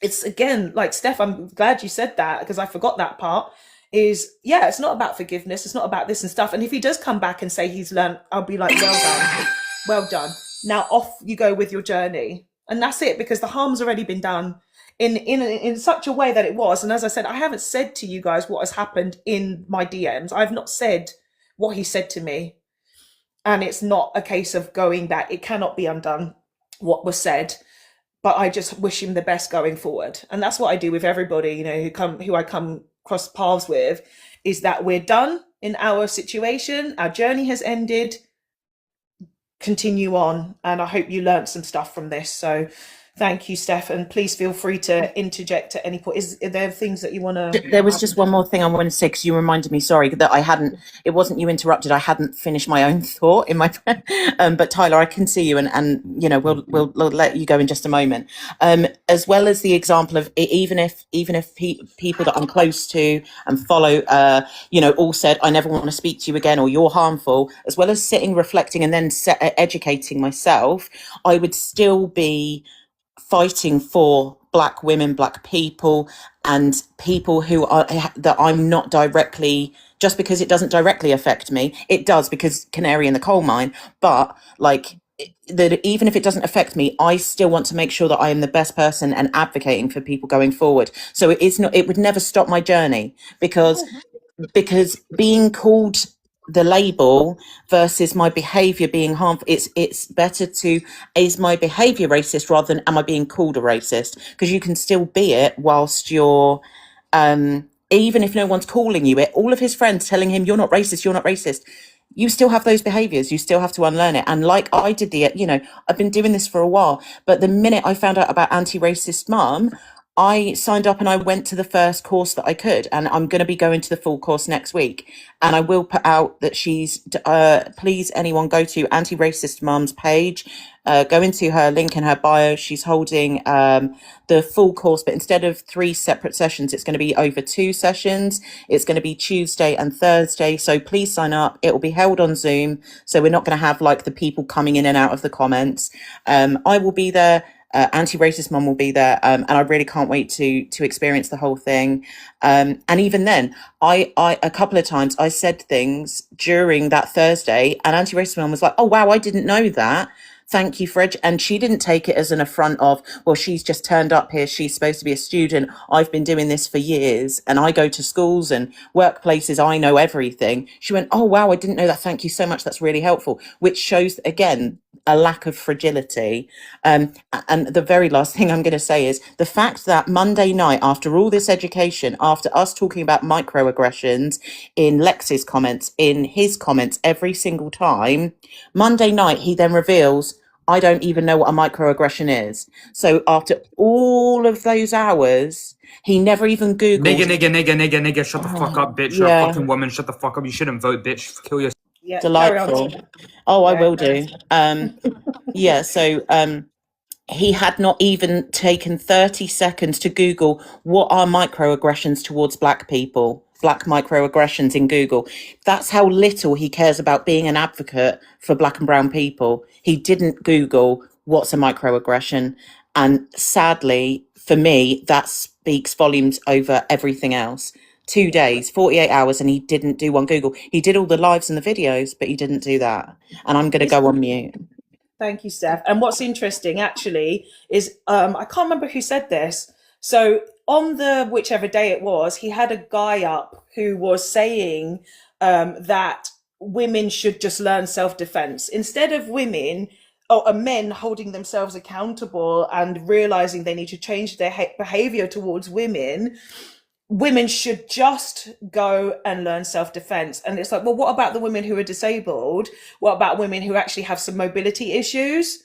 It's again, like Steph, I'm glad you said that because I forgot that part. Is yeah, it's not about forgiveness, it's not about this and stuff. And if he does come back and say he's learned, I'll be like, well done, well done. Now off you go with your journey. And that's it, because the harm's already been done in such a way that it was. And as I said, I haven't said to you guys what has happened in my DMs. I've not said what he said to me. And it's not a case of going back. It cannot be undone what was said. But I just wish him the best going forward. And that's what I do with everybody, who I come cross paths with, is that we're done in our situation. Our journey has ended. Continue on. And I hope you learned some stuff from this. So Thank you, Steph, and please feel free to interject at any point. Are there things that you want to There was add? just one more thing I wanted to say because you reminded me, sorry, that I hadn't, it wasn't you interrupted, I hadn't finished my own thought in my, but Tyler, I can see you and you know, we'll let you go in just a moment. As well as the example of even if people that I'm close to and follow, you know, all said, I never want to speak to you again, or you're harmful, as well as sitting, reflecting and then educating myself, I would still be fighting for black women, black people, and people who are that I'm not directly, just because it doesn't directly affect me. It does, because canary in the coal mine, but like that, even if it doesn't affect me, I still want to make sure that I am the best person and advocating for people going forward. So it is not, it would never stop my journey, because being called the label versus my behavior being harmful, it's better to, is my behavior racist rather than am I being called a racist, because you can still be it whilst you're even if no one's calling you it, all of his friends telling him you're not racist, you're not racist, you still have those behaviors, you still have to unlearn it. And like I did, the, you know, I've been doing this for a while, but the minute I found out about Anti-Racist Mum, I signed up and I went to the first course that I could, and I'm going to be going to the full course next week. And I will put out that she's, please anyone go to Anti-Racist Mum's page, go into her link in her bio. She's holding the full course, but instead of 3 separate sessions, it's going to be over 2 sessions. It's going to be Tuesday and Thursday. So please sign up. It will be held on Zoom. So we're not going to have like the people coming in and out of the comments. I will be there. Anti-Racist Mum will be there, and I really can't wait to experience the whole thing. And even then, I a couple of times I said things during that Thursday, and Anti-Racist Mum was like, "Oh wow, I didn't know that. Thank you for and she didn't take it as an affront of, well, she's just turned up here, she's supposed to be a student, I've been doing this for years and I go to schools and workplaces, I know everything." She went, "Oh wow, I didn't know that, thank you so much, that's really helpful," which shows again a lack of fragility. And the very last thing I'm going to say is the fact that Monday night, after all this education, after us talking about microaggressions in Lex's comments, in his comments every single time, Monday night he then reveals, I don't even know what a microaggression is. So after all of those hours, he never even Googled. Nigga, shut the fuck up, bitch. You're a fucking woman, shut the fuck up. You shouldn't vote, bitch. Kill yourself. Yeah, Delightful. Oh, I will do. Yeah, so he had not even taken 30 seconds to Google what are microaggressions towards black people, black microaggressions in Google. That's how little he cares about being an advocate for black and brown people. He didn't Google what's a microaggression. And sadly, for me, that speaks volumes over everything else. 2 days, 48 hours, and he didn't do one Google. He did all the lives and the videos, but he didn't do that. And I'm going to go on mute. Thank you, Steph. And what's interesting actually is I can't remember who said this. So on the whichever day it was, he had a guy up who was saying that women should just learn self-defense instead of women or men holding themselves accountable and realizing they need to change their behavior towards women. Women should just go and learn self-defense. And it's like, well, what about the women who are disabled? What about women who actually have some mobility issues?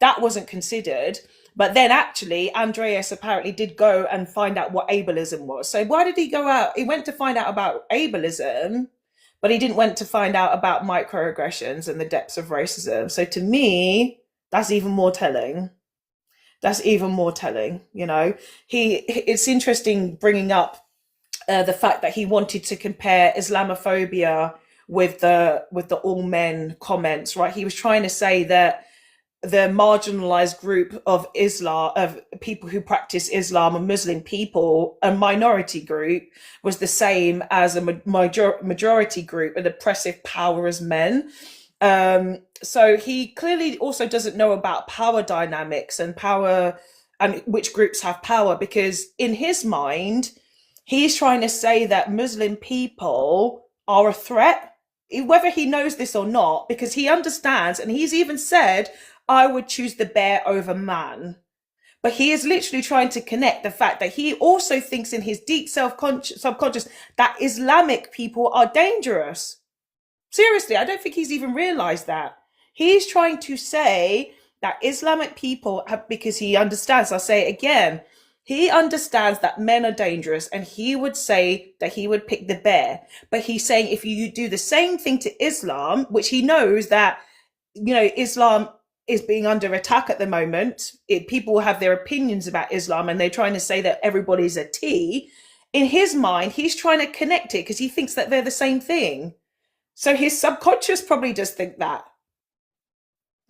That wasn't considered. But then actually, Andreas apparently did go and find out what ableism was. So why did he go out? He went to find out about ableism, but he didn't want to find out about microaggressions and the depths of racism. So to me, that's even more telling. That's even more telling, you know. It's interesting bringing up the fact that he wanted to compare Islamophobia with the all men comments, right? He was trying to say that the marginalized group of Islam, of people who practice Islam and Muslim people, a minority group, was the same as a majority group, an oppressive power as men. So he clearly also doesn't know about power dynamics and power and which groups have power, because in his mind, he's trying to say that Muslim people are a threat, whether he knows this or not, because he understands, and he's even said, I would choose the bear over man. But he is literally trying to connect the fact that he also thinks in his deep subconscious that Islamic people are dangerous. Seriously, I don't think he's even realized that. He's trying to say that Islamic people have, because he understands, I'll say it again, he understands that men are dangerous, and he would say that he would pick the bear. But he's saying if you do the same thing to Islam, which he knows that, Islam is being under attack at the moment. People have their opinions about Islam, and they're trying to say that everybody's a T. In his mind, he's trying to connect it because he thinks that they're the same thing. So his subconscious probably does think that.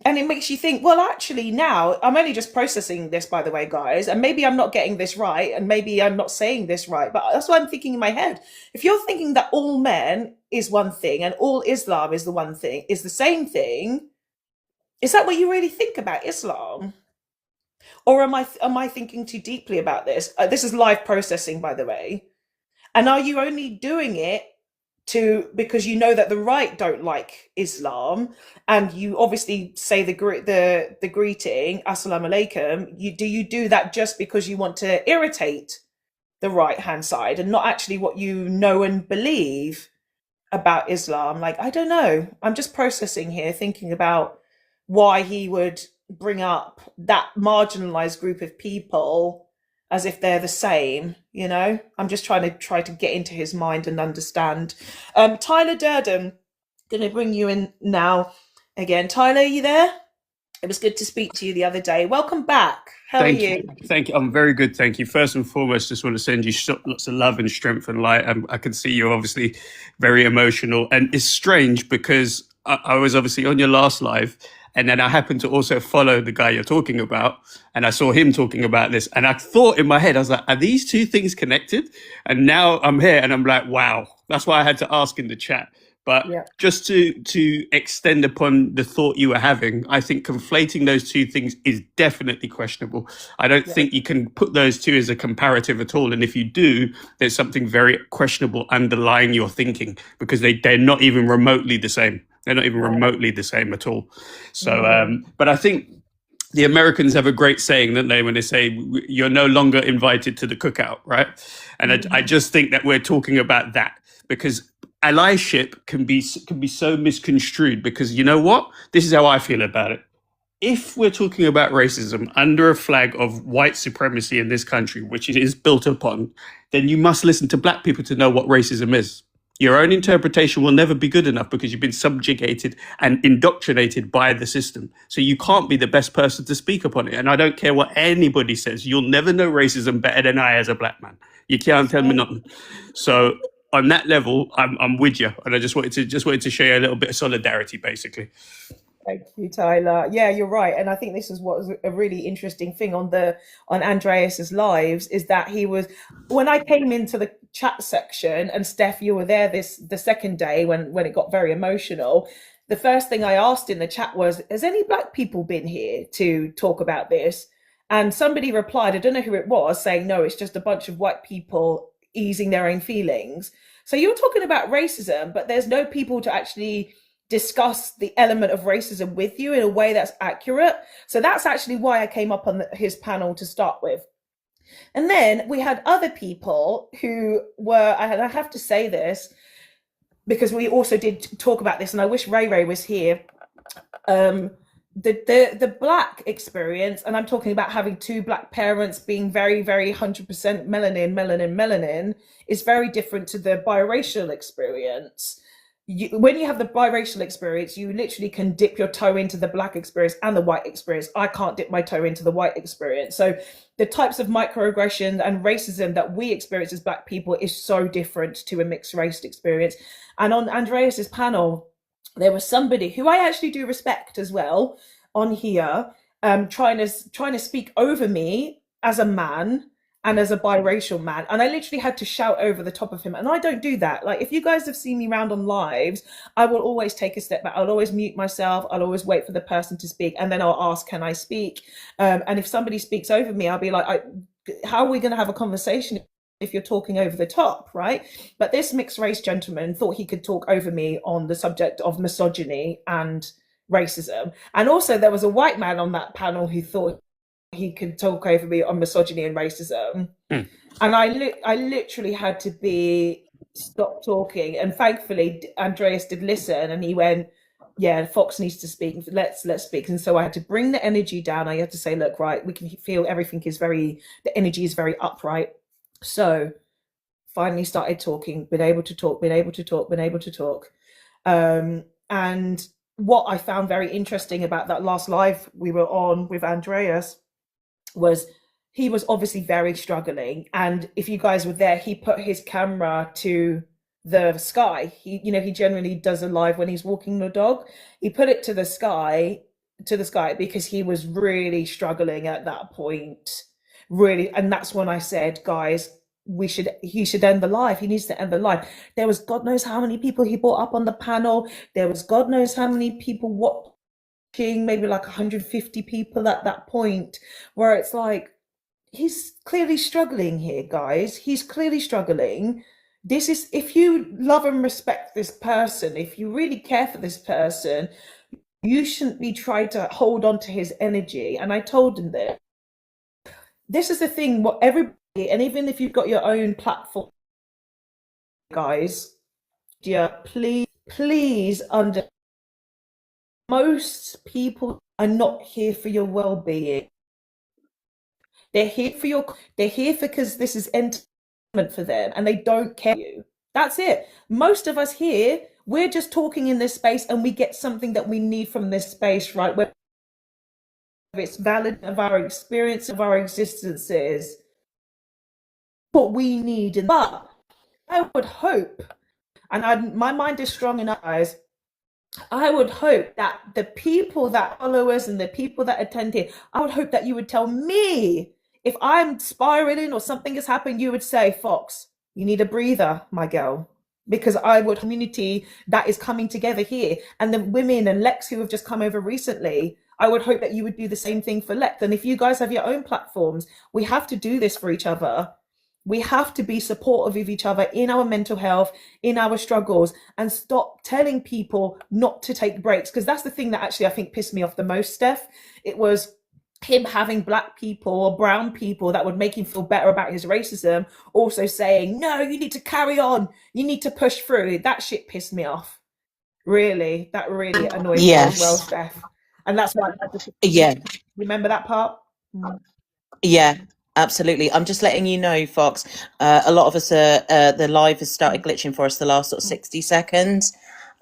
And it makes you think, well, actually, now I'm only just processing this, by the way, guys, and maybe I'm not getting this right, and maybe I'm not saying this right, but that's what I'm thinking in my head. If you're thinking that all men is one thing and all Islam is the one thing, is the same thing, is that what you really think about Islam? Or am I thinking too deeply about this? This is live processing, by the way. And are you only doing it because you know that the right don't like Islam, and you obviously say the greeting assalamu alaikum? Do you do that just because you want to irritate the right hand side and not actually what you know and believe about Islam? Like, I don't know. I'm just processing here, thinking about why he would bring up that marginalized group of people as if they're the same. I'm just trying to get into his mind and understand. Tyler Durden, gonna bring you in now again. Tyler, are you there? It was good to speak to you the other day. Welcome back. How are you? Thank you. I'm very good, thank you. First and foremost, just want to send you lots of love and strength and light. I can see you're obviously very emotional, and it's strange because I was obviously on your last live, and then I happened to also follow the guy you're talking about, and I saw him talking about this, and I thought in my head, I was like, are these two things connected? And now I'm here and I'm like, wow. That's why I had to ask in the chat. But just to extend upon the thought you were having, I think conflating those two things is definitely questionable. I don't think you can put those two as a comparative at all. And if you do, there's something very questionable underlying your thinking, because they're not even remotely the same. They're not even remotely the same at all. So, but I think the Americans have a great saying, don't they, when they say you're no longer invited to the cookout, right? And I just think that we're talking about that, because allyship can be so misconstrued, because you know what? This is how I feel about it. If we're talking about racism under a flag of white supremacy in this country, which it is built upon, then you must listen to black people to know what racism is. Your own interpretation will never be good enough because you've been subjugated and indoctrinated by the system. So you can't be the best person to speak upon it. And I don't care what anybody says. You'll never know racism better than I as a black man. You can't tell me nothing. So on that level, I'm with you, and I just wanted to show you a little bit of solidarity, basically. Thank you, Tyler. Yeah, you're right, and I think this is what was a really interesting thing on Andreas's lives, is that he was, when I came into the chat section, and Steph, you were there the second day when it got very emotional. The first thing I asked in the chat was, has any black people been here to talk about this? And somebody replied, I don't know who it was, saying, no, it's just a bunch of white people easing their own feelings. So you're talking about racism, but there's no people to actually discuss the element of racism with you in a way that's accurate. So that's actually why I came up on his panel to start with. And then we had other people who were, and I have to say this because we also did talk about this, and I wish Ray Ray was here. The black experience, and I'm talking about having two black parents being very, very 100% melanin, is very different to the biracial experience. When you have the biracial experience, you literally can dip your toe into the black experience and the white experience. I can't dip my toe into the white experience. So the types of microaggression and racism that we experience as black people is so different to a mixed race experience. And on Andreas's panel, there was somebody who I actually do respect as well on here, trying to speak over me as a man and as a biracial man, and I literally had to shout over the top of him. And I don't do that. Like, if you guys have seen me round on lives, I will always take a step back. I'll always mute myself. I'll always wait for the person to speak, and then I'll ask, can I speak? And if somebody speaks over me, I'll be like, how are we going to have a conversation if you're talking over the top, right? But this mixed race gentleman thought he could talk over me on the subject of misogyny and racism. And also there was a white man on that panel who thought he could talk over me on misogyny and racism. And I literally had to stop talking. And thankfully, Andreas did listen, and he went, yeah, Fox needs to speak. Let's speak. And so I had to bring the energy down. I had to say, look, right, we can feel everything is the energy is very upright. So finally started talking, been able to talk, been able to talk, been able to talk. And what I found very interesting about that last live we were on with Andreas was he was obviously very struggling. And if you guys were there, he put his camera to the sky. He generally does a live when he's walking the dog. He put it to the sky because he was really struggling at that point. Really, and that's when I said, guys, he should end the live. He needs to end the live. There was God knows how many people he brought up on the panel. There was God knows how many people watching, maybe like 150 people at that point, where it's like, he's clearly struggling here, guys. He's clearly struggling. This is, if you love and respect this person, if you really care for this person, you shouldn't be trying to hold on to his energy. And I told him that this is the thing, what everybody, and even if you've got your own platform, guys, yeah, please most people are not here for your well-being. They're here because this is entertainment for them, and they don't care you. That's it. Most of us here, we're just talking in this space, and we get something that we need from this space, right? Whether it's valid of our experience, of our existences, what we need. But I would hope, and my mind is strong enough, guys. I would hope that the people that follow us and the people that attend here, I would hope that you would tell me if I'm spiraling or something has happened, you would say, Fox, you need a breather, my girl. Because I would community that is coming together here, and the women and Lex who have just come over recently, I would hope that you would do the same thing for Lex. And if you guys have your own platforms, we have to do this for each other. We have to be supportive of each other in our mental health, in our struggles, and stop telling people not to take breaks. Because that's the thing that actually I think pissed me off the most, Steph. It was him having black people or brown people that would make him feel better about his racism also saying, no, you need to carry on, you need to push through. That shit pissed me off. Really, that really annoyed me as well, Steph. And that's why I just, Yeah. remember that part? Yeah, absolutely. I'm just letting you know, Fox. A lot of us the live has started glitching for us the last sort of 60 seconds.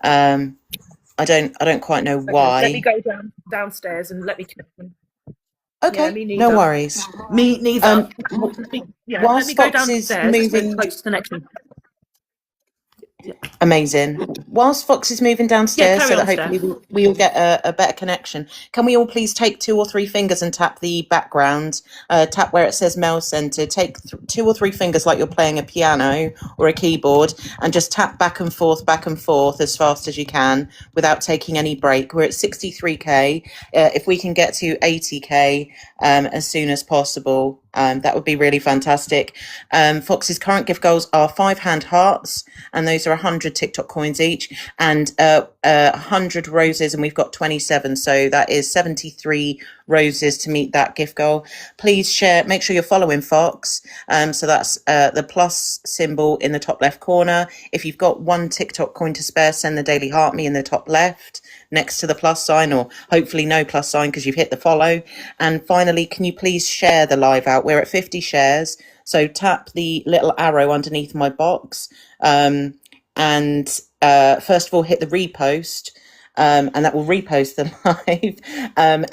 I don't quite know why. Let me go downstairs and let me connect them. Okay, Yeah, me neither. no worries. Me neither. Yeah, let me go downstairs. Moving, close connection. Amazing. Whilst Fox is moving downstairs, so that hopefully we all get a better connection, can we all please take 2 or 3 fingers and tap the background, tap where it says Mail Centre, take 2 or 3 fingers like you're playing a piano or a keyboard, and just tap back and forth as fast as you can without taking any break. We're at 63k. If we can get to 80k as soon as possible, that would be really fantastic. Fox's current gift goals are 5 hand hearts, and those are 100 TikTok coins each, and 100 roses, and we've got 27, so that is 73 roses to meet that gift goal. Please share, make sure you're following Fox, so that's the plus symbol in the top left corner. If you've got 1 TikTok coin to spare, send the daily heart me in the top left next to the plus sign, or hopefully no plus sign because you've hit the follow. And finally, can you please share the live out? We're at 50 shares, so tap the little arrow underneath my box, and first of all hit the repost, and that will repost the live,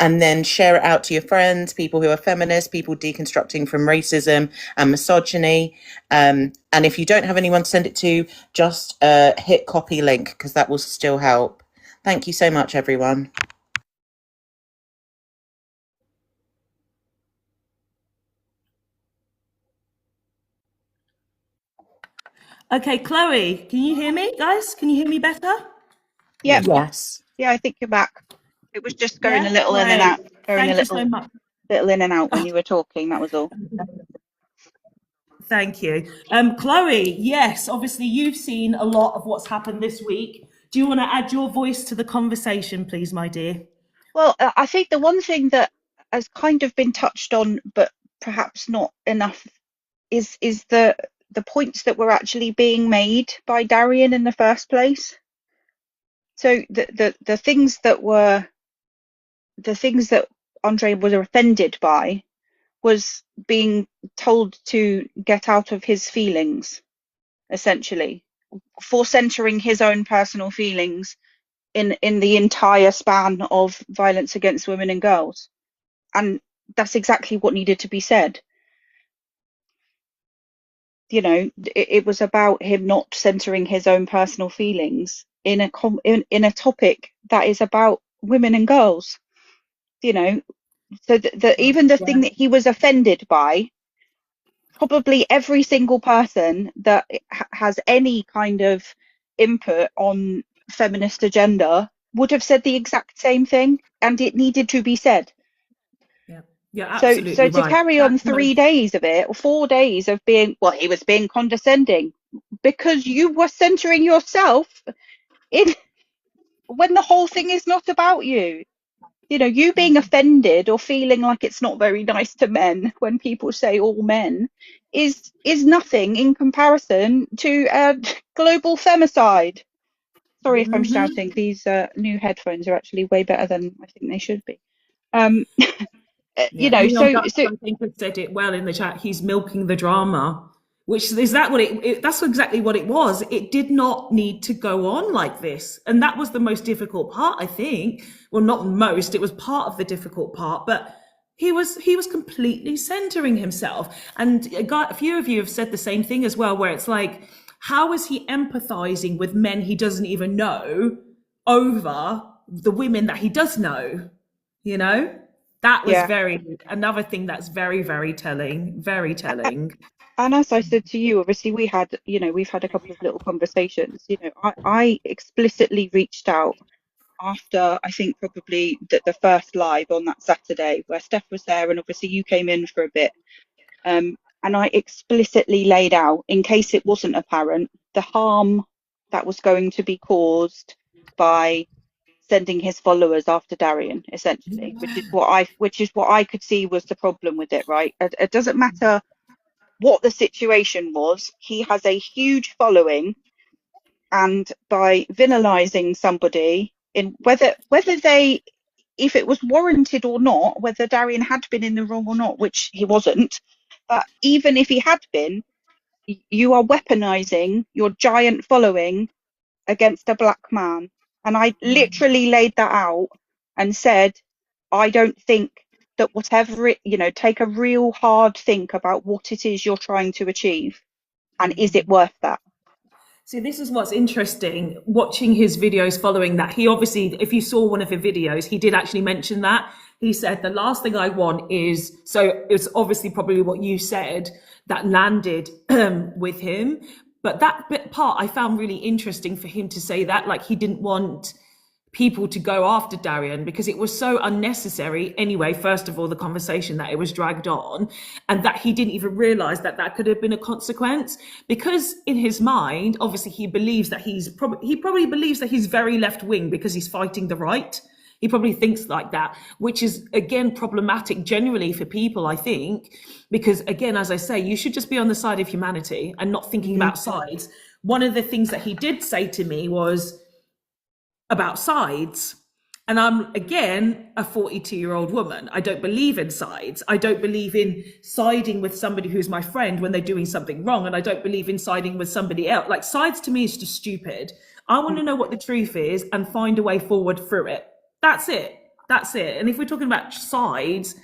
and then share it out to your friends, people who are feminists, people deconstructing from racism and misogyny, and if you don't have anyone to send it to, just hit copy link, because that will still help. Thank you so much, everyone. Okay, Chloe, can you hear me, guys? Can you hear me better? Yeah. Yes. Yeah, I think you're back. It was just going a little in and out. Thank you so much. Little in and out when you were talking, that was all. Thank you. Chloe, yes, obviously you've seen a lot of what's happened this week. Do you want to add your voice to the conversation, please, my dear? Well, I think the one thing that has kind of been touched on, but perhaps not enough, is the points that were actually being made by Darian in the first place. So the things that Andre was offended by was being told to get out of his feelings, essentially, for centering his own personal feelings in the entire span of violence against women and girls. And that's exactly what needed to be said. You know, it was about him not centering his own personal feelings in a topic that is about women and girls. You know, so even the thing that he was offended by, probably every single person that has any kind of input on feminist agenda would have said the exact same thing, and it needed to be said. Yeah, you're So absolutely to right. carry on 3 days of it, or 4 days of being, well, he was being condescending because you were centering yourself in when the whole thing is not about you. You know, you being offended or feeling like it's not very nice to men when people say all men is nothing in comparison to global femicide. Sorry if I'm shouting. These new headphones are actually way better than I think they should be. You Yeah, know, Leon so Dutch, I think, has said it well in the chat. He's milking the drama, which is that what that's exactly what it was. It did not need to go on like this, and that was the most difficult part, I think. Well, not most; it was part of the difficult part, but he was completely centering himself. And a few of you have said the same thing as well, where it's like, how is he empathizing with men he doesn't even know over the women that he does know? You know? That was yeah. another thing that's very, very telling, very telling. And as I said to you, obviously we've had a couple of little conversations. You know, I explicitly reached out after I think probably the first live on that Saturday where Steph was there and obviously you came in for a bit. And I explicitly laid out, in case it wasn't apparent, the harm that was going to be caused by sending his followers after Darian, essentially, which is what I could see was the problem with it, right? It doesn't matter what the situation was. He has a huge following, and by villainizing somebody, in whether they, if it was warranted or not, whether Darian had been in the wrong or not, which he wasn't, but even if he had been, you are weaponizing your giant following against a black man. And I literally laid that out and said, I don't think that whatever it, you know, take a real hard think about what it is you're trying to achieve, and is it worth that? See, this is what's interesting. Watching his videos following that, he obviously, if you saw one of the videos, he did actually mention that. He said, the last thing I want is, so it's obviously probably what you said that landed with him. But that bit part I found really interesting for him to say that, like he didn't want people to go after Darian because it was so unnecessary anyway. First of all, the conversation that it was dragged on, and that he didn't even realize that that could have been a consequence, because in his mind, obviously he believes that he probably believes that he's very left wing because he's fighting the right. He probably thinks like that, which is, again, problematic generally for people, I think, because, again, as I say, you should just be on the side of humanity and not thinking about sides. One of the things that he did say to me was about sides. And I'm, again, a 42-year-old woman. I don't believe in sides. I don't believe in siding with somebody who's my friend when they're doing something wrong. And I don't believe in siding with somebody else. Like, sides to me is just stupid. I want to know what the truth is and find a way forward through it. That's it. That's it. And if we're talking about sides,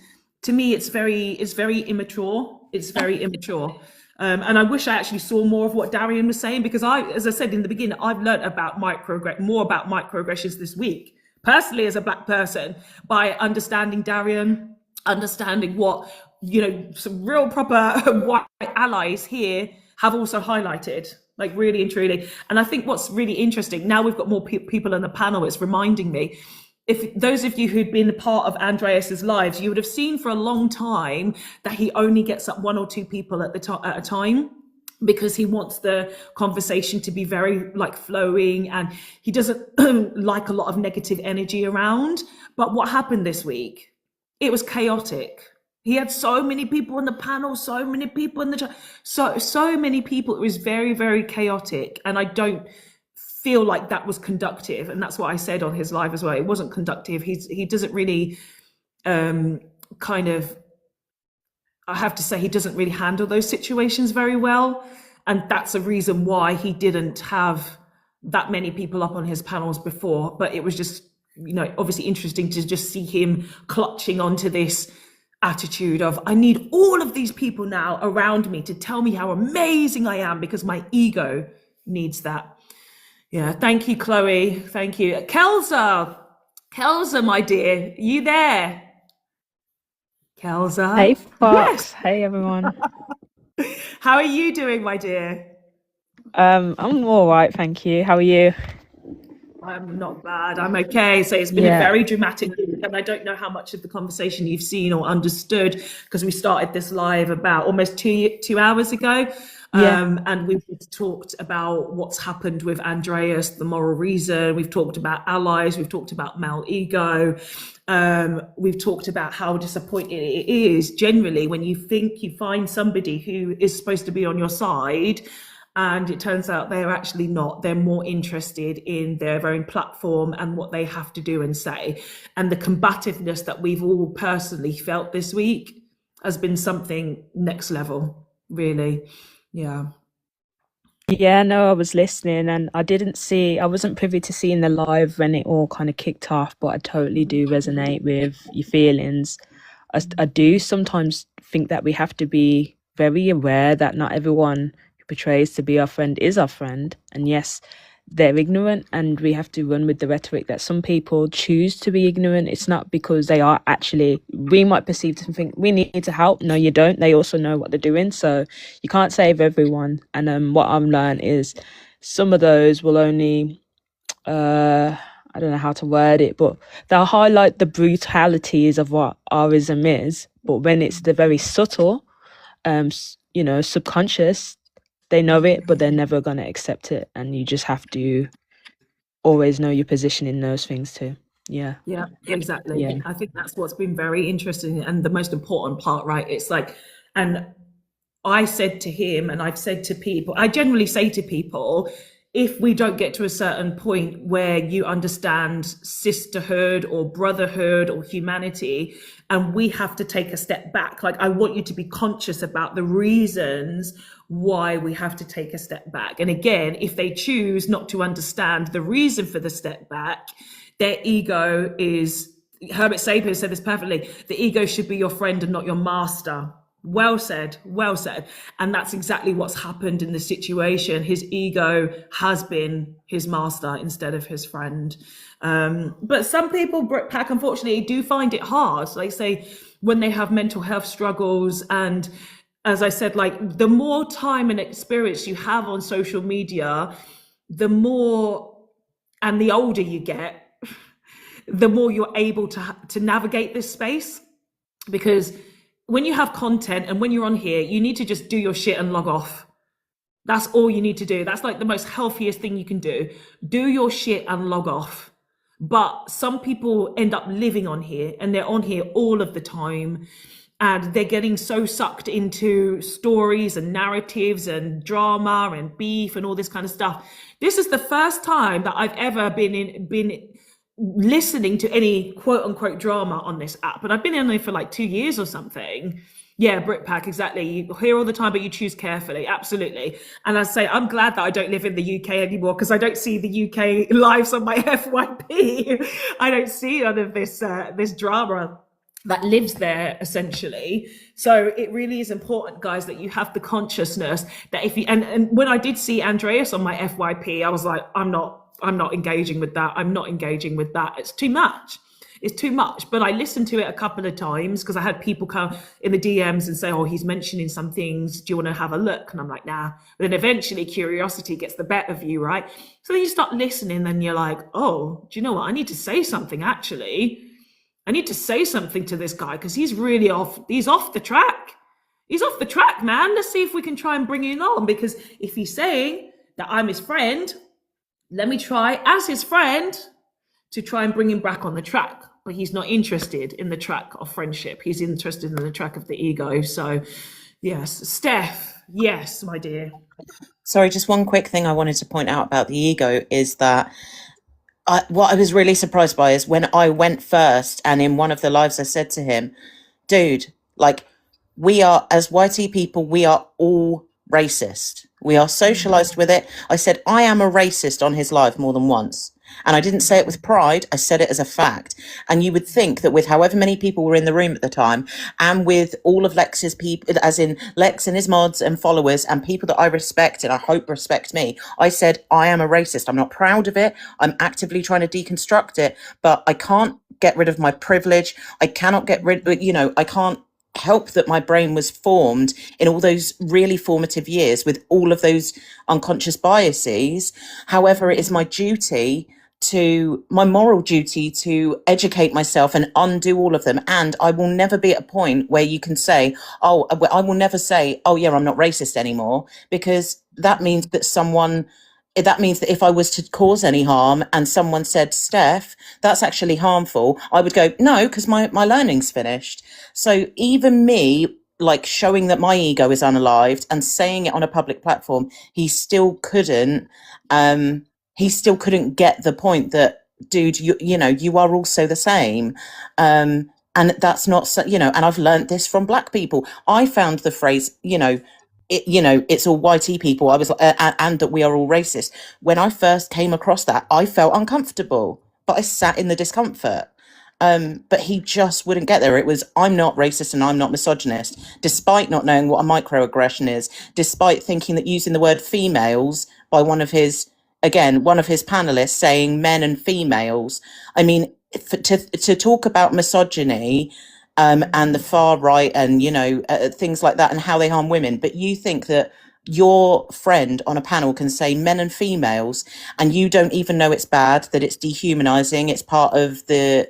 to me, it's very immature. It's very immature. And I wish I actually saw more of what Darian was saying, because as I said in the beginning, I've learned about more about microaggressions this week, personally as a black person, by understanding Darian, understanding what, you know, some real proper white allies here have also highlighted, like really and truly. And I think what's really interesting, now we've got more people on the panel, it's reminding me, if those of you who'd been a part of Andreas's lives, you would have seen for a long time that he only gets up one or two people at a time, because he wants the conversation to be very like flowing, and he doesn't like a lot of negative energy around. But what happened this week? It was chaotic. He had so many people on the panel, so many people in the chat, so many people. It was very, very chaotic, and I don't feel like that was conductive, and that's what I said on his live as well. It wasn't conductive. He doesn't really kind of, I have to say, he doesn't really handle those situations very well, and that's a reason why he didn't have that many people up on his panels before. But it was just, obviously interesting to just see him clutching onto this attitude of, I need all of these people now around me to tell me how amazing I am because my ego needs that. Yeah, thank you, Chloe. Thank you. Kelza, my dear, you there? Kelza? Hey, Fox. Yes. Hey, everyone. How are you doing, my dear? I'm all right, thank you. How are you? I'm not bad. I'm okay. So it's been a very dramatic week, and I don't know how much of the conversation you've seen or understood because we started this live about almost two hours ago. And we've talked about what's happened with Andreas, the moral reason. We've talked about allies. We've talked about male ego. We've talked about how disappointing it is generally when you think you find somebody who is supposed to be on your side, and it turns out they're actually not. They're more interested in their own platform and what they have to do and say. And the combativeness that we've all personally felt this week has been something next level, really. Yeah. Yeah, no, I was listening and I wasn't privy to seeing the live when it all kind of kicked off, but I totally do resonate with your feelings. I do sometimes think that we have to be very aware that not everyone who portrays to be our friend is our friend. And yes, they're ignorant, and we have to run with the rhetoric that some people choose to be ignorant. It's not because they are actually, we might perceive to think we need to help. No, you don't. They also know what they're doing. So you can't save everyone. And what I've learned is some of those will only, I don't know how to word it, but they'll highlight the brutalities of what Rism is. But when it's the very subtle, subconscious, they know it, but they're never going to accept it. And you just have to always know your position in those things too. Yeah, Exactly. Yeah. I think that's what's been very interesting and the most important part, right? It's like, and I said to him, and I've said to people, I generally say to people, if we don't get to a certain point where you understand sisterhood or brotherhood or humanity, and we have to take a step back, like I want you to be conscious about the reasons why we have to take a step back. And again, if they choose not to understand the reason for the step back, their ego is, Herbert Sapir said this perfectly, the ego should be your friend and not your master. Well said, well said. And that's exactly what's happened in this situation. His ego has been his master instead of his friend. But some people, Britpack, unfortunately, do find it hard. Like say, when they have mental health struggles, and as I said, like the more time and experience you have on social media, the more and the older you get, the more you're able to navigate this space. Because when you have content and when you're on here, you need to just do your shit and log off. That's all you need to do. That's like the most healthiest thing you can do. Do your shit and log off. But some people end up living on here, and they're on here all of the time, and they're getting so sucked into stories and narratives and drama and beef and all this kind of stuff. This is the first time that I've ever been listening to any quote unquote drama on this app, and I've been in there for like 2 years or something. Yeah, Britpack, exactly. You hear all the time, but you choose carefully. Absolutely. And I say, I'm glad that I don't live in the UK anymore, because I don't see the UK lives on my FYP. I don't see none of this drama that lives there, essentially. So it really is important, guys, that you have the consciousness that if you, and when I did see Andreas on my FYP, I was like, I'm not engaging with that. I'm not engaging with that. It's too much. It's too much. But I listened to it a couple of times because I had people come in the DMs and say, oh, he's mentioning some things. Do you want to have a look? And I'm like, nah. But then eventually curiosity gets the better of you, right? So then you start listening and you're like, oh, do you know what? I need to say something, actually. I need to say something to this guy because he's really off. He's off the track. He's off the track, man. Let's see if we can try and bring him on, because if he's saying that I'm his friend, let me try as his friend to try and bring him back on the track. But he's not interested in the track of friendship. He's interested in the track of the ego. So Yes, Steph. Yes, my dear. Sorry, just one quick thing I wanted to point out about the ego is that what I was really surprised by is when I went first, and in one of the lives I said to him, dude, like, we are, as YT people, we are all racist. We are socialized with it. I said, I am a racist on his live more than once. And I didn't say it with pride. I said it as a fact. And you would think that with however many people were in the room at the time, and with all of Lex's people, as in Lex and his mods and followers and people that I respect and I hope respect me, I said, I am a racist. I'm not proud of it. I'm actively trying to deconstruct it, but I can't get rid of my privilege. I cannot get rid, I can't help that my brain was formed in all those really formative years with all of those unconscious biases. However, it is my moral duty to educate myself and undo all of them. And I will never be at a point where you can say, oh, I will never say, oh yeah, I'm not racist anymore, because that means that if I was to cause any harm and someone said, Steph, that's actually harmful, I would go, no, because my learning's finished. So even me, like, showing that my ego is unalived and saying it on a public platform, he still couldn't get the point that, dude, you are also the same. And that's not so, and I've learned this from Black people. I found the phrase, it's all YT people. I was, and that we are all racist. When I first came across that, I felt uncomfortable, but I sat in the discomfort. But he just wouldn't get there. It was, I'm not racist and I'm not misogynist, despite not knowing what a microaggression is, despite thinking that using the word females by one of his panelists saying men and females. I mean, to talk about misogyny, and the far right and, things like that and how they harm women. But you think that your friend on a panel can say men and females, and you don't even know it's bad, that it's dehumanizing, it's part of the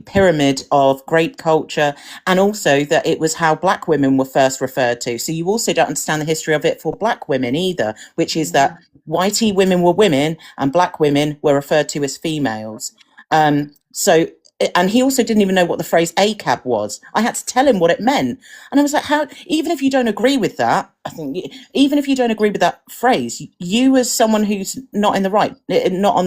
pyramid of great culture, and also that it was how Black women were first referred to. So you also don't understand the history of it for Black women either, which is that YT women were women and Black women were referred to as females. And he also didn't even know what the phrase ACAB was. I had to tell him what it meant. And I was like, even if you don't agree with that, even if you don't agree with that phrase, you as someone who's not on the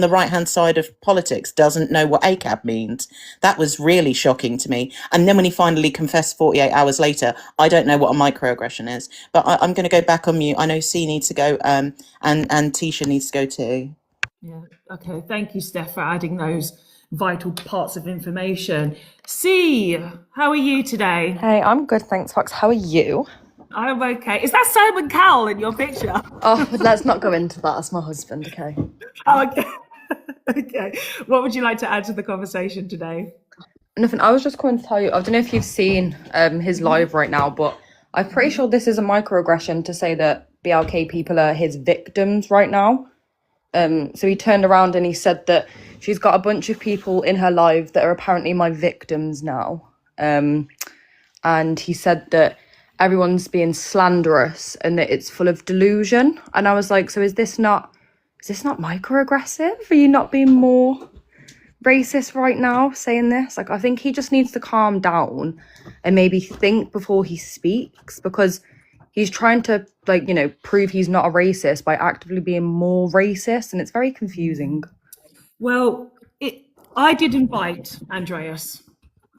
right-hand side of politics doesn't know what ACAB means. That was really shocking to me. And then when he finally confessed 48 hours later, I don't know what a microaggression is. But I'm going to go back on mute. I know C needs to go, and Tisha needs to go too. Yeah. Okay. Thank you, Steph, for adding those vital parts of information. C, how are you today? Hey, I'm good, thanks, Fox. How are you? I'm okay. Is that Simon Cowell in your picture? Oh, let's not go into that. That's my husband, okay? Oh, okay. Okay. What would you like to add to the conversation today? Nothing. I was just going to tell you, I don't know if you've seen his live right now, but I'm pretty sure this is a microaggression to say that BLK people are his victims right now. So he turned around and he said that she's got a bunch of people in her life that are apparently my victims now. And he said that everyone's being slanderous and that it's full of delusion. And I was like, so is this not microaggressive? Are you not being more racist right now saying this? Like, I think he just needs to calm down and maybe think before he speaks, because he's trying to, prove he's not a racist by actively being more racist, and it's very confusing. Well, I did invite Andreas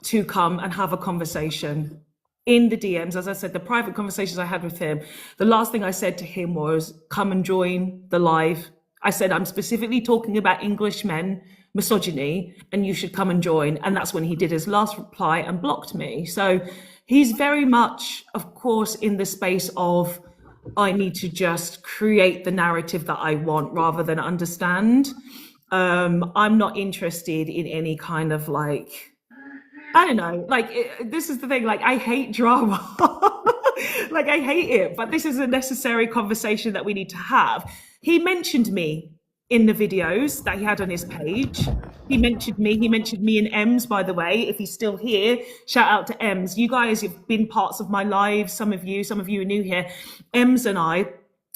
to come and have a conversation in the DMs. As I said, the private conversations I had with him, the last thing I said to him was, come and join the live. I said, I'm specifically talking about English men, misogyny, and you should come and join. And that's when he did his last reply and blocked me. So he's very much, of course, in the space of, I need to just create the narrative that I want rather than understand. I'm not interested in any kind of I don't know, this is the thing, I hate drama. I hate it, but this is a necessary conversation that we need to have. He mentioned me in the videos that he had on his page. He mentioned me and Ems, by the way. If he's still here, shout out to Ems. You guys have been parts of my lives. Some of you are new here. Ems and I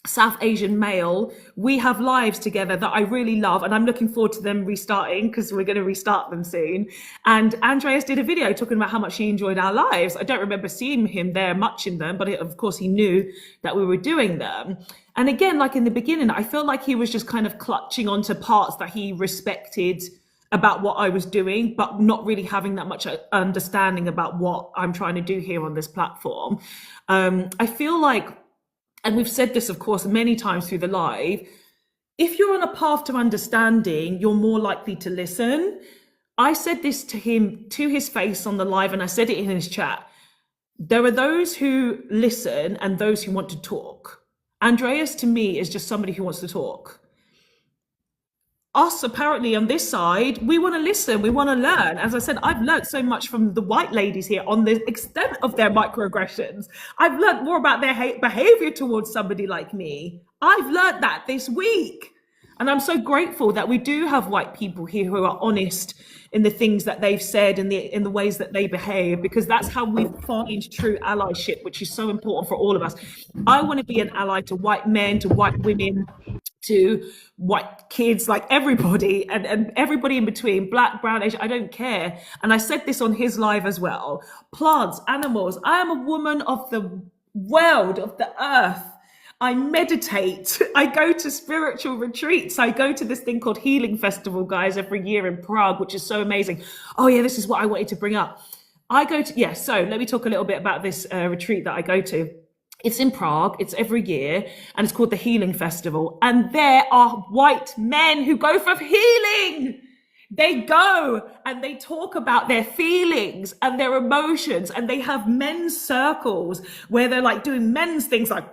South Asian male. We have lives together that I really love, and I'm looking forward to them restarting because we're going to restart them soon. And Andreas did a video talking about how much he enjoyed our lives. I don't remember seeing him there much in them, but of course he knew that we were doing them. And again, like in the beginning, I felt like he was just kind of clutching onto parts that he respected about what I was doing, but not really having that much understanding about what I'm trying to do here on this platform. I feel like, and we've said this, of course, many times through the live, if you're on a path to understanding, you're more likely to listen. I said this to him, to his face on the live, and I said it in his chat. There are those who listen and those who want to talk. Andreas, to me, is just somebody who wants to talk. Us, apparently, on this side, we want to listen, we want to learn. As I said, I've learned so much from the white ladies here on the extent of their microaggressions. I've learned more about their behavior towards somebody like me. I've learned that this week. And I'm so grateful that we do have white people here who are honest in the things that they've said and in the ways that they behave, because that's how we find true allyship, which is so important for all of us. I want to be an ally to white men, to white women, to white kids, like everybody and everybody in between, black, brown, Asian, I don't care. And I said this on his live as well. Plants, animals, I am a woman of the world, of the earth. I meditate. I go to spiritual retreats. I go to this thing called Healing Festival, guys, every year in Prague, which is so amazing. Oh yeah, this is what I wanted to bring up. I go to, so let me talk a little bit about this retreat that I go to. It's in Prague, it's every year, and it's called the Healing Festival. And there are white men who go for healing. They go and they talk about their feelings and their emotions, and they have men's circles where they're like doing men's things like,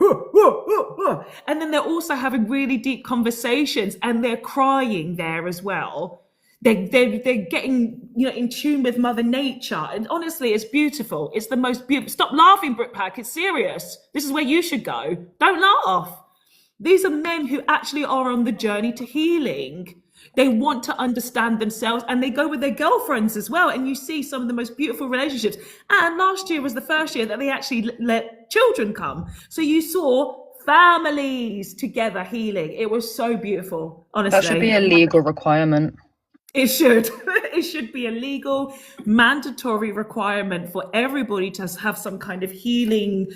and then they're also having really deep conversations, and they're crying there as well. They're getting, in tune with Mother Nature. And honestly, it's beautiful. It's the most beautiful. Stop laughing, Brickpack. It's serious. This is where you should go. Don't laugh. These are men who actually are on the journey to healing. They want to understand themselves, and they go with their girlfriends as well. And you see some of the most beautiful relationships. And last year was the first year that they actually let children come. So you saw families together healing. It was so beautiful, honestly. That should be a legal requirement. It should. It should be a legal, mandatory requirement for everybody to have some kind of healing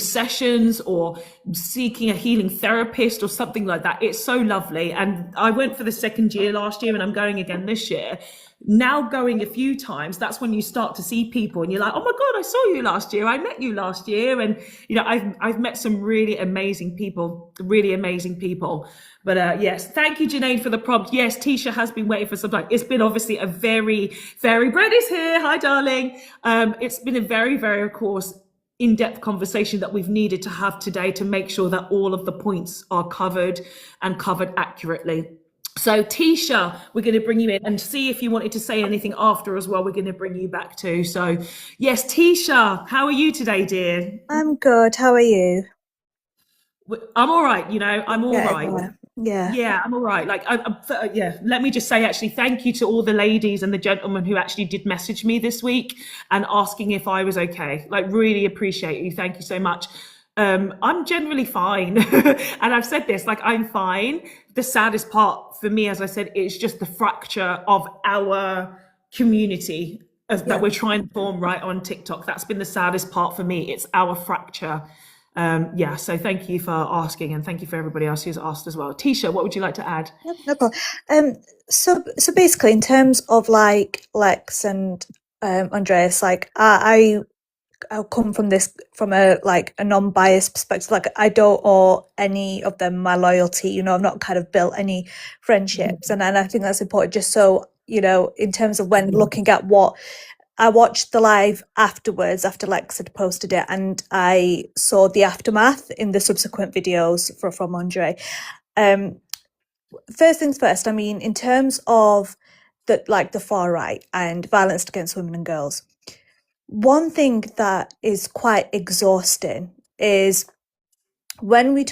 sessions, or seeking a healing therapist or something like that. It's so lovely. And I went for the second year last year, and I'm going again this year. Now going a few times, that's when you start to see people and you're like, oh my God, I saw you last year. I met you last year. And, I've met some really amazing people. But yes, thank you, Janae, for the prompt. Yes, Tisha has been waiting for some time. It's been obviously a very, very, Brett's here. Hi, darling. It's been a very, very, of course, in-depth conversation that we've needed to have today to make sure that all of the points are covered and covered accurately. So Tisha, we're going to bring you in, and see if you wanted to say anything after as well. We're going to bring you back too. So yes, Tisha, how are you today, dear? I'm good. How are you? I'm all right. I'm all right. Yeah. I'm all right. Let me just say, actually, thank you to all the ladies and the gentlemen who actually did message me this week and asking if I was okay. Really appreciate you. Thank you so much. I'm generally fine. And I've said this, I'm fine. The saddest part for me, as I said, is just the fracture of our community that we're trying to form right on TikTok. That's been the saddest part for me. It's our fracture. So thank you for asking, and thank you for everybody else who's asked as well. Tisha, what would you like to add? No problem. So basically, in terms of Lex and Andreas, I'll come from a non-biased perspective. I don't owe any of them my loyalty. I've not kind of built any friendships, and I think that's important. Just so in terms of when looking at what I watched the live afterwards, after Lex had posted it, and I saw the aftermath in the subsequent videos from Andre. First things first. In terms of the far right and violence against women and girls. One thing that is quite exhausting is when we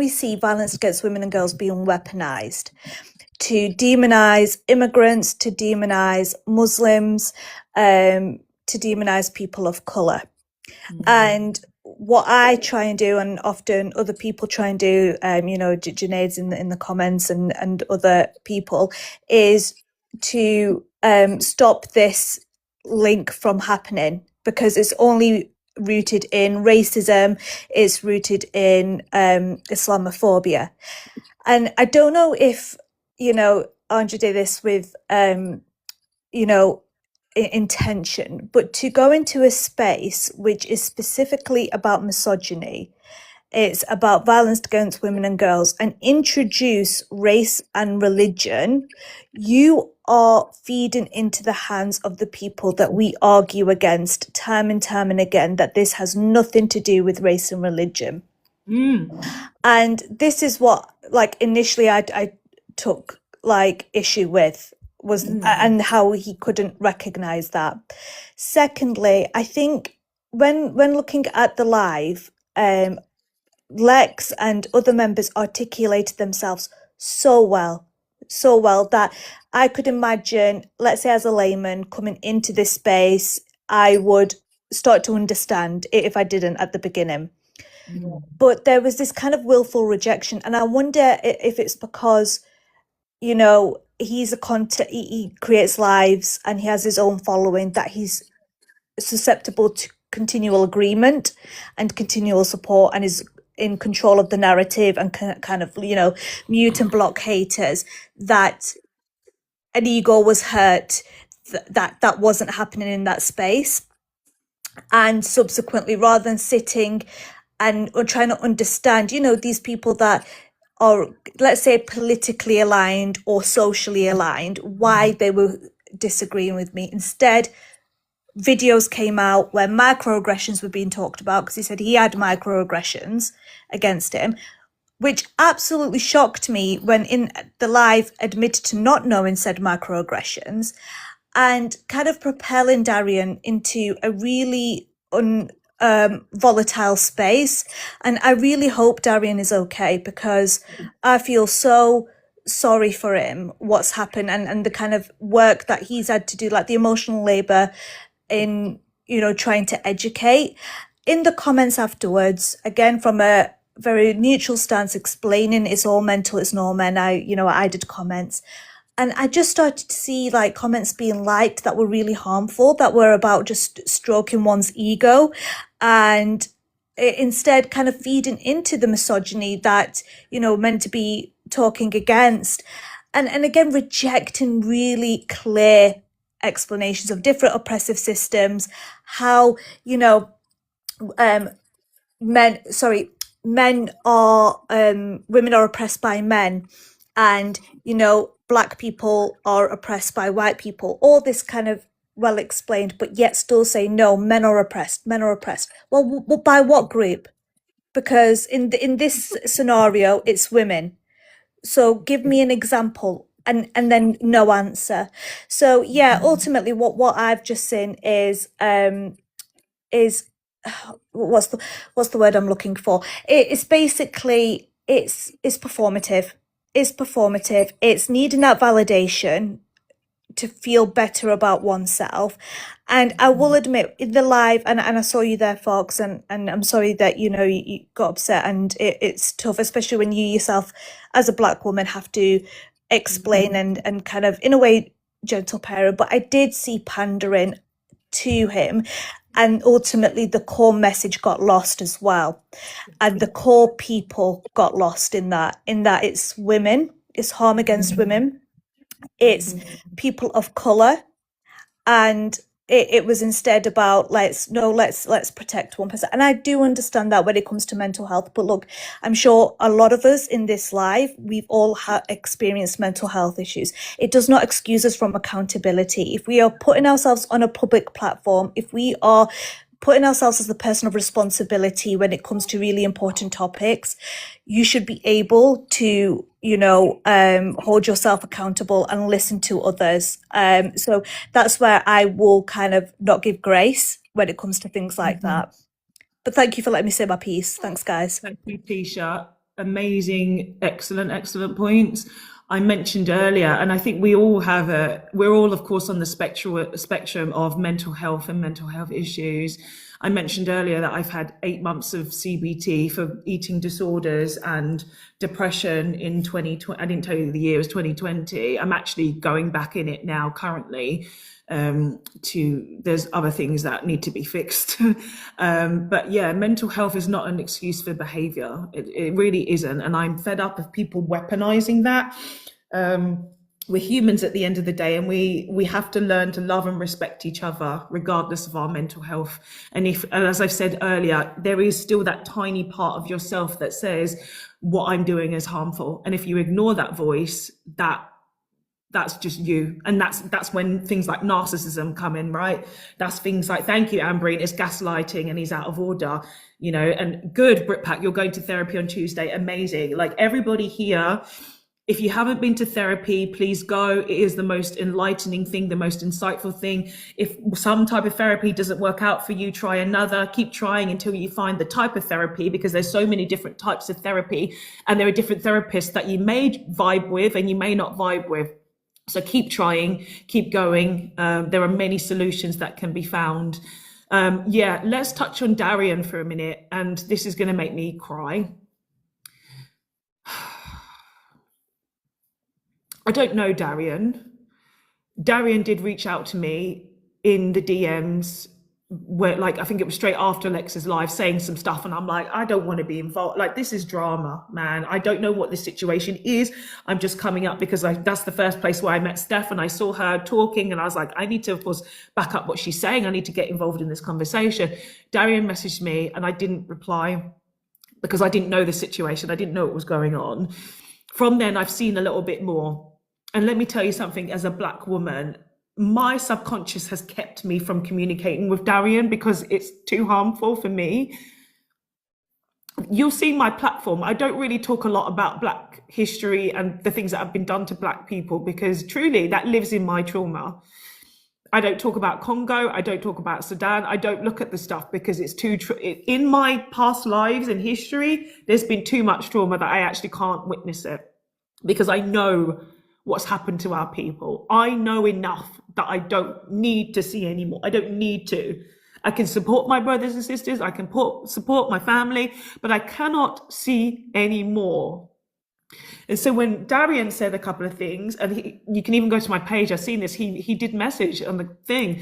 see violence against women and girls being weaponized to demonize immigrants, to demonize Muslims, to demonize people of color. And what I try and do, and often other people try and do, Junaid's in the comments and other people, is to stop this link from happening, because it's only rooted in racism, it's rooted in Islamophobia. And I don't know if, Andrew did this with, intention, but to go into a space which is specifically about misogyny, it's about violence against women and girls, and introduce race and religion, you are feeding into the hands of the people that we argue against time and time and again, that this has nothing to do with race and religion. And this is what, like, initially I took like issue with, was and how he couldn't recognize that. Secondly, I think when looking at the live, Lex and other members articulated themselves so well that I could imagine, let's say as a layman coming into this space, I would start to understand it if I didn't at the beginning. But there was this kind of willful rejection, and I wonder if it's because, he's a content, he creates lives and he has his own following, that he's susceptible to continual agreement and continual support, and is in control of the narrative, and kind of, mute and block haters, that an ego was hurt, that wasn't happening in that space. And subsequently, rather than sitting or trying to understand, these people that are, let's say, politically aligned or socially aligned, why they were disagreeing with me. Instead, videos came out where microaggressions were being talked about, because he said he had microaggressions against him, which absolutely shocked me when in the live admitted to not knowing said microaggressions, and kind of propelling Darian into a really volatile space. And I really hope Darian is okay, because I feel so sorry for him, what's happened, and the kind of work that he's had to do, like the emotional labor in, trying to educate. In the comments afterwards, again, from a very neutral stance, explaining it's all mental, it's normal, and I did comments. And I just started to see like comments being liked that were really harmful, that were about just stroking one's ego, and instead kind of feeding into the misogyny that, meant to be talking against. And again, rejecting really clear explanations of different oppressive systems, how, men are, women are oppressed by men, and, Black people are oppressed by white people, all this kind of well explained, but yet still say, no, men are oppressed. Well, by what group? Because in this scenario, it's women. So give me an example, and then no answer. So yeah, ultimately what I've just seen is what's the word I'm looking for? It's basically, it's performative. It's performative. It's needing that validation to feel better about oneself. And I will admit, in the live, and I saw you there, Fox, and I'm sorry that, you got upset, and it's tough, especially when you yourself, as a Black woman, have to explain and kind of, in a way, gentle parent. But I did see pandering to him, and ultimately the core message got lost as well, and the core people got lost in that it's women, it's harm against women, it's people of color, and it was instead about let's protect one person. And I do understand that when it comes to mental health, but look, I'm sure a lot of us in this live, we've all experienced mental health issues. It does not excuse us from accountability. If we are putting ourselves on a public platform, if we are putting ourselves as the person of responsibility when it comes to really important topics, you should be able to, hold yourself accountable and listen to others. So that's where I will kind of not give grace when it comes to things like that. But thank you for letting me say my piece. Thanks, guys. Thank you, Tisha. Amazing, excellent points. I mentioned earlier, and I think we're all, of course, on the spectrum of mental health and mental health issues. I mentioned earlier that I've had 8 months of CBT for eating disorders and depression in 2020. I didn't tell you the year was 2020. I'm actually going back in it now currently. There's other things that need to be fixed. But yeah, mental health is not an excuse for behavior. It really isn't. And I'm fed up of people weaponizing that. We're humans at the end of the day, and we have to learn to love and respect each other regardless of our mental health. And as I've said earlier, there is still that tiny part of yourself that says what I'm doing is harmful. And if you ignore that voice, that's just you. And that's when things like narcissism come in, right? That's things like, thank you, Ambreen, it's gaslighting and he's out of order, you know. And good, Britpack, you're going to therapy on Tuesday, amazing. Like, everybody here, if you haven't been to therapy, please go. It is the most enlightening thing, the most insightful thing. If some type of therapy doesn't work out for you, try another. Keep trying until you find the type of therapy, because there's so many different types of therapy, and there are different therapists that you may vibe with and you may not vibe with. So keep trying, keep going. There are many solutions that can be found. Yeah, let's touch on Darian for a minute, and this is going to make me cry. I don't know Darian. Darian did reach out to me in the DMs, where, like, I think it was straight after Alexa's live, saying some stuff, and I'm like, I don't want to be involved. Like, this is drama, man. I don't know what the situation is. I'm just coming up because that's the first place where I met Steph, and I saw her talking, and I was like, I need to, of course, back up what she's saying. I need to get involved in this conversation. Darian messaged me, and I didn't reply because I didn't know the situation. I didn't know what was going on. From then, I've seen a little bit more. And let me tell you something, as a Black woman, my subconscious has kept me from communicating with Darian because it's too harmful for me. You'll see my platform. I don't really talk a lot about Black history and the things that have been done to Black people, because truly that lives in my trauma. I don't talk about Congo. I don't talk about Sudan. I don't look at the stuff because it's too, in my past lives and history, there's been too much trauma that I actually can't witness it, because I know what's happened to our people. I know enough that I don't need to see anymore. I don't need to. I can support my brothers and sisters. I can support my family, but I cannot see anymore. And so when Darian said a couple of things, and you can even go to my page, I've seen this, he did message on the thing.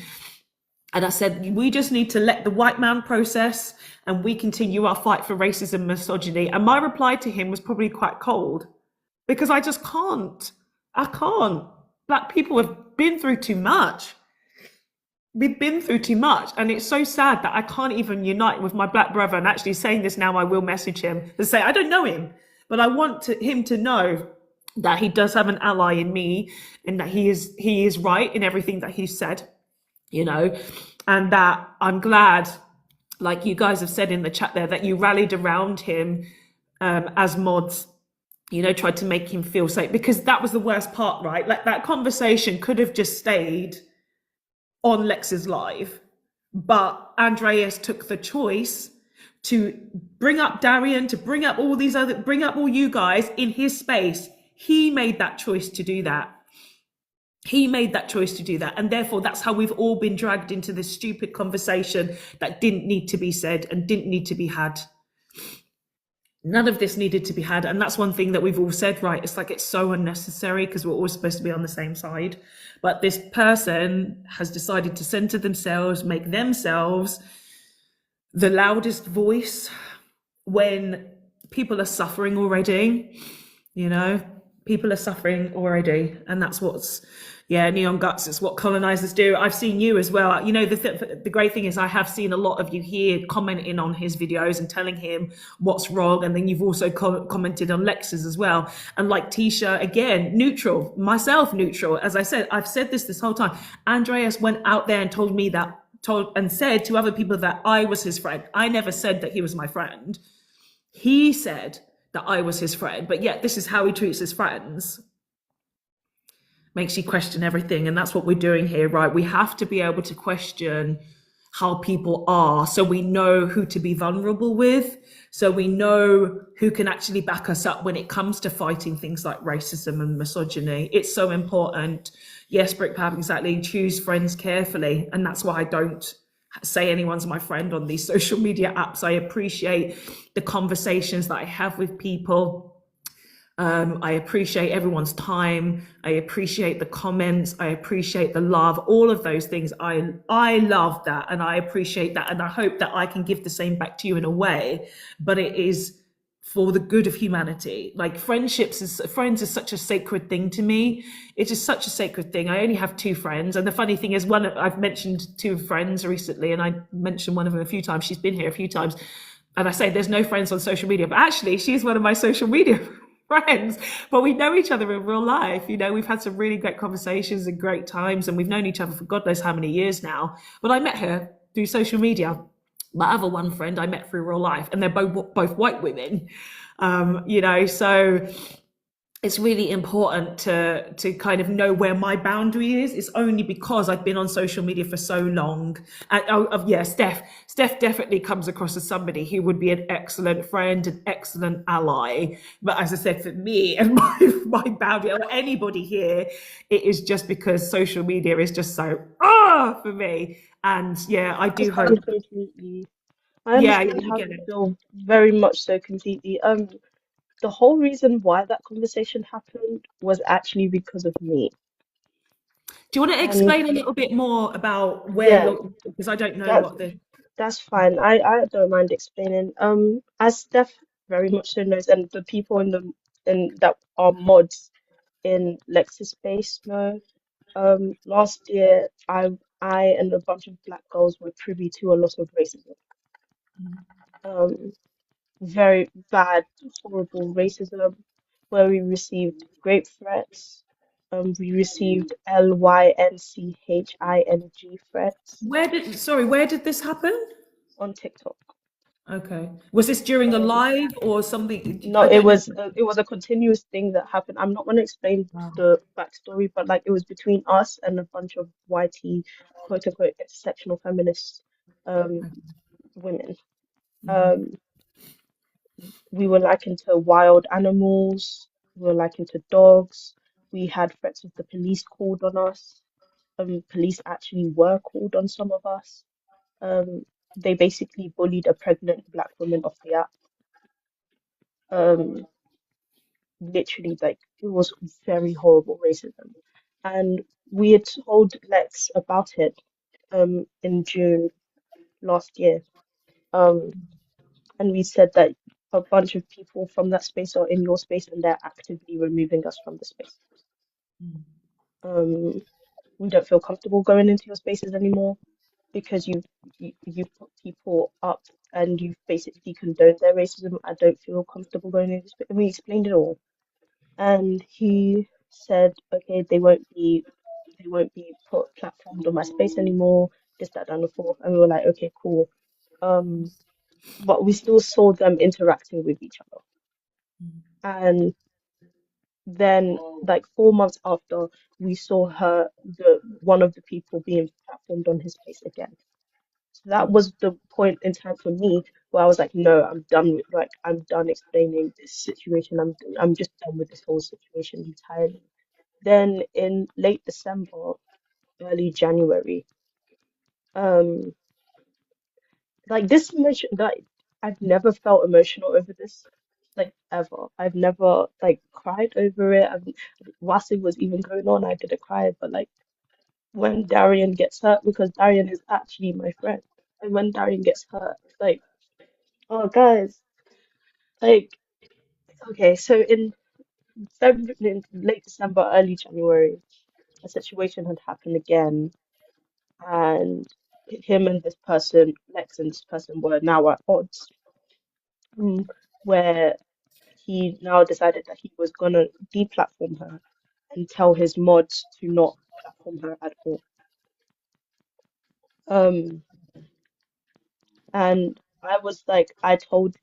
And I said, we just need to let the white man process, and we continue our fight for racism and misogyny. And my reply to him was probably quite cold, because I just can't. I can't. Black people have been through too much. We've been through too much. And it's so sad that I can't even unite with my Black brother. And actually saying this now, I will message him to say, I don't know him, but I want him to know that he does have an ally in me, and that he is right in everything that he said, you know, and that I'm glad, like you guys have said in the chat there, that you rallied around him as mods, you know, tried to make him feel safe, because that was the worst part, right? Like, that conversation could have just stayed on Lex's live, but Andreas took the choice to bring up Darian, to bring up all you guys in his space. He made that choice to do that. He made that choice to do that. And therefore, that's how we've all been dragged into this stupid conversation that didn't need to be said and didn't need to be had. None of this needed to be had. And that's one thing that we've all said, right? It's like, it's so unnecessary because we're all supposed to be on the same side. But this person has decided to center themselves, make themselves the loudest voice when people are suffering already, you know? People are suffering already. And that's what's, yeah, Neon Guts, it's what colonizers do. I've seen you as well. You know, the great thing is I have seen a lot of you here commenting on his videos and telling him what's wrong. And then you've also commented on Lex's as well. And like Tisha, again, neutral, myself neutral. As I said, I've said this whole time. Andreas went out there and and said to other people that I was his friend. I never said that he was my friend. He said that I was his friend, but yet this is how he treats his friends. Makes you question everything. And that's what we're doing here, right? We have to be able to question how people are, so we know who to be vulnerable with, so we know who can actually back us up when it comes to fighting things like racism and misogyny. It's so important. Yes, Brick Pab, exactly. Choose friends carefully. And that's why I don't say anyone's my friend on these social media apps. I appreciate the conversations that I have with people. I appreciate everyone's time. I appreciate the comments. I appreciate the love. All of those things. I love that, and I appreciate that, and I hope that I can give the same back to you in a way. But it is for the good of humanity. Like friends is such a sacred thing to me. It is such a sacred thing. I only have two friends, and the funny thing is, I've mentioned two friends recently, and I mentioned one of them a few times. She's been here a few times, and I say there's no friends on social media, but actually she's one of my social media friends, but we know each other in real life. We've had some really great conversations and great times, and we've known each other for God knows how many years now. But I met her through social media. My other one friend I met through real life, and they're both white women. So it's really important to kind of know where my boundary is. It's only because I've been on social media for so long. And yeah, Steph definitely comes across as somebody who would be an excellent friend, an excellent ally. But as I said, for me and my boundary, or anybody here, it is just because social media is just so for me. And yeah, I do hope. understand completely. I Yeah, understand you how get you it. feel very much so completely. The whole reason why that conversation happened was actually because of me. Do you want to And explain a little bit more about where yeah, you're, because I don't know that what the. that's fine. I don't mind explaining. As Steph very much so knows, and the people in that are mods in Lex's space know, last year I and a bunch of black girls were privy to a lot of racism. Um, very bad, horrible racism, where we received rape threats. We received LYNCHING threats Where did this happen? on TikTok. Okay. Was this during a Um, live or something? no, I don't know. it was a continuous thing that happened. I'm not going to explain Wow. the backstory, but like it was between us and a bunch of YT, quote unquote, intersectional feminist um women. Um, we were likened to wild animals. We were likened to dogs. We had threats of the police called on us. Police actually were called on some of us. They basically bullied a pregnant black woman off the app. Um, Literally, like it was very horrible racism. And we had told Lex about it in June last year. Um, and we said that a bunch of people from that space are in your space and they're actively removing us from the space. Um, we don't feel comfortable going into your spaces anymore because you've put people up and you've basically condoned their racism. I don't feel comfortable going into space. And we explained it all. And he said, okay, they won't be put platformed on my space anymore, this, that, and the fourth. And we were like, okay, cool. But we still saw them interacting with each other. And then like 4 months after, we saw the one of the people being platformed on his space again. So that was the point in time for me where I was like, no, I'm done explaining this situation. I'm just done with this whole situation entirely. Then in late December, early January, um, like this emotion that I've never felt emotional over this, like ever. I've never like cried over it. Whilst it was even going on, I didn't cry, but like when Darian gets hurt, because Darian is actually my friend, and when Darian gets hurt, it's like, oh guys, like okay, so in late December, early January, a situation had happened again, and him and this person, Lex and this person, were now at odds. Where he now decided that he was gonna deplatform her and tell his mods to not platform her at all. Um, and I was like, I told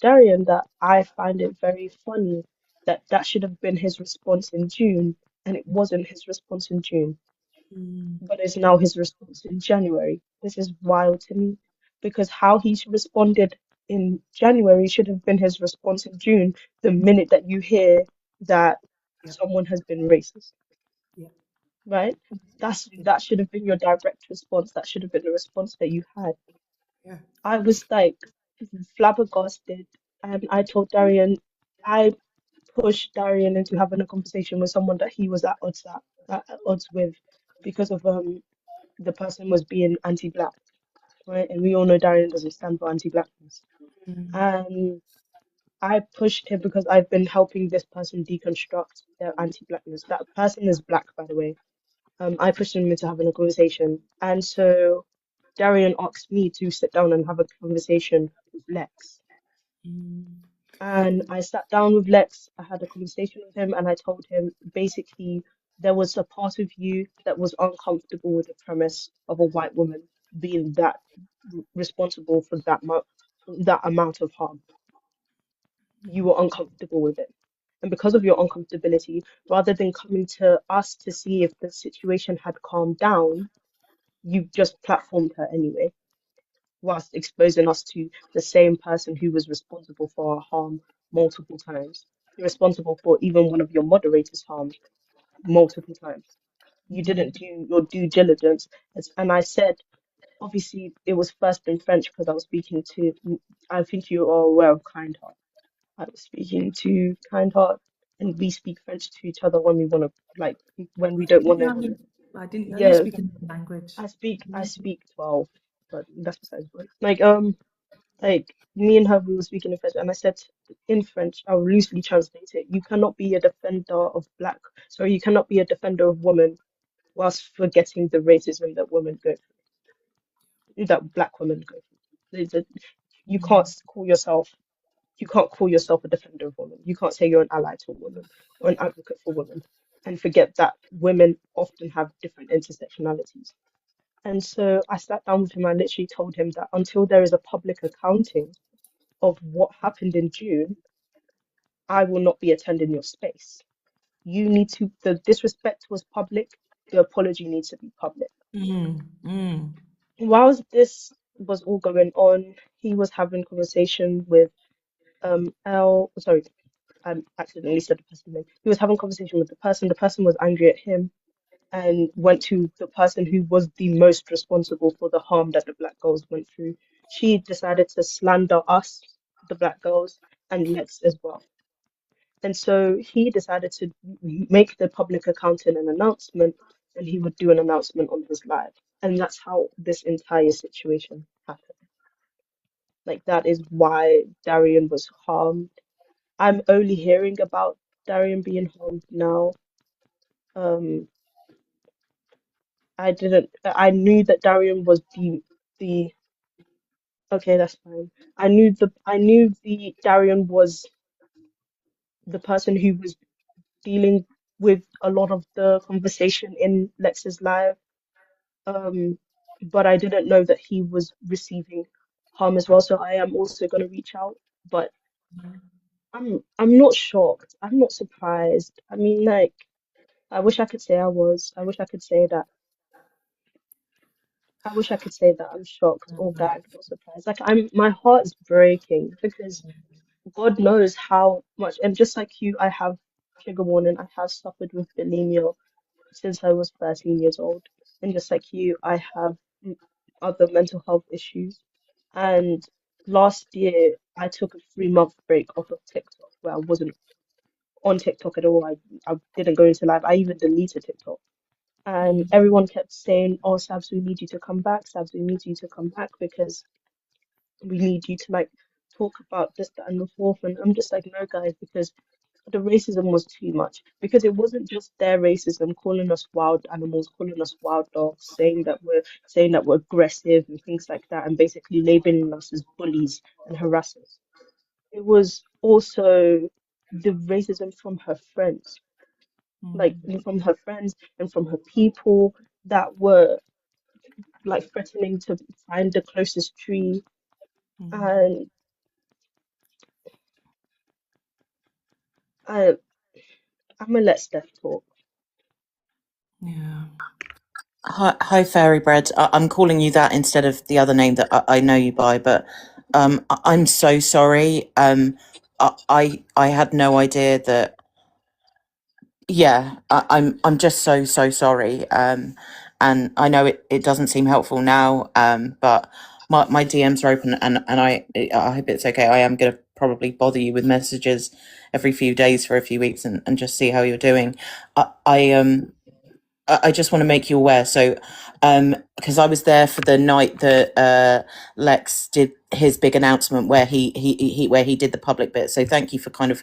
Darian that I find it very funny that that should have been his response in June, and it wasn't his response in June, but it's now his response in January. This is wild to me because how he responded in January should have been his response in June the minute that you hear that Yeah. someone has been racist. Yeah. right? That should have been your direct response. That should have been the response that you had. Yeah. I was like flabbergasted, and I told Darian, I pushed Darian into having a conversation with someone that he was at odds with, because of the person was being anti-black, right? And we all know Darian doesn't stand for anti-blackness. And I pushed him because I've been helping this person deconstruct their anti-blackness. That person is black, by the way. I pushed him into having a conversation, and so Darian asked me to sit down and have a conversation with Lex. And I sat down with Lex, I had a conversation with him, and I told him basically there was a part of you that was uncomfortable with the premise of a white woman being that responsible for that amount of harm. You were uncomfortable with it. And because of your uncomfortability, rather than coming to us to see if the situation had calmed down, you just platformed her anyway, whilst exposing us to the same person who was responsible for our harm multiple times. You're responsible for even one of your moderators' harm multiple times. You didn't do your due diligence. And I said, obviously, it was first in French because I was speaking to, I think you are aware of Kindheart. I was speaking to Kindheart, and we speak French to each other when we want to, like, when we don't want to. I didn't know you Yeah, speak another language. I speak 12, but that's besides the point. Like me and her, we were speaking in French, and I said in French, I'll loosely translate it. You cannot be a defender of black, sorry, you cannot be a defender of women whilst forgetting the racism that women go through, that black women go through. You can't call yourself, you can't call yourself a defender of women. You can't say you're an ally to a woman or an advocate for women, and forget that women often have different intersectionalities. And so I sat down with him. I literally told him that until there is a public accounting of what happened in June, I will not be attending your space. You need to, the disrespect was public, the apology needs to be public. Whilst this was all going on, he was having conversation with sorry, I accidentally said the person's name. He was having conversation with the person was angry at him and went to the person who was the most responsible for the harm that the black girls went through. She decided to slander us, the black girls, and Lex as well. And so he decided to make the public accountant an announcement, and he would do an announcement on his live. And that's how this entire situation happened. Like, that is why Darian was harmed. I'm only hearing about Darian being harmed now. I knew that Darian was the, okay, that's fine. I knew the Darian was the person who was dealing with a lot of the conversation in Lex's live. But I didn't know that he was receiving harm as well. So I am also gonna reach out. But I'm not shocked. I'm not surprised. I mean, like, I wish I could say I was. I wish I could say that. I wish I could say that I'm shocked or gagged or surprised. Like, my heart is breaking because God knows how much. And just like you, I have trigger warning. I have suffered with bulimia since I was 13 years old. And just like you, I have other mental health issues. And last year, I took a 3-month break off of TikTok where I wasn't on TikTok at all. I didn't go into live. I even deleted TikTok. And everyone kept saying, "Oh, Sabs, we need you to come back. Sabs, we need you to come back because we need you to like talk about this, that, and the fourth." And I'm just like, no, guys, because the racism was too much. Because it wasn't just their racism calling us wild animals, calling us wild dogs, saying that we're aggressive and things like that, and basically labeling us as bullies and harassers. It was also the racism from her friends, like from her friends and from her people that were like threatening to find the closest tree. And I, I'm gonna let Steph talk. Yeah. Hi, Fairy Bread. I'm calling you that instead of the other name that I know you by, but I'm so sorry. I had no idea that Yeah, I'm just so sorry. And I know it doesn't seem helpful now. But my DMs are open, and I hope it's okay. I am gonna probably bother you with messages every few days for a few weeks, and just see how you're doing. I just want to make you aware. So, because I was there for the night that Lex did his big announcement where he where he did the public bit. So thank you for kind of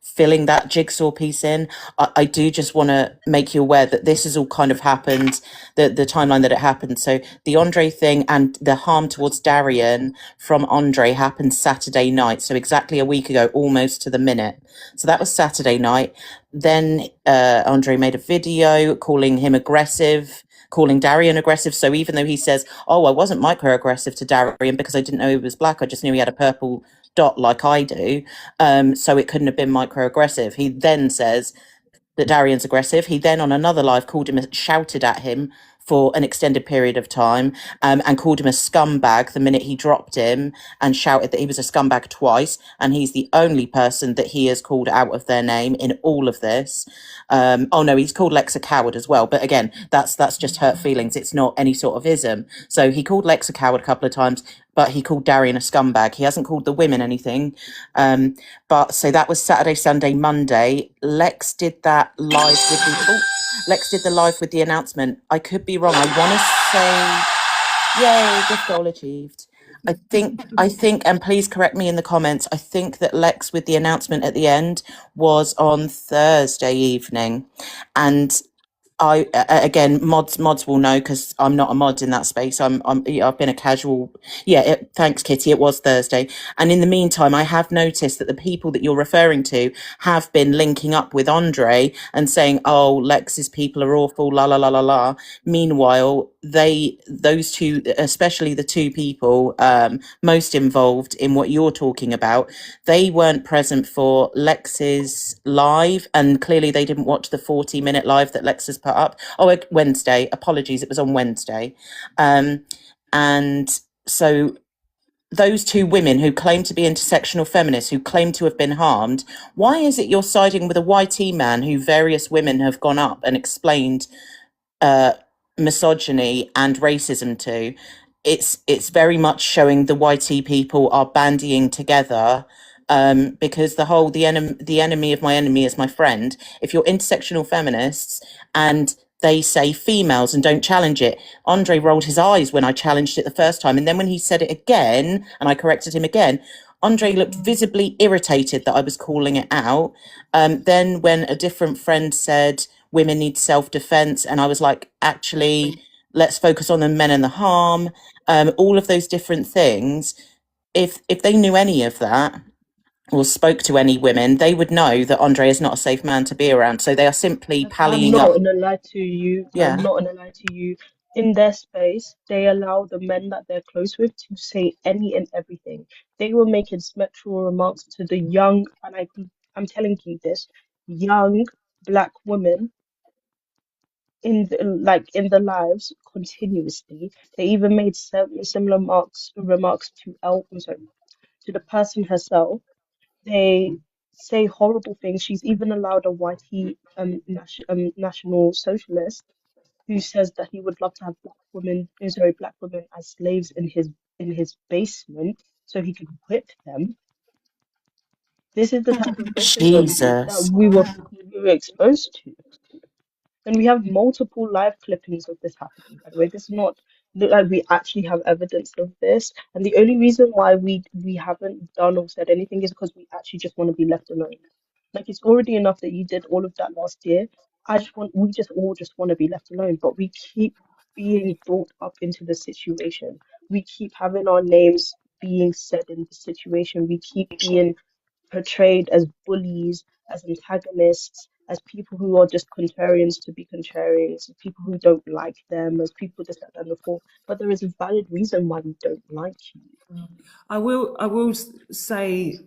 filling that jigsaw piece in. I do just want to make you aware that this has all kind of happened, the timeline that it happened. So the Andre thing and the harm towards Darian from Andre happened Saturday night. So exactly a week ago, almost to the minute. So that was Saturday night. Then Andre made a video calling him aggressive, calling Darian aggressive. So even though he says, "Oh, I wasn't microaggressive to Darian because I didn't know he was black, I just knew he had a purple dot like I do, so it couldn't have been microaggressive." He then says that Darian's aggressive. He then on another live called him, shouted at him for an extended period of time, and called him a scumbag the minute he dropped him, and shouted that he was a scumbag twice. And he's the only person that he has called out of their name in all of this. Oh no, he's called Lex a coward as well. But again, that's just hurt feelings. It's not any sort of ism. So he called Lex a coward a couple of times, but he called Darian a scumbag. He hasn't called the women anything. But so that was Saturday, Sunday, Monday. Lex did that live with Lex did the live with the announcement. I could be wrong. I want to say, yay, gift goal achieved. I think, and please correct me in the comments, I think that Lex with the announcement at the end was on Thursday evening. And again, mods will know because I'm not a mod in that space. I've been a casual. Yeah, thanks, Kitty. It was Thursday, and in the meantime, I have noticed that the people that you're referring to have been linking up with Andre and saying, "Oh, Lex's people are awful." La la la la la. Meanwhile, those two, especially the two people most involved in what you're talking about, they weren't present for Lex's live, and clearly they didn't watch the 40-minute live that Lex has put up. Oh, Wednesday. Apologies, it was on Wednesday. And so those two women who claim to be intersectional feminists, who claim to have been harmed, why is it you're siding with a YT man who various women have gone up and explained misogyny and racism to? It's very much showing the YT people are bandying together, because the enemy of my enemy is my friend. If you're intersectional feminists and they say females and don't challenge it, Andre rolled his eyes when I challenged it the first time, and then when he said it again and I corrected him again, Andre looked visibly irritated that I was calling it out. Then when a different friend said women need self-defense, and I was like, actually, let's focus on the men and the harm, all of those different things. If they knew any of that or spoke to any women, they would know that Andre is not a safe man to be around. So they are simply I'm pallying not up. gonna lie to you. I'm Yeah. not gonna lie to you. In their space, they allow the men that they're close with to say any and everything. They were making sexual remarks to the young, and I'm telling you this, young black women in the lives continuously. They even made similar remarks to I'm sorry, to the person herself. They say horrible things. She's even allowed a YT national socialist who says that he would love to have black women as slaves in his basement so he could whip them. This is the type of racism that Jesus. we were exposed to. And we have multiple live clippings of this happening, by the way. This is not like we actually have evidence of this. And the only reason why we haven't done or said anything is because we actually just want to be left alone. Like it's already enough that you did all of that last year. We just all just want to be left alone, but we keep being brought up into the situation. We keep having our names being said in the situation. We keep being portrayed as bullies, as antagonists, as people who are just contrarians to be contrarians, as people who don't like them, as people this, that, and the fourth. But there is a valid reason why we don't like you. I will say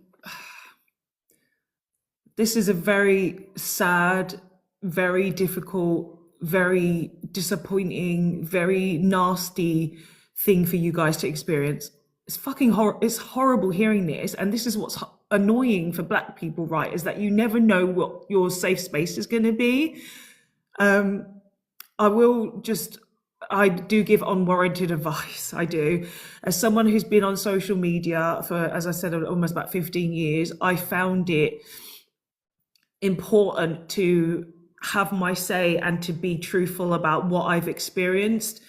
this is a very sad, very difficult, very disappointing, very nasty thing for you guys to experience. It's fucking it's horrible hearing this, and this is what's annoying for Black people, right, is that you never know what your safe space is going to be. I do give unwarranted advice. I do. As someone who's been on social media for, as I said, almost about 15 years, I found it important to have my say and to be truthful about what I've experienced,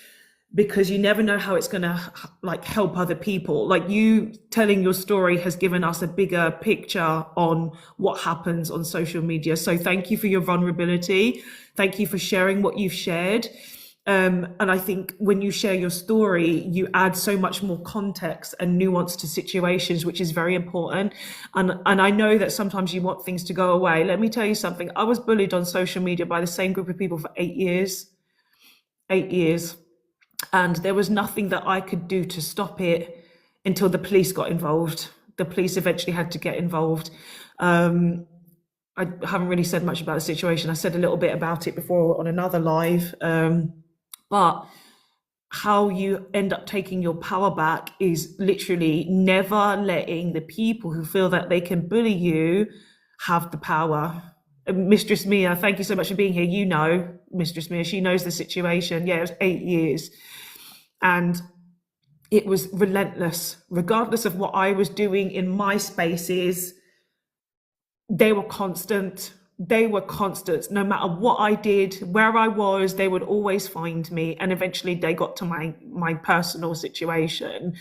because you never know how it's going to like help other people. Like, you telling your story has given us a bigger picture on what happens on social media. So thank you for your vulnerability. Thank you for sharing what you've shared. And I think when you share your story, you add so much more context and nuance to situations, which is very important. And I know that sometimes you want things to go away. Let me tell you something. I was bullied on social media by the same group of people for 8 years. 8 years. And there was nothing that I could do to stop it until the police got involved. The police eventually had to get involved. I haven't really said much about the situation. I said a little bit about it before on another live. But how you end up taking your power back is literally never letting the people who feel that they can bully you have the power. Mistress Mia, thank you so much for being here. You know, Mistress Mia, she knows the situation. Yeah, it was 8 years. And it was relentless. Regardless of what I was doing in my spaces, they were constant. They were constant. No matter what I did, where I was, they would always find me. And eventually they got to my personal situation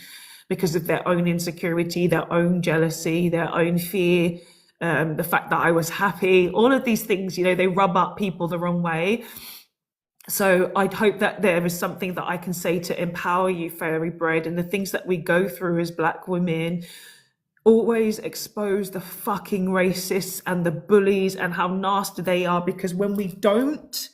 because of their own insecurity, their own jealousy, their own fear, the fact that I was happy. All of these things, they rub up people the wrong way. So I'd hope that there is something that I can say to empower you, Fairy Bread, and the things that we go through as Black women. Always expose the fucking racists and the bullies and how nasty they are, because when we don't,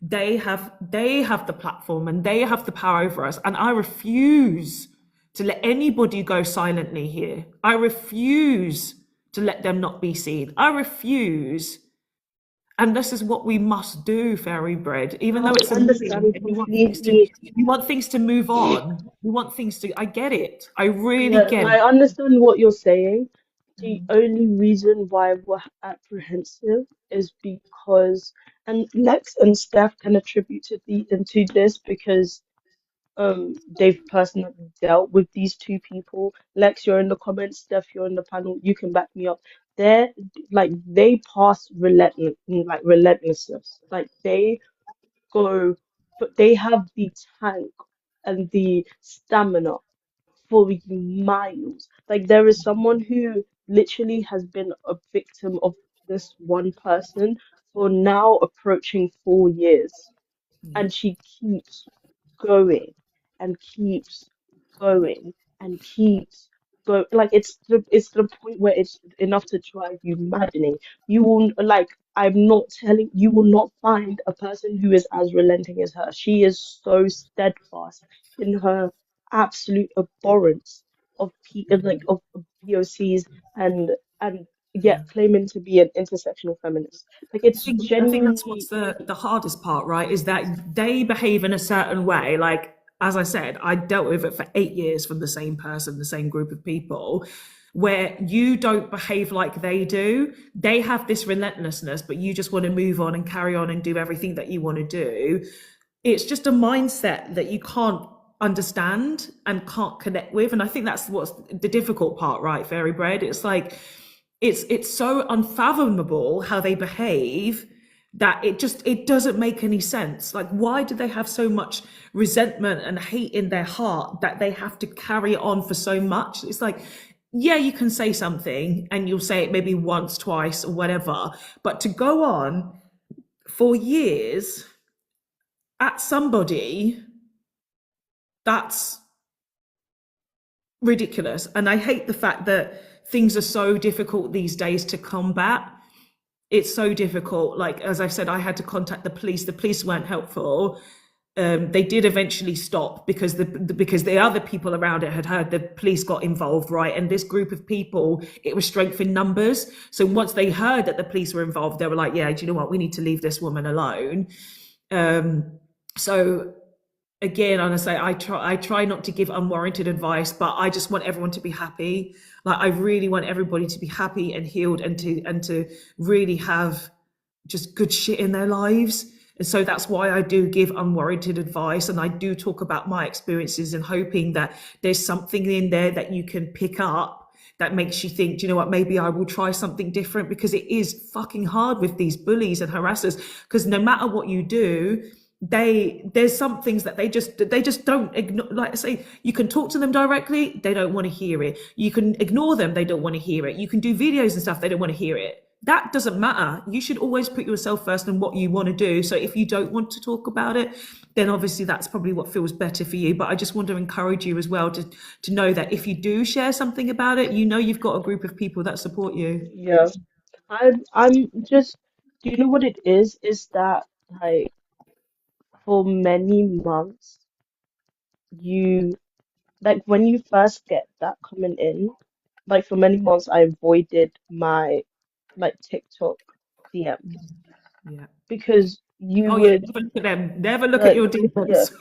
they have the platform and they have the power over us. And I refuse to let anybody go silently here. I refuse to let them not be seen. I refuse. And this is what we must do, Fairy Bread, even though it's annoying and you want things to move on. You want things to, I get it. I really Yeah, get I it. understand what you're saying. The only reason why we're apprehensive is because, and Lex and Steph can attribute into this because they've personally dealt with these two people. Lex, you're in the comments, Steph, you're in the panel, you can back me up. They're like, they pass relentlessness. Like, they go, but they have the tank and the stamina for miles. Like, there is someone who literally has been a victim of this one person for now approaching 4 years, and she keeps going and keeps going and keeps going. Like, it's to the point where it's enough to drive you maddening. You will, like, I'm not telling you, will not find a person who is as relenting as her. She is so steadfast in her absolute abhorrence of of POCs, and yet claiming to be an intersectional feminist. Like, it's I think that's genuinely. what's the hardest part, right? Is that they behave in a certain way. Like, as I said, I dealt with it for 8 years from the same person, the same group of people, where you don't behave like they do. They have this relentlessness, but you just want to move on and carry on and do everything that you want to do. It's just a mindset that you can't understand and can't connect with. And I think that's what's the difficult part, right, Fairy Bread? It's like, it's so unfathomable how they behave that it doesn't make any sense. Like, why do they have so much resentment and hate in their heart that they have to carry on for so much? It's like, yeah, you can say something and you'll say it maybe once, twice, or whatever, but to go on for years at somebody, that's ridiculous. And I hate the fact that things are so difficult these days to combat. It's so difficult. Like, as I've said, I had to contact the police. The police weren't helpful. They did eventually stop because the other people around it had heard the police got involved, right? And this group of people, it was strength in numbers. So once they heard that the police were involved, they were like, yeah, do you know what? We need to leave this woman alone. So again, and I say I try not to give unwarranted advice, but I just want everyone to be happy. Like I really want everybody to be happy and healed, and to really have just good shit in their lives. And so that's why I do give unwarranted advice, and I do talk about my experiences, and hoping that there's something in there that you can pick up that makes you think, do you know what, maybe I will try something different, because it is fucking hard with these bullies and harassers, because no matter what you do, there's some things that they just don't ignore. Like I say, you can talk to them directly, they don't want to hear it. You can ignore them, they don't want to hear it. You can do videos and stuff, they don't want to hear it. That doesn't matter. You should always put yourself first and what you want to do. So if you don't want to talk about it, then obviously that's probably what feels better for you. But I just want to encourage you as well to know that if you do share something about it, you know you've got a group of people that support you. Yeah. I'm just, do you know what it is? Is that like for many months, you, like when you first get that coming in, like for many months I avoided my like TikTok DMs Yeah. because you Oh yeah, would never look at them. Never look at like, your yeah, DMs.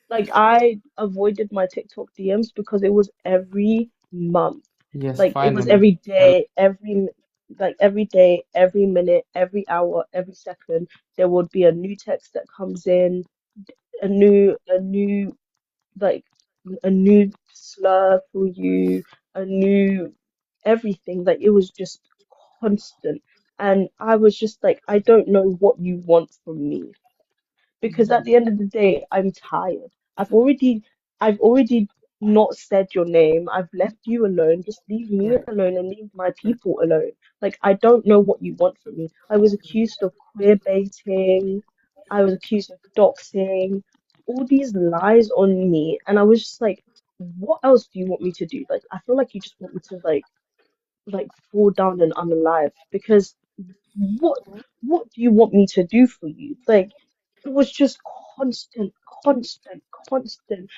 like I avoided my TikTok DMs because it was every month. Yes, Like it was finally. every day, like every day, every minute, every hour, every second, there would be a new text that comes in, a new like a new slur for you, a new everything. Like it was just constant. And I was just like, I don't know what you want from me, because at the end of the day, I'm tired. I've already not said your name. I've left you alone. Just leave me Yeah, alone and leave my people alone. Like I don't know what you want from me. I was accused of queer baiting. I was accused of doxing, all these lies on me, and I was just like, what else do you want me to do? Like I feel like you just want me to like fall down and unalive, because what what do you want me to do for you? Like it was just constant, constant, constant,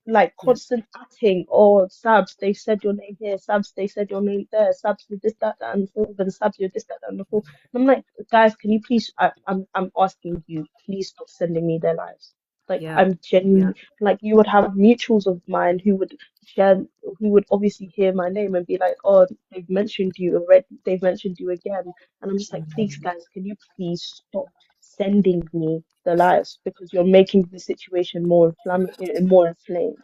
like yeah, constant atting. Oh, Sabs, they said your name here. Sabs, they said your name there. Sabs, you this, that, and the fourth. And Sabs, you this, that, and the fourth. And I'm like, guys, can you please? I'm asking you, please stop sending me their lives. Like yeah, I'm yeah. genuinely like, you would have mutuals of mine share, who would obviously hear my name and be like, oh, they've mentioned you already. They've mentioned you again. And I'm just like, please, guys, can you please stop sending me the lives, because you're making the situation more inflamed.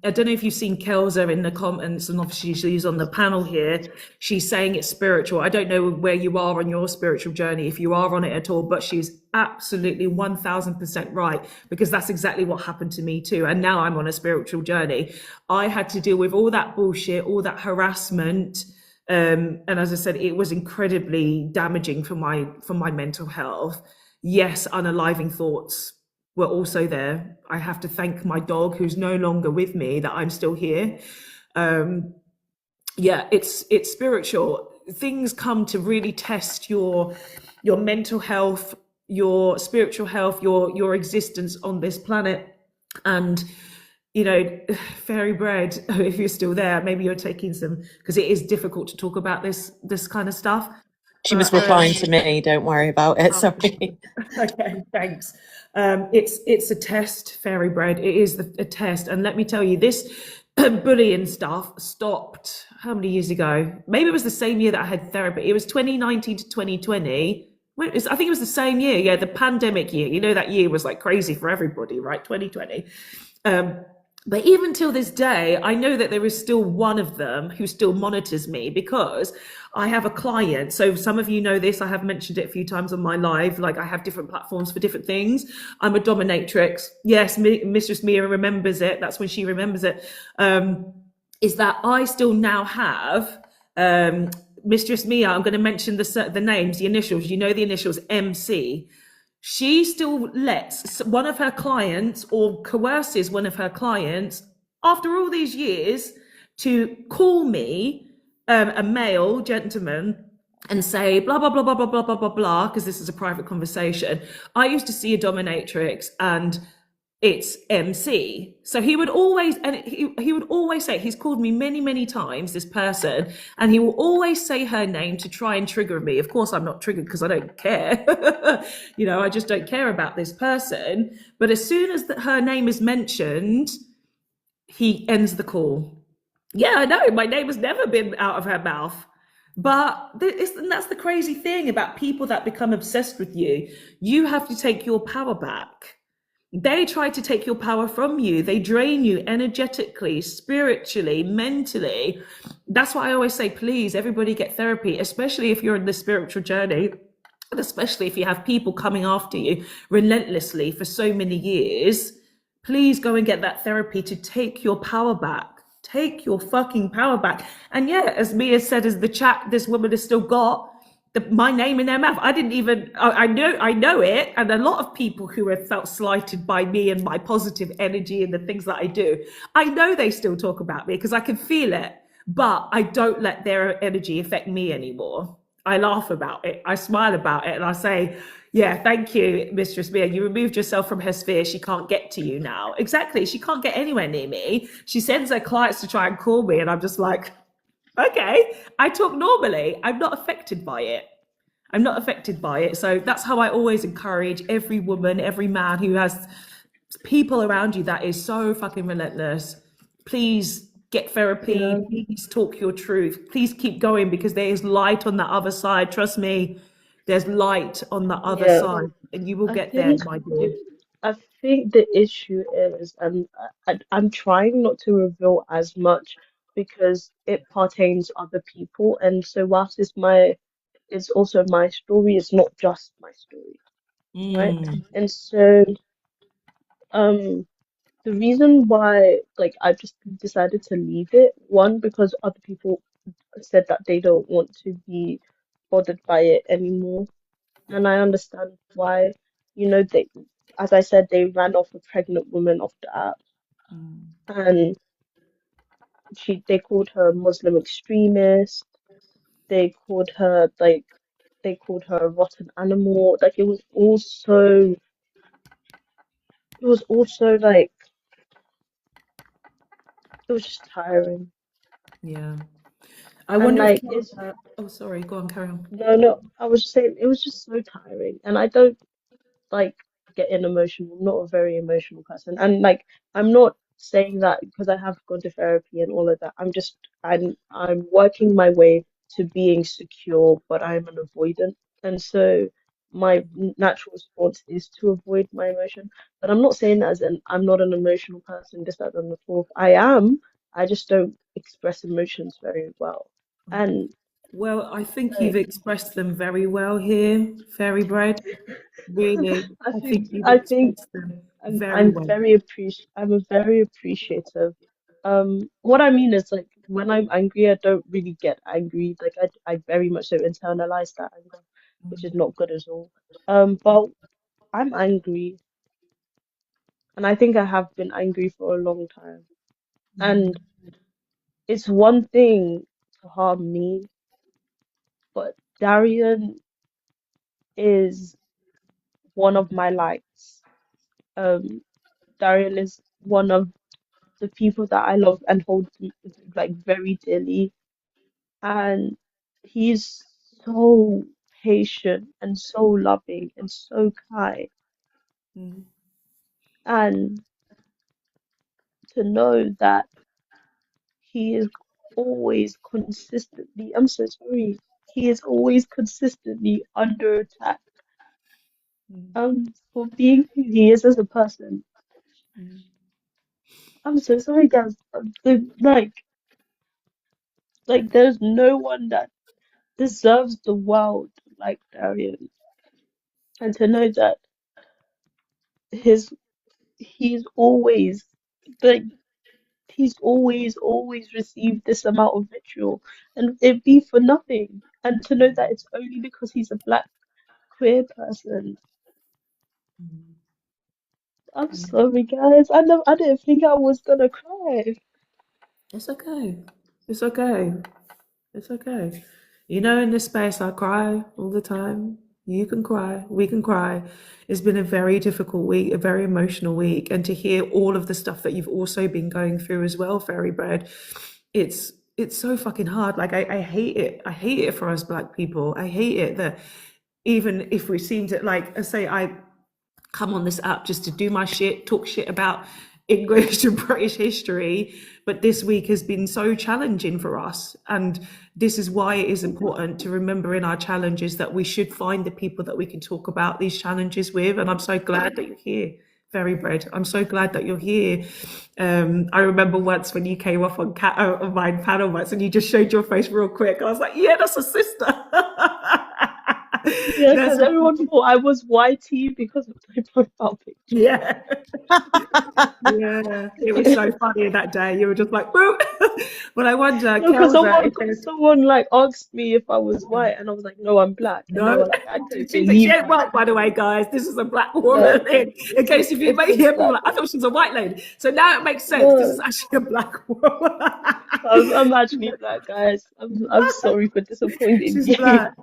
I don't know if you've seen Kelza in the comments, and obviously she's on the panel here. She's saying it's spiritual. I don't know where you are on your spiritual journey, if you are on it at all, but she's absolutely 1000% right, because that's exactly what happened to me too. And now I'm on a spiritual journey. I had to deal with all that bullshit, all that harassment. And as I said, it was incredibly damaging for my mental health. Yes, unaliving thoughts were also there. I have to thank my dog, who's no longer with me, that I'm still here. Yeah, it's spiritual. Things come to really test your mental health, your spiritual health, your existence on this planet. And fairy bread, if you're still there, maybe you're taking some, because it is difficult to talk about this kind of stuff. She was But replying to me. Don't worry about it. Sorry. okay, thanks. It's a test, fairy bread. It is a test, and let me tell you, this bullying stuff stopped how many years ago? Maybe it was the same year that I had therapy. It was 2019 to 2020. I think it was the same year. Yeah, the pandemic year. That year was like crazy for everybody, right? 2020. But even till this day, I know that there is still one of them who still monitors me, because I have a client. So some of you know this, I have mentioned it a few times on my live. Like I have different platforms for different things. I'm a dominatrix. Yes, Mistress Mia remembers it. That's when she remembers it. Is that I still now have Mistress Mia. I'm going to mention the names, the initials. You know the initials, MC. She still lets one of her clients, or coerces one of her clients, after all these years, to call me, a male gentleman, and say blah blah blah blah blah blah blah blah blah, because this is a private conversation. I used to see a dominatrix, and it's MC. So he would always, and he would always say, he's called me many, many times, this person, and he will always say her name to try and trigger me. Of course, I'm not triggered because I don't care. I just don't care about this person. But as soon as her name is mentioned, he ends the call. Yeah, I know. My name has never been out of her mouth. But that's the crazy thing about people that become obsessed with you. You have to take your power back. They try to take your power from you. They drain you energetically, spiritually, mentally. That's why I always say, please, everybody get therapy, especially if you're in the spiritual journey, and especially if you have people coming after you relentlessly for so many years. Please go and get that therapy to take your power back. Take your fucking power back. And yeah, as Mia said, as the chat, this woman has still got my name in their mouth. I didn't even, I know it. And a lot of people who have felt slighted by me and my positive energy and the things that I do, I know they still talk about me because I can feel it, but I don't let their energy affect me anymore. I laugh about it. I smile about it. And I say, yeah, thank you, Mistress Mia. You removed yourself from her sphere. She can't get to you now. Exactly. She can't get anywhere near me. She sends her clients to try and call me. And I'm just like, okay, I talk normally. I'm not affected by it. I'm not affected by it. So that's how I always encourage every woman, every man who has people around you that is so fucking relentless. Please get therapy. Yeah, Please talk your truth. Please keep going because there is light on the other side. Trust me, there's light on the other yeah. side and you will I get there, think my dear. I think the issue is, and I'm trying not to reveal as much because it pertains other people, and so whilst it's also my story, it's not just my story, right? Mm, And so, um, the reason why, like, I just decided to leave it, one, because other people said that they don't want to be bothered by it anymore, and I understand why. They, as I said, they ran off a pregnant woman off the app, mm, and they called her a Muslim extremist. They called her a rotten animal. Like it was also like it was just tiring. yeah. I And wonder if like Kim, it's oh, sorry, go on, carry on. no, I was just saying it was just so tiring. And I don't like getting emotional. I'm not a very emotional person. And like I'm not saying that because I have gone to therapy and all of that. I'm working my way to being secure, but I'm an avoidant. And so my natural response is to avoid my emotion. But I'm not saying that as an I'm not an emotional person, this, that, and the fourth. I am. I just don't express emotions very well. And Well, I think you've like expressed them very well here, Fairy Bread. Really, I I think think you've I think expressed them I'm very I'm well. I'm a very appreciative. What I mean is like when I'm angry, I don't really get angry. Like I very much so internalize that anger, which is not good at all. But I'm angry, and I think I have been angry for a long time. And it's one thing to harm me, but Darian is one of my lights. Um, Darian is one of the people that I love and hold like very dearly. And he's so patient and so loving and so kind. Mm, And to know that he is always consistently, I'm so sorry, he is always consistently under attack mm, for being who he is as a person. mm, I'm so sorry, guys. Like there's no one that deserves the world like Darian. And to know that his he's always like always received this amount of vitriol and it be for nothing. And to know that it's only because he's a black queer person. I'm mm. sorry, guys. I didn't think I was gonna cry. It's okay. It's okay. It's okay. In this space, I cry all the time. You can cry. We can cry. It's been a very difficult week, a very emotional week. And to hear all of the stuff that you've also been going through as well, Fairy Bread, it's so fucking hard. Like I hate it. I hate it for us Black people. I hate it that even if we seem to, like I say, I come on this app just to do my shit, talk shit about English and British history, but this week has been so challenging for us. And this is why it is important to remember in our challenges that we should find the people that we can talk about these challenges with. And I'm so glad that you're here, Fairy Bread. I'm so glad that you're here. I remember once when you came off on my panel once and you just showed your face real quick. I was like, yeah, that's a sister. Yeah, because everyone thought I was YT because of my profile picture. Yeah. Yeah, it was so funny that day. You were just like, boo. But I wonder, No, because Kelza, someone like asked me if I was white, and I was like, no, I'm black. And they no, were like, I don't she believe ain't you. white, by the way, guys. This is a Black No, woman. In case if you it's may a hear people black like, I thought she was a white lady. So now it makes sense. This is No, actually a Black woman. I'm actually black, guys. I'm sorry for disappointing She's you. Black.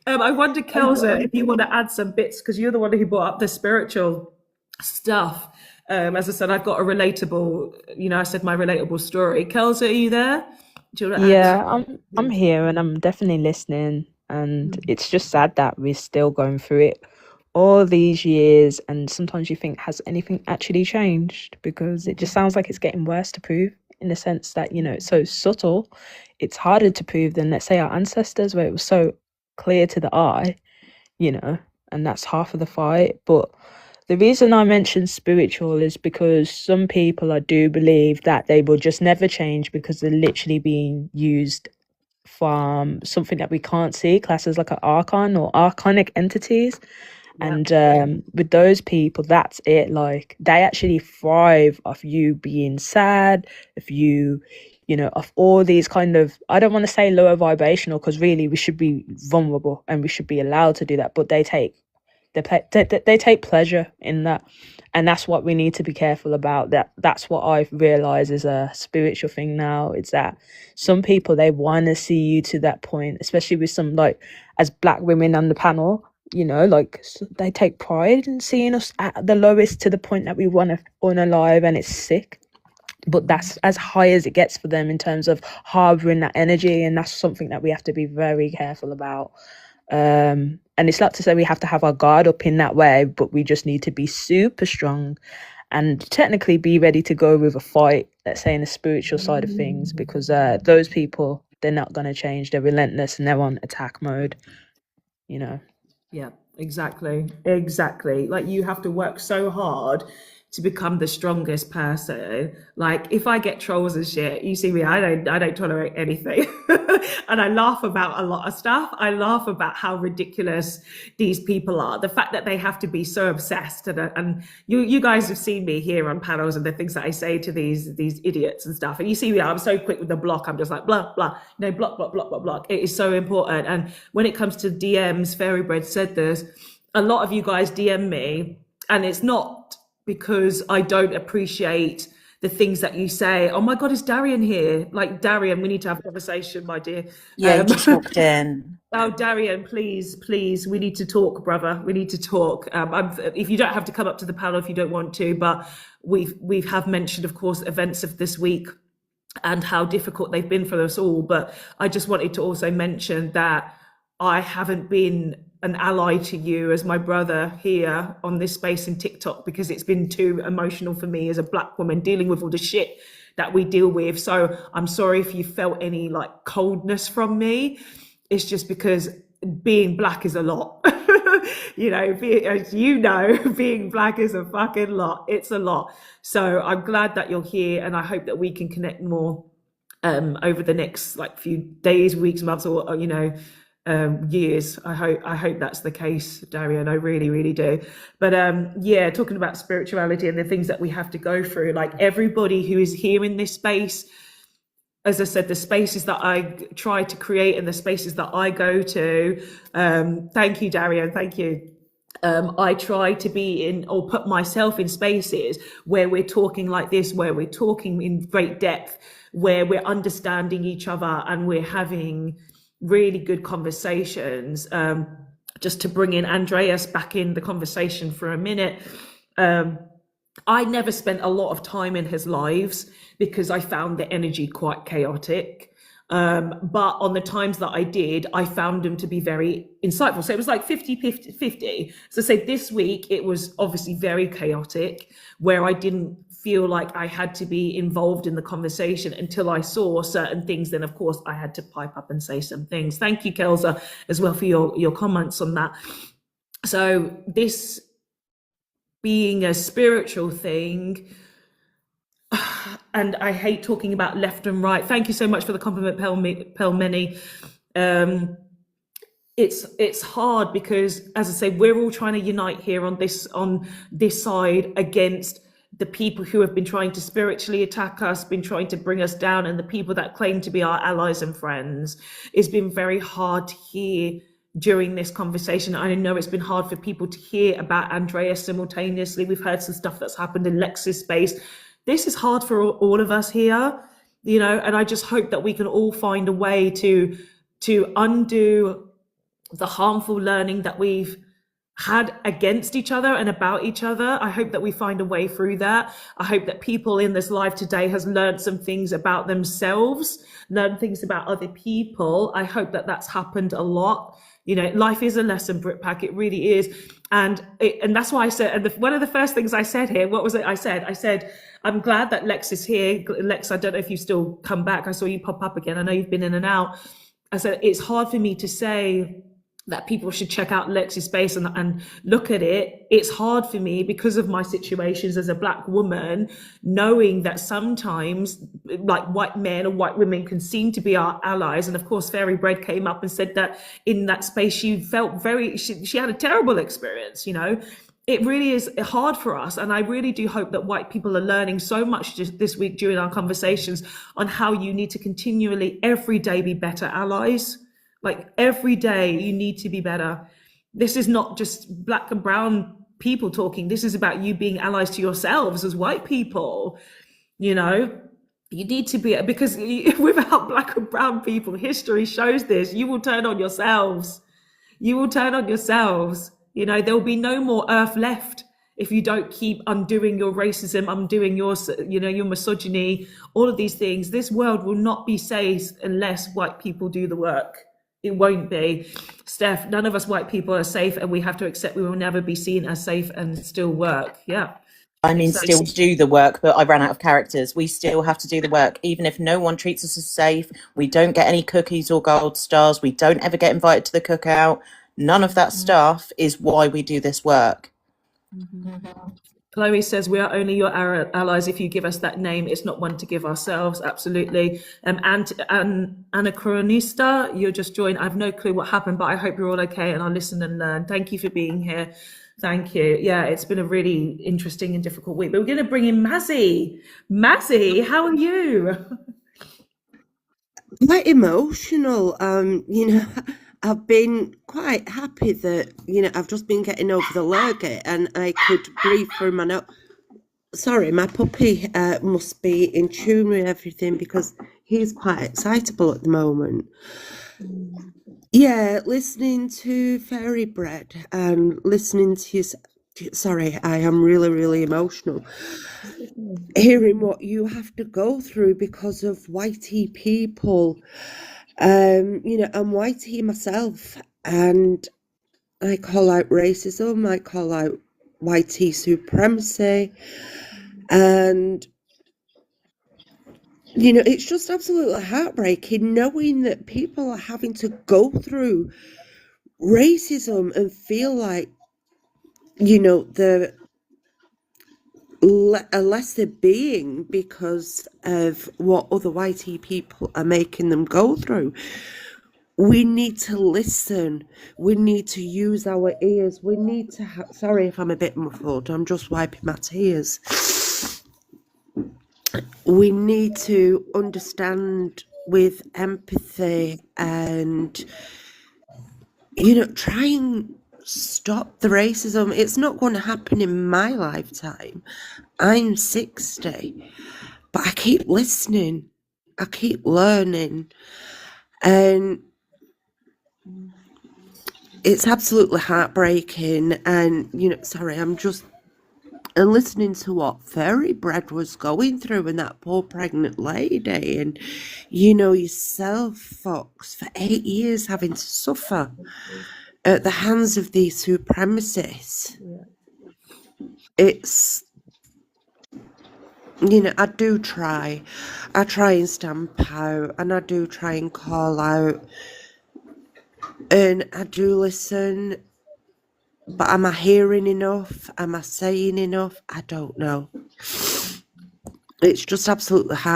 I wonder, I'm Kelza, if you want to add some bits, because you're the one who brought up the spiritual stuff. As I said, I've got a relatable, I said my relatable story. Kelza, are you there? Do you want to add Yeah, something? I'm here and I'm definitely listening, and it's just sad that we're still going through it all these years, and sometimes you think, has anything actually changed? Because it just sounds like it's getting worse to prove, in the sense that, it's so subtle. It's harder to prove than, let's say, our ancestors, where it was so clear to the eye, and that's half of the fight. But the reason I mention spiritual is because some people, I do believe that they will just never change because they're literally being used from something that we can't see, classes like an archon or archonic entities. And with those people, that's it. Like, they actually thrive off you being sad, if you, of all these kind of, I don't want to say lower vibrational, because really we should be vulnerable and we should be allowed to do that. But they take pleasure in that, and that's what we need to be careful about. That's what I've realized is a spiritual thing now. It's that some people, they want to see you to that point, especially with some, like, as Black women on the panel, they take pride in seeing us at the lowest, to the point that we want to unalive, and it's sick. But that's as high as it gets for them in terms of harboring that energy, and that's something that we have to be very careful about. And it's not to say we have to have our guard up in that way, but we just need to be super strong and technically be ready to go with a fight, let's say, in the spiritual side of things, because those people, they're not going to change. They're relentless and they're on attack mode. Yeah, exactly. Like, you have to work so hard to become the strongest person. Like, if I get trolls and shit, you see me, I don't tolerate anything. And I laugh about a lot of stuff. I laugh about how ridiculous these people are. The fact that they have to be so obsessed, and you guys have seen me here on panels and the things that I say to these idiots and stuff. And you see me, I'm so quick with the block. I'm just like, blah, blah, block, block, block, block, block. It is so important. And when it comes to DMs, Fairy Bread said this, a lot of you guys DM me, and it's not because I don't appreciate the things that you say. Oh my God, is Darian here? Like, Darian, we need to have a conversation, my dear. Yeah, he just walked in. Oh, Darian, please, we need to talk, brother. We need to talk. If you don't have to come up to the panel if you don't want to, but we have mentioned, of course, events of this week and how difficult they've been for us all. But I just wanted to also mention that I haven't been an ally to you as my brother here on this space in TikTok, because it's been too emotional for me as a Black woman dealing with all the shit that we deal with. So I'm sorry if you felt any like coldness from me. It's just because being Black is a lot. As being Black is a fucking lot. It's a lot. So I'm glad that you're here, and I hope that we can connect more over the next few days, weeks, months, or years. I hope that's the case, Darian. I really, really do. But talking about spirituality and the things that we have to go through, like everybody who is here in this space, as I said, the spaces that I try to create and the spaces that I go to, thank you, Darian, thank you. I try to be in, or put myself in spaces where we're talking like this, where we're talking in great depth, where we're understanding each other and we're having really good conversations, just to bring in Andreas back in the conversation for a minute, I never spent a lot of time in his lives because I found the energy quite chaotic. But on the times that I did, I found him to be very insightful. So it was like 50-50. So say this week, it was obviously very chaotic, where I didn't feel like I had to be involved in the conversation until I saw certain things. Then, of course, I had to pipe up and say some things. Thank you, Kelsa, as well for your comments on that. So this being a spiritual thing, and I hate talking about left and right. Thank you so much for the compliment, Pelmeni. It's hard because, as I say, we're all trying to unite here on this side against the people who have been trying to spiritually attack us, been trying to bring us down, and the people that claim to be our allies and friends. It's been very hard to hear during this conversation. I know it's been hard for people to hear about Andreas simultaneously. We've heard some stuff that's happened in Lex's space. This is hard for all of us here, and I just hope that we can all find a way to undo the harmful learning that we've had against each other and about each other. I hope that we find a way through that. I hope that people in this live today has learned some things about themselves, learned things about other people. I hope that that's happened a lot. Life is a lesson, Britpack. It really is. And that's why I said, and one of the first things I said here, what was it I said? I said, I'm glad that Lex is here. Lex, I don't know if you still come back. I saw you pop up again. I know you've been in and out. I said, it's hard for me to say that people should check out Lex's space and look at it. It's hard for me because of my situations as a Black woman, knowing that sometimes like white men or white women can seem to be our allies. And of course, Fairy Bread came up and said that in that space, she felt she had a terrible experience, It really is hard for us. And I really do hope that white people are learning so much just this week during our conversations on how you need to continually every day be better allies. Like every day you need to be better. This is not just Black and brown people talking. This is about you being allies to yourselves as white people. You need to be, because without Black and brown people, history shows this, you will turn on yourselves. You will turn on yourselves. There will be no more earth left if you don't keep undoing your racism, undoing your misogyny, all of these things. This world will not be safe unless white people do the work. It won't be. Steph, none of us white people are safe, and we have to accept we will never be seen as safe and still work. Yeah. Still do the work, but I ran out of characters. We still have to do the work. Even if no one treats us as safe, we don't get any cookies or gold stars, we don't ever get invited to the cookout. None of that stuff is why we do this work. Chloe says, we are only your allies if you give us that name. It's not one to give ourselves. Absolutely. And Anachronista, you're just joined. I have no clue what happened, but I hope you're all okay and I'll listen and learn. Thank you for being here. Thank you. Yeah, it's been a really interesting and difficult week, but we're going to bring in Mazzy. Mazzy, how are you? Quite emotional. I've been quite happy that, I've just been getting over the lurgy and I could breathe through my nose. Sorry, my puppy must be in tune with everything because he's quite excitable at the moment. Yeah, listening to Fairy Bread and listening to you. Sorry, I am really, really emotional. Hearing what you have to go through because of whitey people. I'm whitey myself, and I call out racism, I call out whitey supremacy, and it's just absolutely heartbreaking knowing that people are having to go through racism and feel like they're a lesser being because of what other whitey people are making them go through. We need to listen. We need to use our ears. We need to sorry if I'm a bit muffled. I'm just wiping my tears. We need to understand with empathy and, try and stop the racism. It's not going to happen in my lifetime. I'm 60, but I keep listening. I keep learning. And it's absolutely heartbreaking. And, you know, sorry, I'm just listening to what Fairy Bread was going through and that poor pregnant lady. And, you know, yourself, Fox, for 8 years having to suffer at the hands of these supremacists. It's, you know, I try and stamp out, and I do try and call out, and I do listen, but am I hearing enough? Am I saying enough? I don't know. It's just absolutely As long as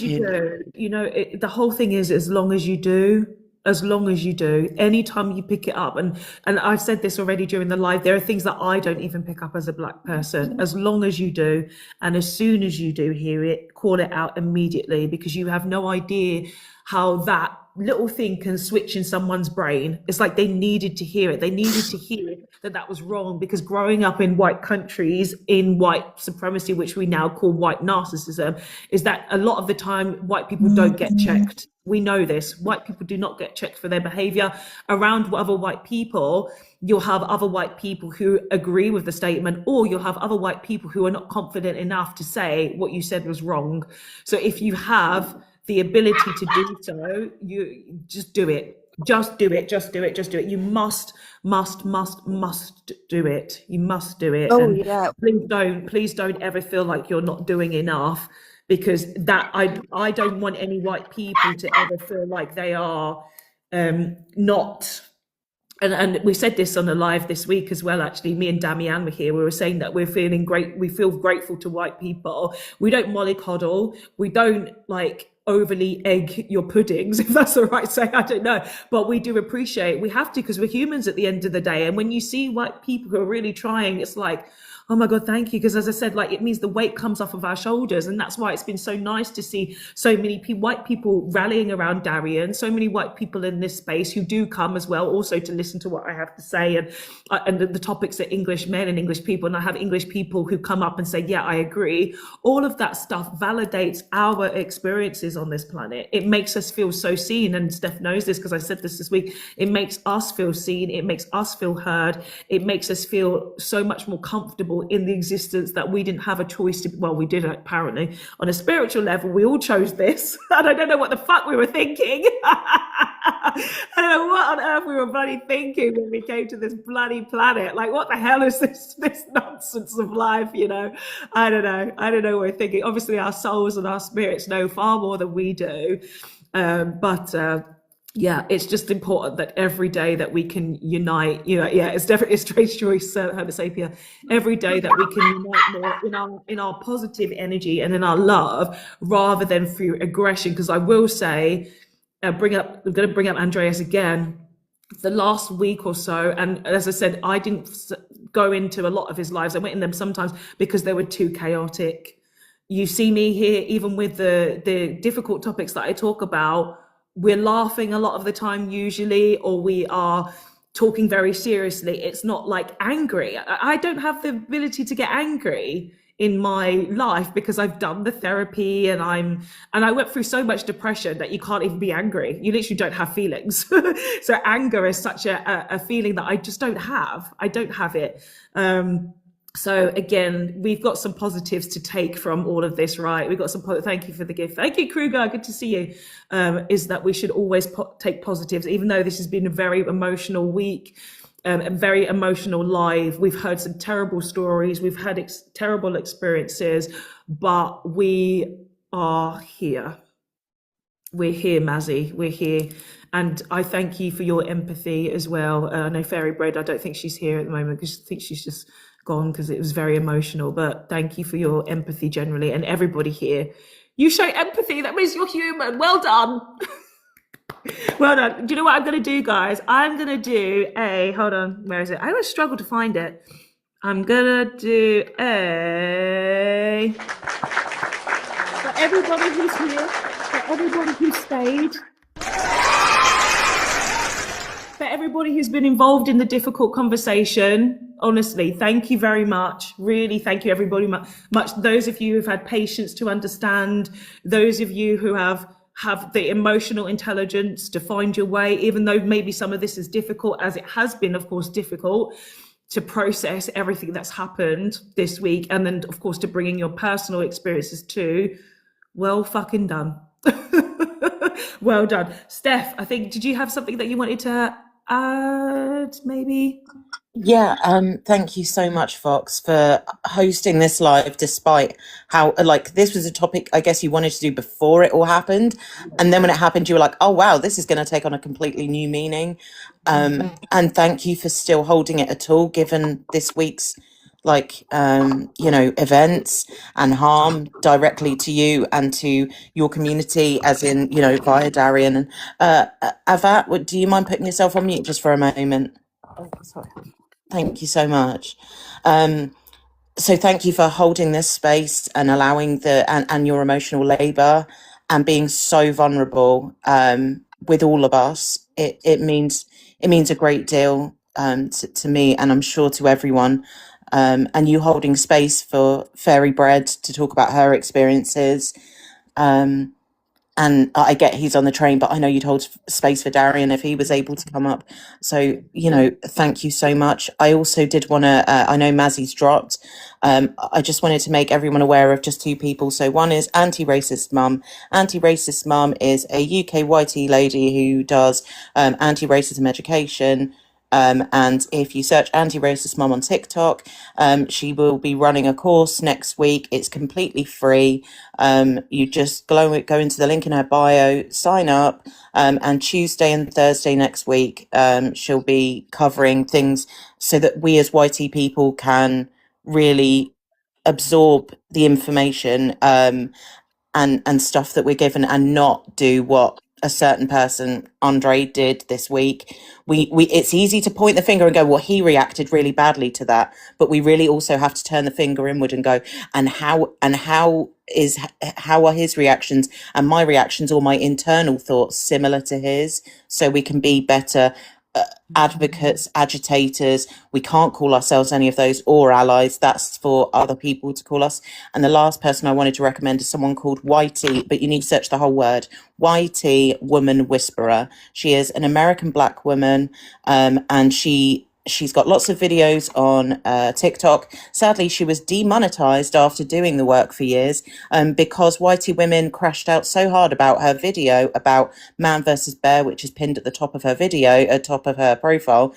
you heartbreaking. do, you know, the whole thing is as long as you do, anytime you pick it up, and I've said this already during the live, there are things that I don't even pick up as a black person. As long as you do, and as soon as you do hear it, call it out immediately, because you have no idea how that little thing can switch in someone's brain. It's like they needed to hear it. They needed to hear that that was wrong, because growing up in white countries, in white supremacy, which we now call white narcissism, is that a lot of the time white people don't get checked. We know this. White people do not get checked for their behavior. Around other white people, you'll have other white people who agree with the statement, or you'll have other white people who are not confident enough to say what you said was wrong. So if you have the ability to do so, you just do it. Just do it. You must do it. You must do it. Oh, And yeah. please don't ever feel like you're not doing enough, because that I don't want any white people to ever feel like they are not. And we said this on the live this week as well, actually. Me and Damian were here. We were saying that we feel grateful to white people. We don't mollycoddle. We don't like overly egg your puddings, if that's the right saying, I don't know. But we do appreciate, we have to, because we're humans at the end of the day. And when you see white people who are really trying, it's like, oh my God, thank you. Because as I said, like, it means the weight comes off of our shoulders. And that's why it's been so nice to see so many white people rallying around Darian, so many white people in this space who do come as well, also to listen to what I have to say. And the topics are English men and English people. And I have English people who come up and say, yeah, I agree. All of that stuff validates our experiences on this planet. It makes us feel so seen. And Steph knows this because I said this week. It makes us feel seen. It makes us feel heard. It makes us feel so much more comfortable in the existence that we didn't have a choice to, well, we did apparently. On a spiritual level, we all chose this. And I don't know what the fuck we were thinking. I don't know what on earth we were bloody thinking when we came to this bloody planet. Like, what the hell is this nonsense of life, you know? I don't know what we're thinking. Obviously, our souls and our spirits know far more than we do. Yeah, it's just important that every day that we can unite, you know, yeah, it's definitely a strange choice, Homo sapien. Every day that we can unite more in our positive energy and in our love, rather than through aggression. Because I will say, I'm going to bring up Andreas again. The last week or so, and as I said, I didn't go into a lot of his lives. I went in them sometimes because they were too chaotic. You see me here, even with the difficult topics that I talk about, we're laughing a lot of the time usually, or we are talking very seriously. It's not like angry. I don't have the ability to get angry in my life because I've done the therapy and I went through so much depression that you can't even be angry. You literally don't have feelings. So anger is such a feeling that I just don't have. I don't have it. So again, we've got some positives to take from all of this, right? We've got some, thank you for the gift. Thank you, Kruger, good to see you. Is that we should always take positives, even though this has been a very emotional week, a very emotional live. We've heard some terrible stories. We've had terrible experiences, but we are here. We're here, Mazzy, we're here. And I thank you for your empathy as well. I know Fairy Bread, I don't think she's here at the moment because I think she's just gone because it was very emotional, but thank you for your empathy generally, and everybody here. You show empathy, that means you're human. Well done. Well done. Do you know what I'm going to do, guys? I'm going to do hold on, where is it? I always struggle to find it. I'm going to do for everybody who's here, for everybody who stayed, for everybody who's been involved in the difficult conversation. Honestly, thank you very much. Really, thank you, everybody much. Those of you who've had patience to understand, those of you who have have the emotional intelligence to find your way, even though maybe some of this is difficult, as it has been, of course, difficult to process everything that's happened this week. And then, of course, to bring in your personal experiences too. Well fucking done. Well done. Steph, I think, did you have something that you wanted to add, maybe? Yeah, thank you so much, Fox, for hosting this live, despite how, like, this was a topic I guess you wanted to do before it all happened. And then when it happened, you were like, oh, wow, this is going to take on a completely new meaning. And thank you for still holding it at all, given this week's, like, events and harm directly to you and to your community, as in, via Darian. And Avat, do you mind putting yourself on mute just for a moment? Oh, sorry. Thank you so much. So thank you for holding this space and allowing and your emotional labor and being so vulnerable with all of us. It means a great deal to me, and I'm sure to everyone. And you holding space for Fairy Bread to talk about her experiences. And I get he's on the train, but I know you'd hold space for Darian if he was able to come up. So, thank you so much. I also did want to, I know Mazzy's dropped. I just wanted to make everyone aware of just two people. So one is Anti-Racist Mum. Anti-Racist Mum is a UK YT lady who does anti-racism education. And if you search Anti-Racist Mum on TikTok, she will be running a course next week. It's completely free. You just go into the link in her bio, sign up, and Tuesday and Thursday next week, she'll be covering things so that we as YT people can really absorb the information and stuff that we're given, and not do what a certain person, Andre, did this week. We it's easy to point the finger and go, well, he reacted really badly to that, but we really also have to turn the finger inward and go, and how are his reactions and my reactions or my internal thoughts similar to his, so we can be better advocates, agitators. We can't call ourselves any of those, or allies. That's for other people to call us. And the last person I wanted to recommend is someone called YT, but you need to search the whole word, YT Woman Whisperer. She is an American Black woman, and she's got lots of videos on TikTok. Sadly, she was demonetized after doing the work for years, because YT Women crashed out so hard about her video about Man versus Bear, which is pinned at the top of her video, at top of her profile.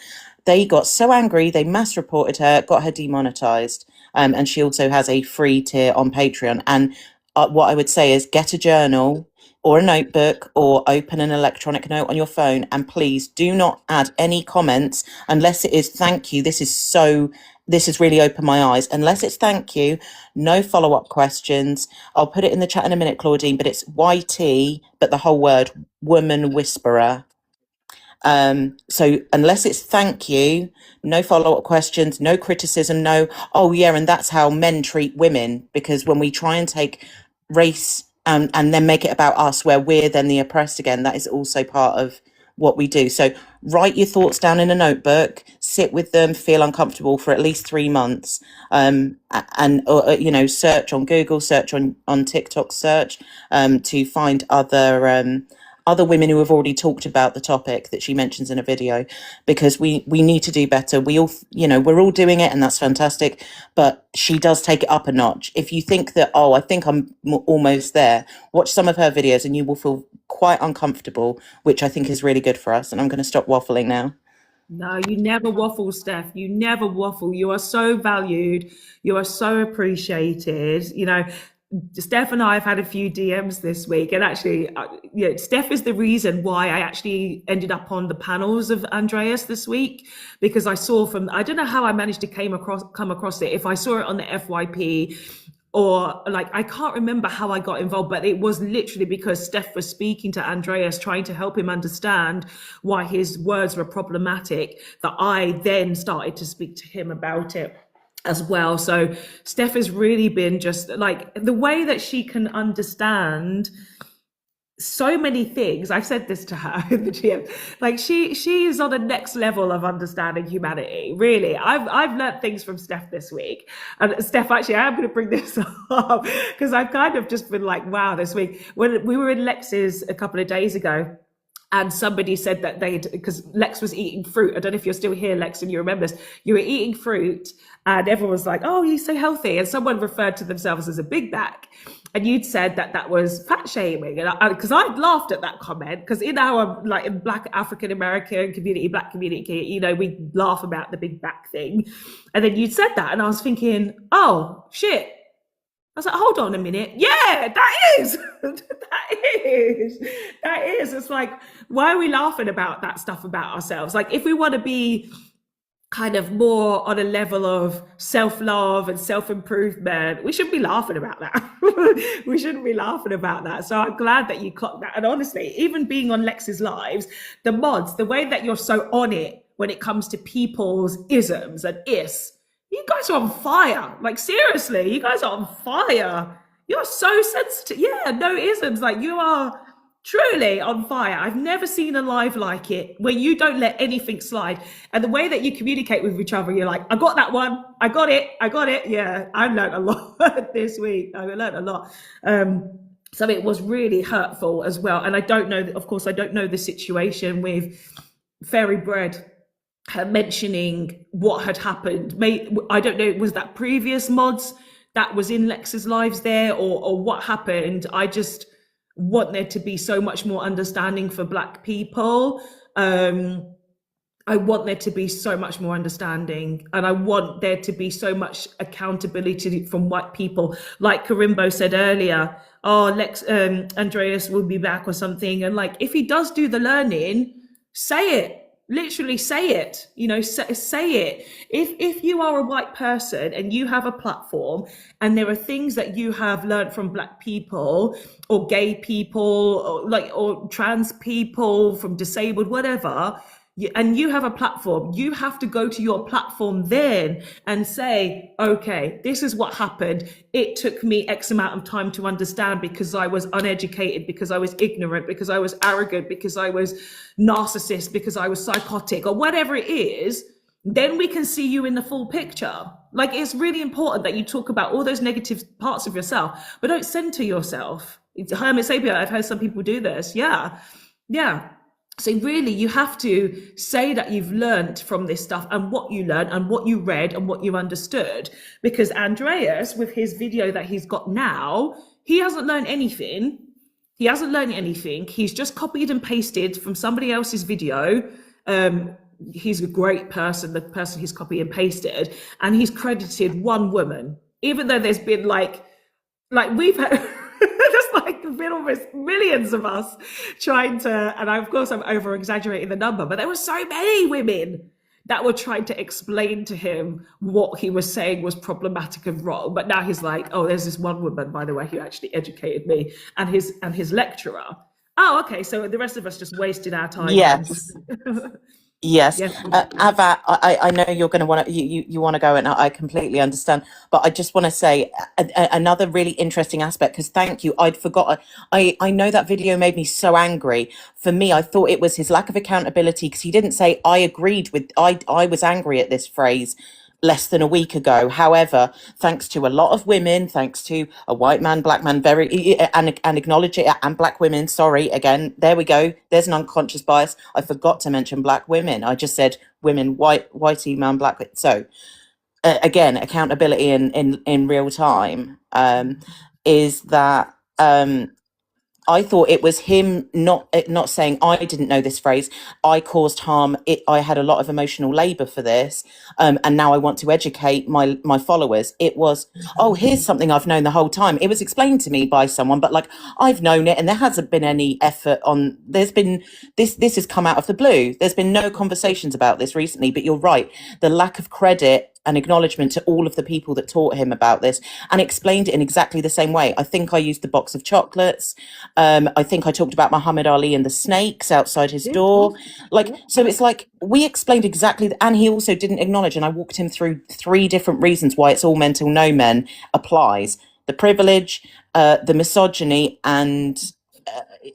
They got so angry, they mass reported her, got her demonetized. And she also has a free tier on Patreon. And what I would say is get a journal or a notebook, or open an electronic note on your phone, and please do not add any comments unless it is thank you. This has really opened my eyes. Unless it's thank you, no follow-up questions. I'll put it in the chat in a minute, Claudine, but it's YT, but the whole word, Woman Whisperer. So unless it's thank you, no follow-up questions, no criticism, no, oh yeah, and that's how men treat women, because when we try and take race and then make it about us, where we're then the oppressed again, that is also part of what we do. So write your thoughts down in a notebook, sit with them, feel uncomfortable for at least 3 months, and search on Google, search on TikTok, search to find other women who have already talked about the topic that she mentions in a video, because we need to do better. We all, we're all doing it, and that's fantastic, but she does take it up a notch. If you think that, oh, I think I'm almost there, watch some of her videos and you will feel quite uncomfortable, which I think is really good for us. And I'm going to stop waffling now. No, you never waffle, Steph. You never waffle. You are so valued. You are so appreciated. Steph and I have had a few DMs this week, and actually, Steph is the reason why I actually ended up on the panels of Andreas this week, because I saw I don't know how I managed to come across it. If I saw it on the FYP, or I can't remember how I got involved, but it was literally because Steph was speaking to Andreas, trying to help him understand why his words were problematic, that I then started to speak to him about it as well. So Steph has really been just the way that she can understand so many things. I've said this to her in the gym. Like she is on a next level of understanding humanity. Really, I've learned things from Steph this week. And Steph, actually, I am going to bring this up because I've kind of just been like, wow, this week when we were in Lex's a couple of days ago. And somebody said that because Lex was eating fruit. I don't know if you're still here, Lex, and you remember this. You were eating fruit, and everyone was like, "Oh, he's so healthy." And someone referred to themselves as a Big Mac, and you'd said that was fat shaming. And because I'd laughed at that comment, because in our in Black African American community, Black community, we laugh about the Big Mac thing. And then you'd said that, and I was thinking, oh shit. I was like, hold on a minute. Yeah, that is. That is. It's like, why are we laughing about that stuff about ourselves? Like, if we want to be kind of more on a level of self-love and self-improvement, we shouldn't be laughing about that. We shouldn't be laughing about that. So I'm glad that you clocked that. And honestly, even being on Lex's lives, the mods, the way that you're so on it when it comes to people's isms and is, you guys are on fire. Like, seriously, you guys are on fire. You're so sensitive. Yeah, no isms. Like, you are truly on fire. I've never seen a live like it where you don't let anything slide. And the way that you communicate with each other, you're like, I got that one. I got it. Yeah, I've learned a lot this week. I've learned a lot. So it was really hurtful as well. And I don't know, of course, I don't know the situation with Fairy Bread mentioning what had happened. I don't know, was that previous mods that was in Lex's lives there, or what happened? I just want there to be so much more understanding for Black people. I want there to be so much more understanding, and I want there to be so much accountability from white people. Like Karimbo said earlier, oh, Andreas will be back or something. And like, if he does do the learning, say it. Literally say it, say it. If you are a white person and you have a platform and there are things that you have learned from Black people or gay people or trans people, from disabled, whatever, and you have a platform, you have to go to your platform then and say, okay, this is what happened. It took me X amount of time to understand because I was uneducated, because I was ignorant, because I was arrogant, because I was narcissist, because I was psychotic, or whatever it is. Then we can see you in the full picture. Like, it's really important that you talk about all those negative parts of yourself, but don't center yourself. It's Hermit Sapien. I've heard some people do this. Yeah. So really, you have to say that you've learned from this stuff and what you learned and what you read and what you understood. Because Andreas, with his video that he's got now, he hasn't learned anything. He's just copied and pasted from somebody else's video. He's a great person, the person he's copied and pasted, and he's credited one woman, even though there's been like we've had there's been almost millions of us trying to, and of course I'm over exaggerating the number, but there were so many women that were trying to explain to him what he was saying was problematic and wrong. But now he's like, oh, there's this one woman, by the way, who actually educated me, and his lecturer. Oh, okay, so the rest of us just wasted our time. Yes. Yes, Yes. Ava, I know you're going to want to you want to go, and I completely understand. But I just want to say another really interesting aspect, because thank you, I'd forgotten. I know that video made me so angry. For me, I thought it was his lack of accountability, because he didn't say I agreed with. I was angry at this phrase less than a week ago. However, thanks to a lot of women, thanks to a white man, Black man, and acknowledge it, and Black women, sorry, again, there we go. There's an unconscious bias. I forgot to mention Black women. I just said women, whitey man, Black. So again, accountability in real time is that I thought it was him not saying I didn't know this phrase. I caused harm. I had a lot of emotional labor for this, and now I want to educate my followers. It was, oh, here's something I've known the whole time. It was explained to me by someone, but like, I've known it, and there hasn't been any effort on. There's been this has come out of the blue. There's been no conversations about this recently. But you're right, the lack of credit and acknowledgement to all of the people that taught him about this and explained it in exactly the same way. I think I used the box of chocolates. I think I talked about Muhammad Ali and the snakes outside his door. So it's like we explained exactly, and he also didn't acknowledge, and I walked him through 3 different reasons why it's all men till no men applies. The privilege, the misogyny, and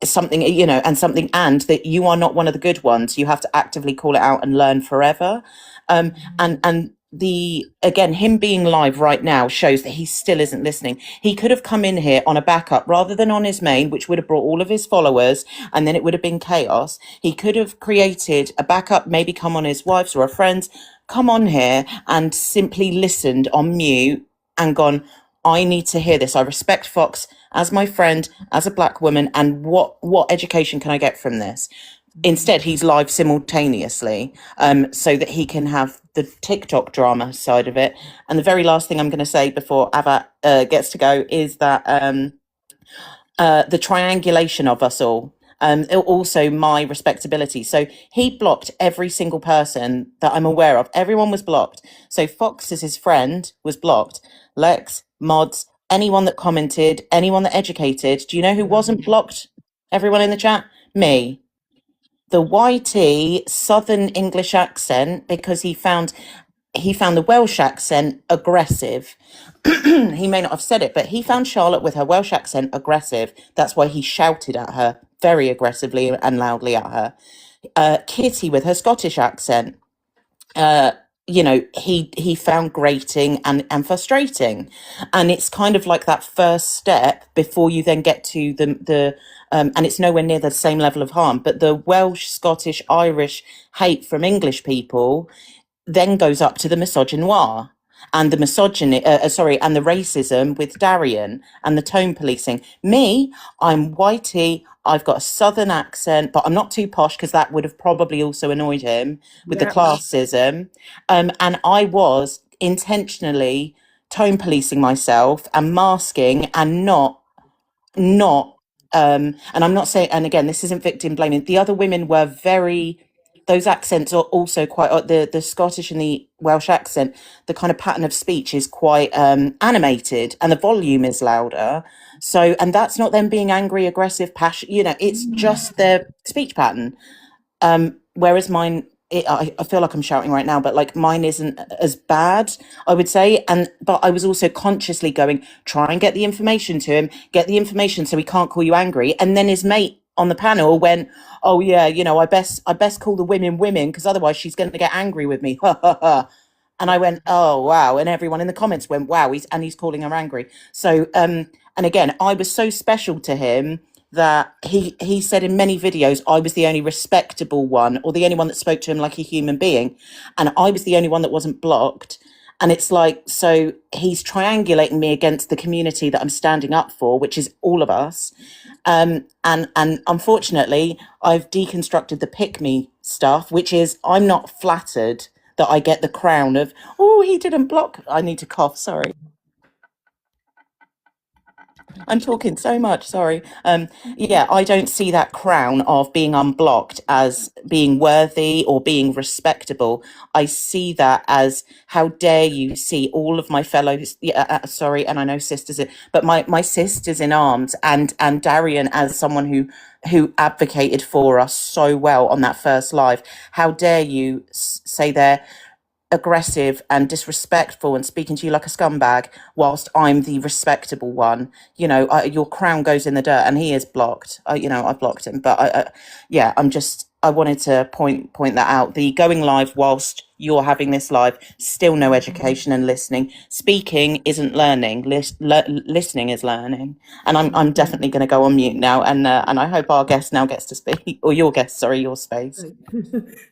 something, and something, and that you are not one of the good ones. You have to actively call it out and learn forever. And the again, him being live right now shows that he still isn't listening. He could have come in here on a backup rather than on his main, which would have brought all of his followers, and then it would have been chaos. He could have created a backup, maybe come on his wife's or a friend's, come on here and simply listened on mute and gone, I need to hear this. I respect Fox as my friend, as a black woman, and what education can I get from this? Instead, he's live simultaneously, so that he can have the TikTok drama side of it. And the very last thing I'm going to say before Ava gets to go is that the triangulation of us all. Also my respectability. So he blocked every single person that I'm aware of. Everyone was blocked. So Fox as his friend was blocked. Lex, mods, anyone that commented, anyone that educated. Do you know who wasn't blocked? Everyone in the chat? Me. The YT Southern English accent, because he found the Welsh accent aggressive. He may not have said it, but he found Charlotte with her Welsh accent aggressive. That's why he shouted at her very aggressively and loudly at her. Kitty with her Scottish accent, he found grating and frustrating. And it's kind of like that first step before you then get to the and it's nowhere near the same level of harm, but the Welsh, Scottish, Irish hate from English people then goes up to the misogynoir and the misogyny, and the racism with Darian and the tone policing. Me, I'm whitey, I've got a southern accent, but I'm not too posh because that would have probably also annoyed him with the classism. And I was intentionally tone policing myself and masking and not and I'm not saying, and again, this isn't victim blaming. The other women were those accents are also quite, the Scottish and the Welsh accent, the kind of pattern of speech is quite animated and the volume is louder. So, and that's not them being angry, aggressive, passion, it's just their speech pattern. Whereas mine, I feel like I'm shouting right now, but like mine isn't as bad, I would say. But I was also consciously going, try and get the information to him, get the information so he can't call you angry. And then his mate on the panel went, oh yeah, I best call the women because otherwise she's going to get angry with me. And I went, oh wow. And everyone in the comments went, wow, he's calling her angry. So, and again, I was so special to him that he said in many videos I was the only respectable one or the only one that spoke to him like a human being, and I was the only one that wasn't blocked. And it's like, so he's triangulating me against the community that I'm standing up for, which is all of us. And unfortunately I've deconstructed the pick me stuff, which is I'm not flattered that I get the crown of, oh, he didn't block. I need to cough, sorry. I'm talking so much, sorry. I don't see that crown of being unblocked as being worthy or being respectable. I see that as, how dare you see all of my fellows, sorry, and I know sisters, but my sisters in arms and Darian as someone who advocated for us so well on that first live. How dare you say they're aggressive and disrespectful and speaking to you like a scumbag whilst I'm the respectable one. Your crown goes in the dirt, and he is blocked. I blocked him, but I wanted to point that out. The going live whilst you're having this live, still no education and listening. Speaking isn't learning. Listening is learning. And I'm definitely going to go on mute now. And I hope our guest now gets to speak, or your guest, sorry, your space.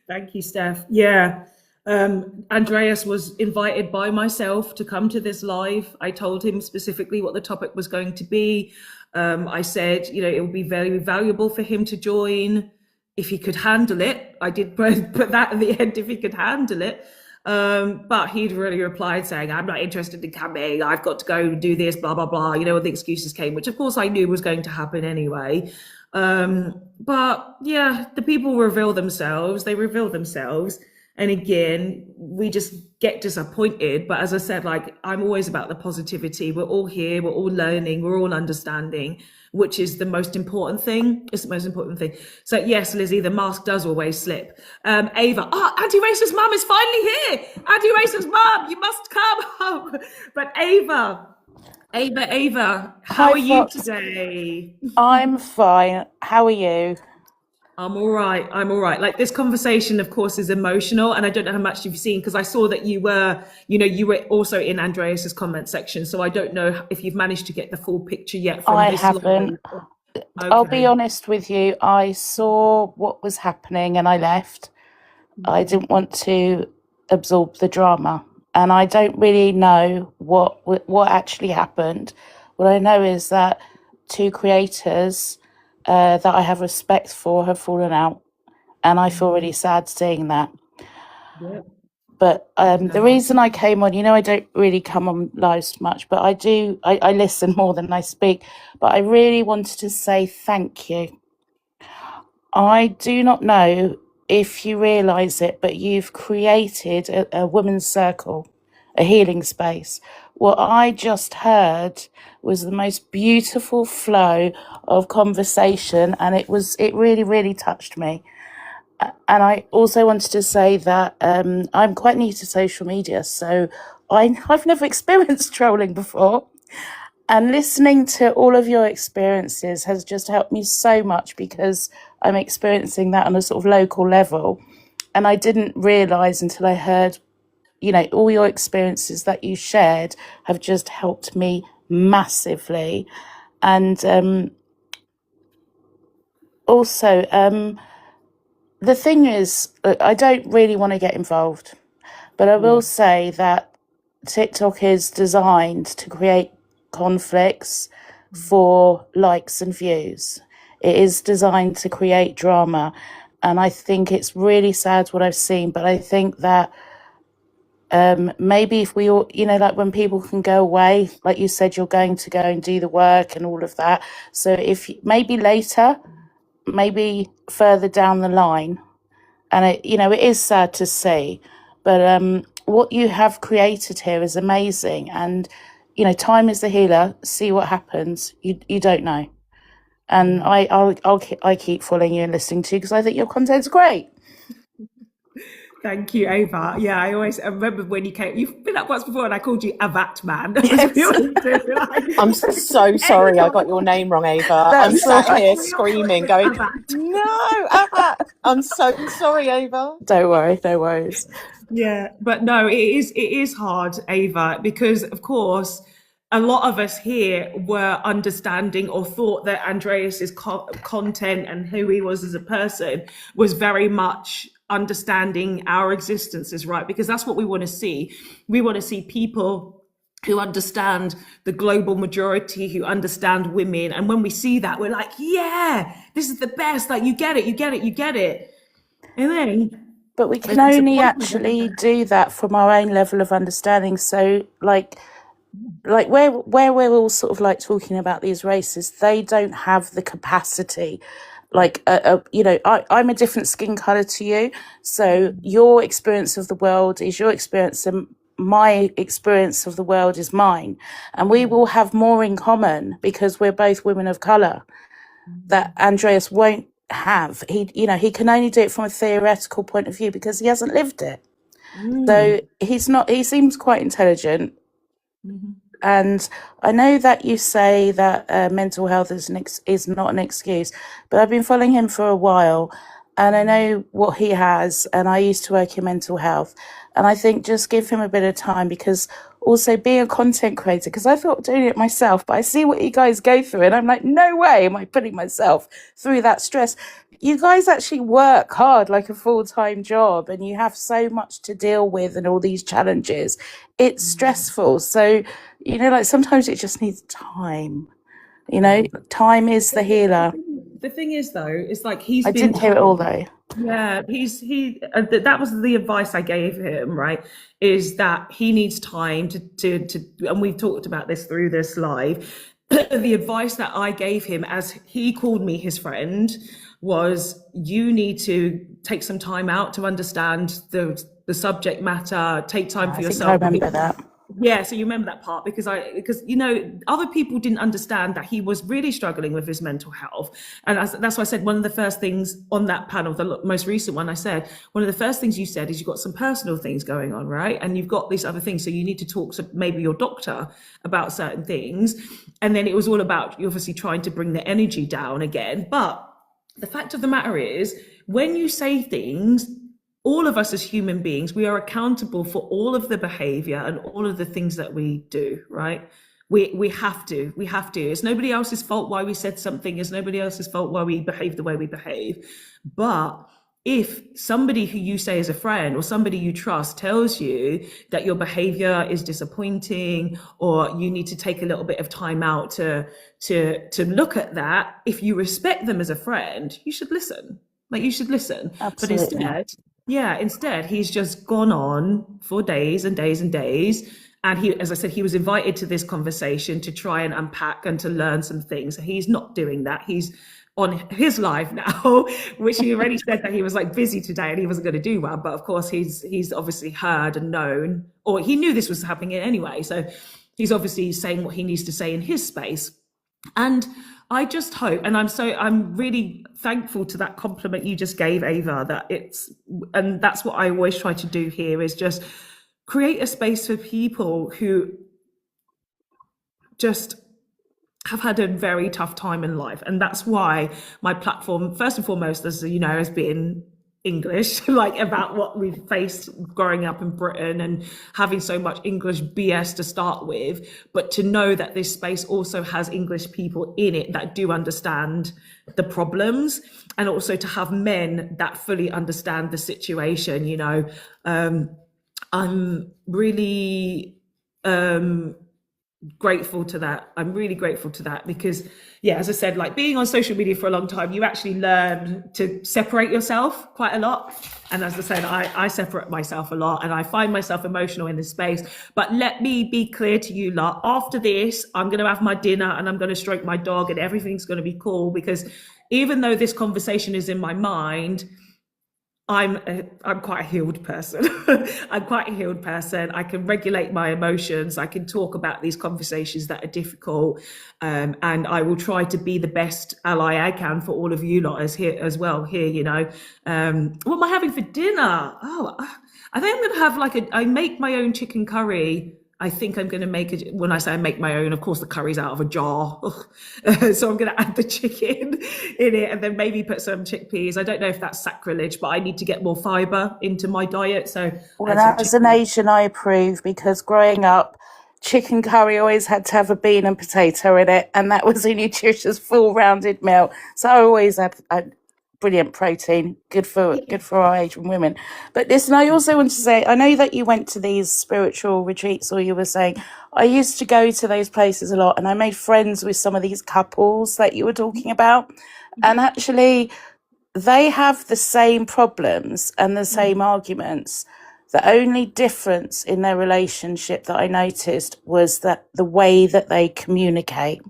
Thank you, Steph. Yeah. Andreas was invited by myself to come to this live. I told him specifically what the topic was going to be. I said, it would be very valuable for him to join if he could handle it. I did put that at the end, if he could handle it. But he'd really replied saying, I'm not interested in coming. I've got to go and do this, blah, blah, blah. The excuses came, which of course I knew was going to happen anyway. But yeah, the people reveal themselves. They reveal themselves. And again, we just get disappointed. But as I said, I'm always about the positivity. We're all here. We're all learning. We're all understanding, which is the most important thing. It's the most important thing. So yes, Lizzie, the mask does always slip. Ava, anti-racist mum is finally here. Anti-racist mum, you must come home. But Ava, Ava, how Hi, are you Fox. today? I'm fine. How are you? I'm all right. I'm all right. Like this conversation, of course, is emotional, and I don't know how much you've seen because I saw that you were also in Andreas's comment section. So I don't know if you've managed to get the full picture yet from I this haven't. live. I'll be Okay. honest with you. I saw what was happening and I left. I didn't want to absorb the drama, and I don't really know what actually happened. What I know is that two creators that I have respect for have fallen out, and I feel really sad seeing that. Yeah. But the reason I came on, I don't really come on lives much, but I listen more than I speak. But I really wanted to say thank you. I do not know if you realise it, but you've created a women's circle, a healing space. What I just heard was the most beautiful flow of conversation, and it really, really touched me. And I also wanted to say that I'm quite new to social media, so I've never experienced trolling before. And listening to all of your experiences has just helped me so much because I'm experiencing that on a sort of local level. And I didn't realise until I heard, all your experiences that you shared have just helped me massively. And also, the thing is, look, I don't really want to get involved, but I will say that TikTok is designed to create conflicts for likes and views. It is designed to create drama. And I think it's really sad what I've seen, but I think that maybe if we all, like when people can go away, like you said, you're going to go and do the work and all of that. So if maybe later, maybe further down the line, and it is sad to see, but what you have created here is amazing. And time is the healer. See what happens. You don't know. And I keep following you and listening to you because I think your content's great. Thank you, Ava. Yeah, I remember when you came. You've been up once before, and I called you Avat Man. Yes. I'm so sorry I got your name wrong, Ava. I'm sat here screaming, going, no, Ava. I'm so sorry, Ava. Don't worry, no worries. Yeah, but no, it is hard, Ava, because of course a lot of us here were understanding or thought that Andreas's content and who he was as a person was very much understanding our existences, right? Because that's what we want to see. We want to see people who understand the global majority, who understand women. And when we see that, we're like, yeah, this is the best. Like, you get it, you get it, you get it. And then but we can only actually do that from our own level of understanding. So like where we're all sort of like talking about these races, they don't have the capacity. Like, I'm a different skin color to you. So your experience of the world is your experience and my experience of the world is mine. And we will have more in common because we're both women of color that Andreas won't have. He can only do it from a theoretical point of view because he hasn't lived it. So he seems quite intelligent. And I know that you say that mental health is not an excuse, but I've been following him for a while and I know what he has, and I used to work in mental health. And I think just give him a bit of time, because also being a content creator, because I thought doing it myself, but I see what you guys go through and I'm like, no way am I putting myself through that stress. You guys actually work hard like a full-time job and you have so much to deal with and all these challenges. It's stressful. So, like sometimes it just needs time. Time is the healer. The thing is, though, it's like I didn't hear it all, though. Yeah, that was the advice I gave him, right? Is that he needs time to and we've talked about this through this live. The advice that I gave him, as he called me his friend, was you need to take some time out to understand the subject matter, take time for yourself. I remember that. Yeah, so you remember that part because other people didn't understand that he was really struggling with his mental health, and that's why I said one of the first things on that panel, the most recent one, I said one of the first things you said is you've got some personal things going on, right, and you've got these other things, so you need to talk to maybe your doctor about certain things, and then it was all about you obviously trying to bring the energy down again. But the fact of the matter is, when you say things, all of us as human beings, we are accountable for all of the behavior and all of the things that we do, right? We have to. It's nobody else's fault why we said something. It's nobody else's fault why we behave the way we behave. But if somebody who you say is a friend or somebody you trust tells you that your behavior is disappointing, or you need to take a little bit of time out to look at that, if you respect them as a friend, you should listen. Like, you should listen. Absolutely. But instead, he's just gone on for days and days and days. And he, as I said, he was invited to this conversation to try and unpack and to learn some things. He's not doing that. He's on his live now, which he already said that he was like busy today and he wasn't going to do well. But of course, he's obviously heard and known, or he knew this was happening anyway. So he's obviously saying what he needs to say in his space. And I just hope, and I'm really thankful to that compliment you just gave, Ava, and that's what I always try to do here, is just create a space for people who just have had a very tough time in life. And that's why my platform, first and foremost, as you know, has been English, like about what we've faced growing up in Britain and having so much English BS to start with, but to know that this space also has English people in it that do understand the problems, and also to have men that fully understand the situation. I'm really grateful to that. I'm really grateful to that because, as I said, like being on social media for a long time, you actually learn to separate yourself quite a lot. And as I said, I separate myself a lot, and I find myself emotional in this space. But let me be clear to you lot, after this, I'm going to have my dinner and I'm going to stroke my dog and everything's going to be cool, because even though this conversation is in my mind, I'm quite a healed person. I'm quite a healed person. I can regulate my emotions. I can talk about these conversations that are difficult, and I will try to be the best ally I can for all of you lot as well. What am I having for dinner? Oh, I think I'm going to have I make my own chicken curry. I think I'm going to make it. When I say I make my own, of course, the curry's out of a jar. So I'm going to add the chicken in it and then maybe put some chickpeas. I don't know if that's sacrilege, but I need to get more fibre into my diet. So, well, as an Asian, I approve, because growing up, chicken curry always had to have a bean and potato in it, and that was a nutritious, full rounded meal. So I always had brilliant protein, good for our Asian women. But listen, I also want to say, I know that you went to these spiritual retreats, or you were saying, I used to go to those places a lot, and I made friends with some of these couples that you were talking about, and actually they have the same problems and the same arguments. The only difference in their relationship that I noticed was that the way that they communicate.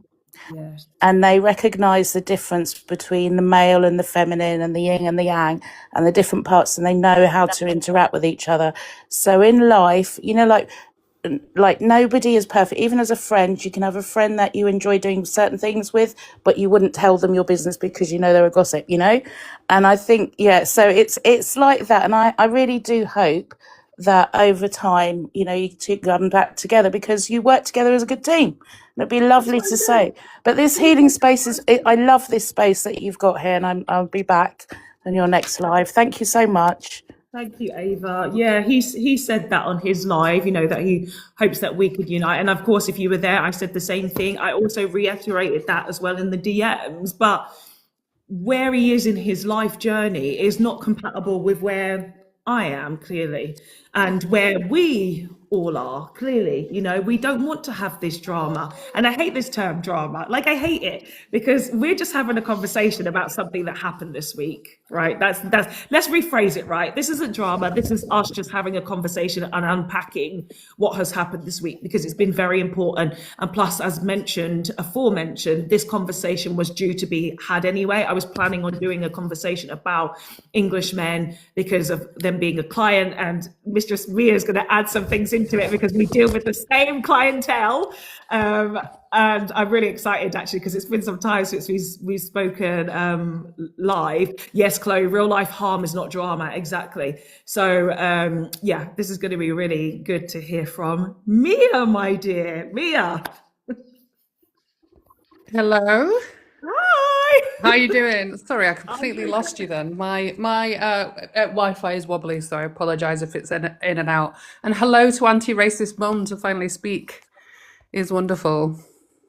Yes. And they recognize the difference between the male and the feminine and the yin and the yang and the different parts, and they know how to interact with each other. So in life, like nobody is perfect. Even as a friend, you can have a friend that you enjoy doing certain things with, but you wouldn't tell them your business because they're a gossip, And I think, so it's like that. And I really do hope that over time, you two come back together, because you work together as a good team. It'd be lovely to say. But this healing space I love this space that you've got here, and I'll be back on your next live. Thank you so much. Thank you, Ava. Yeah, he said that on his live, that he hopes that we could unite. And of course, if you were there, I said the same thing. I also reiterated that as well in the DMs. But where he is in his life journey is not compatible with where I am, clearly, and where we all are, clearly. We don't want to have this drama, and I hate this term drama. I hate it, because we're just having a conversation about something that happened this week, right? That's let's rephrase it, right? This isn't drama. This is us just having a conversation and unpacking what has happened this week, because it's been very important. And plus, as aforementioned, this conversation was due to be had anyway. I was planning on doing a conversation about English men because of them being a client, and Mistress Mia is going to add some things into it because we deal with the same clientele. And I'm really excited actually because it's been some time since we've spoken live. Yes, Chloe, real life harm is not drama, exactly. So yeah, this is going to be really good to hear from Mia, my dear. Mia. Hello. Hi. How you doing? Sorry, I completely lost you then. My Wi-Fi is wobbly, so I apologize if it's in and out. And hello to anti-racist mum to finally speak is wonderful.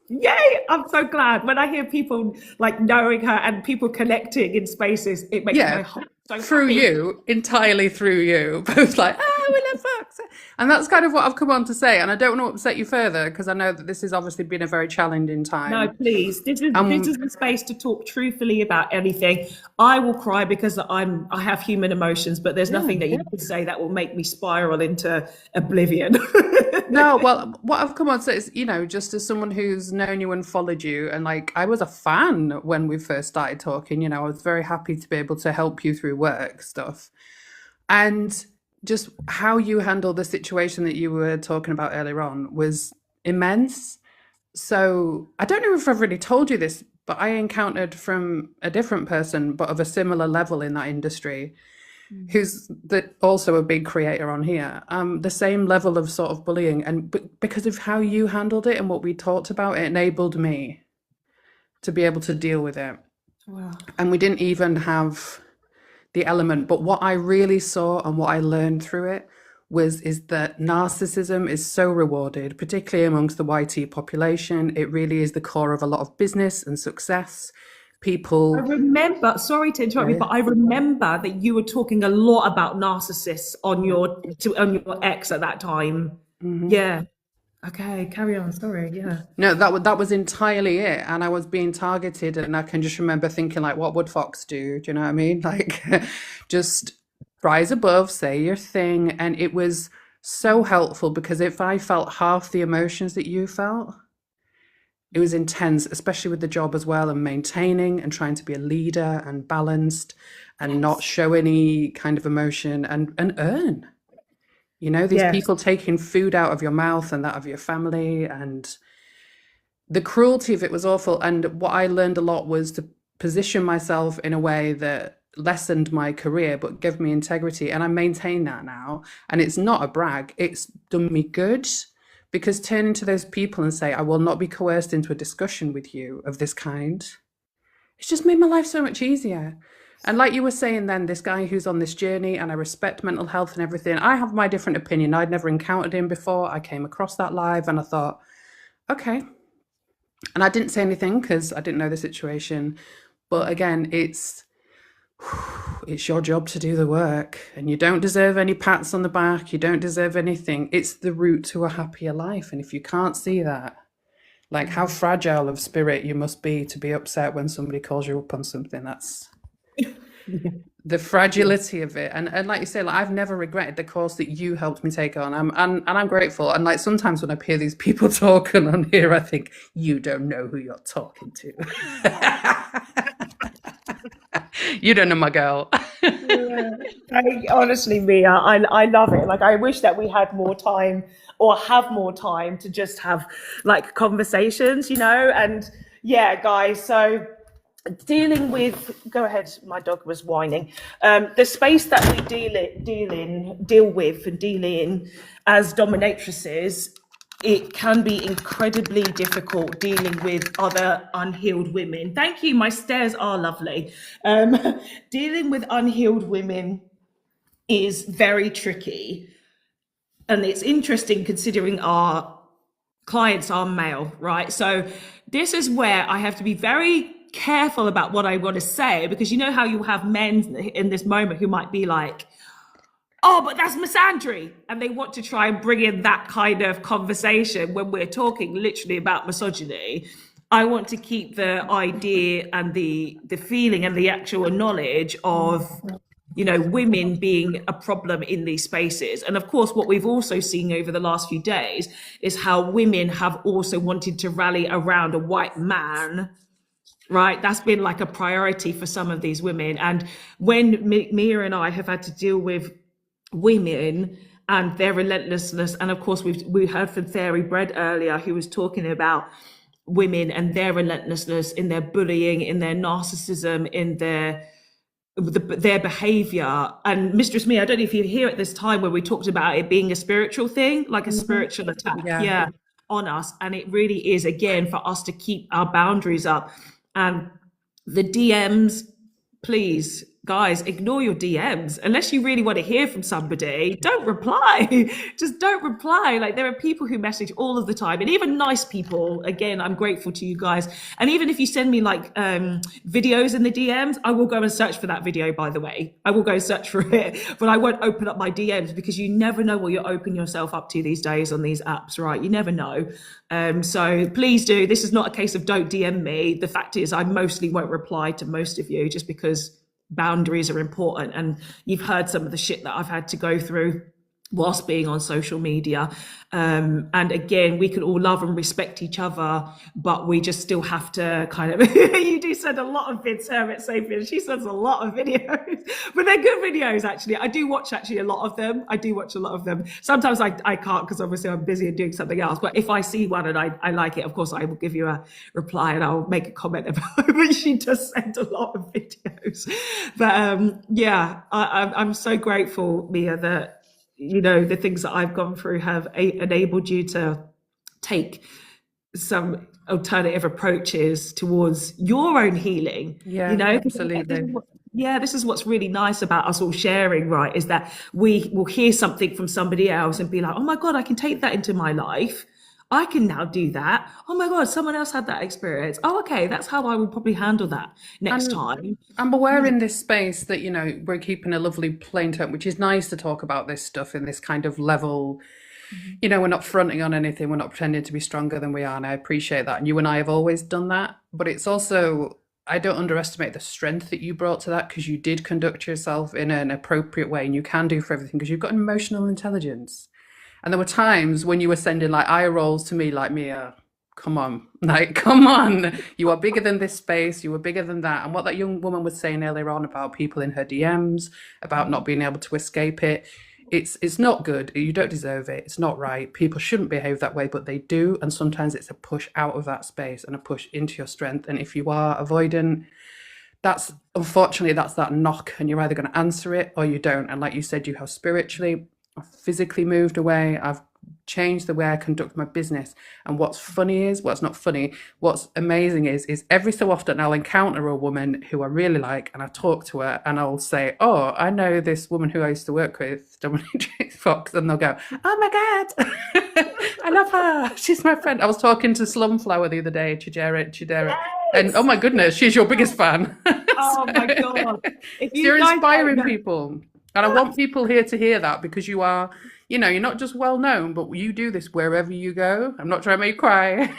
Yay! I'm so glad when I hear people like knowing her and people connecting in spaces. It makes my heart so through happy. you, entirely through you. Both like, we love Fox. And that's kind of what I've come on to say. And I don't want to upset you further because I know that this has obviously been a very challenging time. No, please. This is the space to talk truthfully about anything. I will cry because I have human emotions, but there's nothing that you can say that will make me spiral into oblivion. No, well, what I've come on to say is, you know, just as someone who's known you and followed you, and like I was a fan when we first started talking, you know, I was very happy to be able to help you through work stuff. And just how you handled the situation that you were talking about earlier on was immense. So I don't know if I've really told you this, but I encountered from a different person, but of a similar level in that industry, who's also a big creator on here, the same level of sort of bullying. And because of how you handled it and what we talked about, it enabled me to be able to deal with it. Wow. And we didn't even have the element, but what I really saw and what I learned through it is that narcissism is so rewarded, particularly amongst the YT population. It really is the core of a lot of business and success. People. I remember, sorry to interrupt you, but I remember that you were talking a lot about narcissists on your ex at that time. Yeah. Okay, carry on. Sorry. Yeah. No, that was entirely it, and I was being targeted, and I can just remember thinking, like, what would Fox do? Do you know what I mean? Like, just rise above, say your thing, and it was so helpful because if I felt half the emotions that you felt, it was intense, especially with the job as well, and maintaining and trying to be a leader and balanced and not show any kind of emotion and earn. You know, these people taking food out of your mouth and that of your family, and the cruelty of it was awful. And what I learned a lot was to position myself in a way that lessened my career but gave me integrity, and I maintain that now. And it's not a brag, it's done me good. Because turning to those people and say, I will not be coerced into a discussion with you of this kind, it's just made my life so much easier. And like you were saying then, this guy who's on this journey, and I respect mental health and everything, I have my different opinion. I'd never encountered him before. I came across that live and I thought, okay. And I didn't say anything because I didn't know the situation. But again, it's your job to do the work, and you don't deserve any pats on the back. You don't deserve anything. It's the route to a happier life. And if you can't see that, like how fragile of spirit you must be to be upset when somebody calls you up on something, that's the fragility of it. And like you say, like I've never regretted the course that you helped me take on. I'm grateful. And like sometimes when I hear these people talking on here, I think you don't know who you're talking to. You don't know my girl. Honestly, Mia, I love it. Like, I wish that we had more time or have more time to just have like conversations, you know? And yeah, guys, so dealing with, go ahead, my dog was whining. The space that we deal with as dominatrices, it can be incredibly difficult dealing with other unhealed women. Thank you, my stairs are lovely. Dealing with unhealed women is very tricky. And it's interesting considering our clients are male, right? So this is where I have to be very careful about what I want to say, because you know how you have men in this moment who might be like, oh, but that's misandry. And they want to try and bring in that kind of conversation when we're talking literally about misogyny. I want to keep the idea and the feeling and the actual knowledge of, you know, women being a problem in these spaces. And of course, what we've also seen over the last few days is how women have also wanted to rally around a white man, right? That's been like a priority for some of these women. And when Mia and I have had to deal with women and their relentlessness. And of course, we heard from Fairy Bread earlier, who was talking about women and their relentlessness in their bullying, in their narcissism, in their behavior. And Mistress Me, I don't know if you're here at this time where we talked about it being a spiritual thing, like a spiritual attack, Yeah. on us. And it really is, again, for us to keep our boundaries up. And the DMs, please, guys, ignore your DMs. Unless you really want to hear from somebody, don't reply. Just don't reply. Like, there are people who message all of the time, and even nice people. Again, I'm grateful to you guys. And even if you send me like videos in the DMs, I will go and search for that video, by the way. I will go search for it, but I won't open up my DMs, because you never know what you open yourself up to these days on these apps, right? You never know. So please do. This is not a case of don't DM me. The fact is, I mostly won't reply to most of you, just because boundaries are important. And you've heard some of the shit that I've had to go through whilst being on social media. And again, we can all love and respect each other, but we just still have to kind of, you do send a lot of vids, Hermit Sapien. She sends a lot of videos, but they're good videos, actually. I do watch actually a lot of them. I do watch a lot of them. Sometimes I can't, because obviously I'm busy and doing something else. But if I see one and I like it, of course, I will give you a reply and I'll make a comment about it. But she does send a lot of videos. But yeah, I'm so grateful, Mia, that the things that I've gone through have enabled you to take some alternative approaches towards your own healing. Yeah, absolutely. This is what's really nice about us all sharing, right? Is that we will hear something from somebody else and be like, oh my God, I can take that into my life. I can now do that. Oh my God, someone else had that experience. Oh, okay, that's how I would probably handle that next time. I'm aware in this space that, we're keeping a lovely plain tone, which is nice to talk about this stuff in this kind of level. We're not fronting on anything. We're not pretending to be stronger than we are. And I appreciate that. And you and I have always done that. But it's also, I don't underestimate the strength that you brought to that, because you did conduct yourself in an appropriate way, and you can do for everything because you've got emotional intelligence. And there were times when you were sending like eye rolls to me, like, Mia, come on, you are bigger than this space, you were bigger than that. And what that young woman was saying earlier on about people in her DMs, about not being able to escape it, it's not good. You don't deserve it. It's not right. People shouldn't behave that way, but they do. And sometimes it's a push out of that space and a push into your strength. And if you are avoidant, unfortunately, that's that knock, and you're either going to answer it or you don't. And like you said, you have spiritually, I've physically moved away. I've changed the way I conduct my business. And what's amazing is every so often I'll encounter a woman who I really like, and I talk to her and I'll say, oh, I know this woman who I used to work with, Dominique Fox, and they'll go, oh my God, I love her. She's my friend. I was talking to Slumflower the other day, Chidera. Yes. And oh my goodness, she's your biggest fan. Oh my God. You're inspiring people. And I want people here to hear that, because you are, you're not just well known, but you do this wherever you go. I'm not trying to make you cry,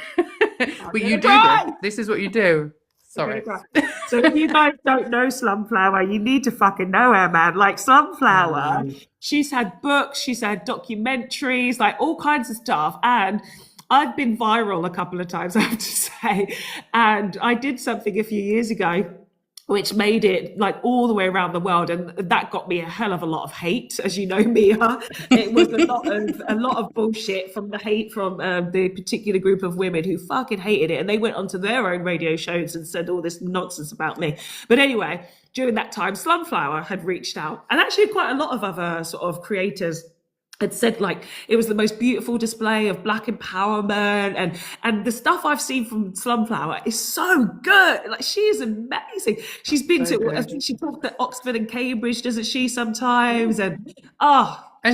but you do this. This is what you do. Sorry. So if you guys don't know Slumflower, you need to fucking know her, man. Like, Slumflower, she's had books, she's had documentaries, like all kinds of stuff. And I've been viral a couple of times, I have to say. And I did something a few years ago which made it like all the way around the world, and that got me a hell of a lot of hate, as you know, Mia. It was a lot of bullshit from the particular group of women who fucking hated it, and they went onto their own radio shows and said all this nonsense about me. But anyway, during that time, Slumflower had reached out, and actually quite a lot of other sort of creators had said, like, it was the most beautiful display of Black empowerment, and the stuff I've seen from Slumflower is so good. Like, she is amazing. She's been I think she talked at Oxford and Cambridge, doesn't she, sometimes? And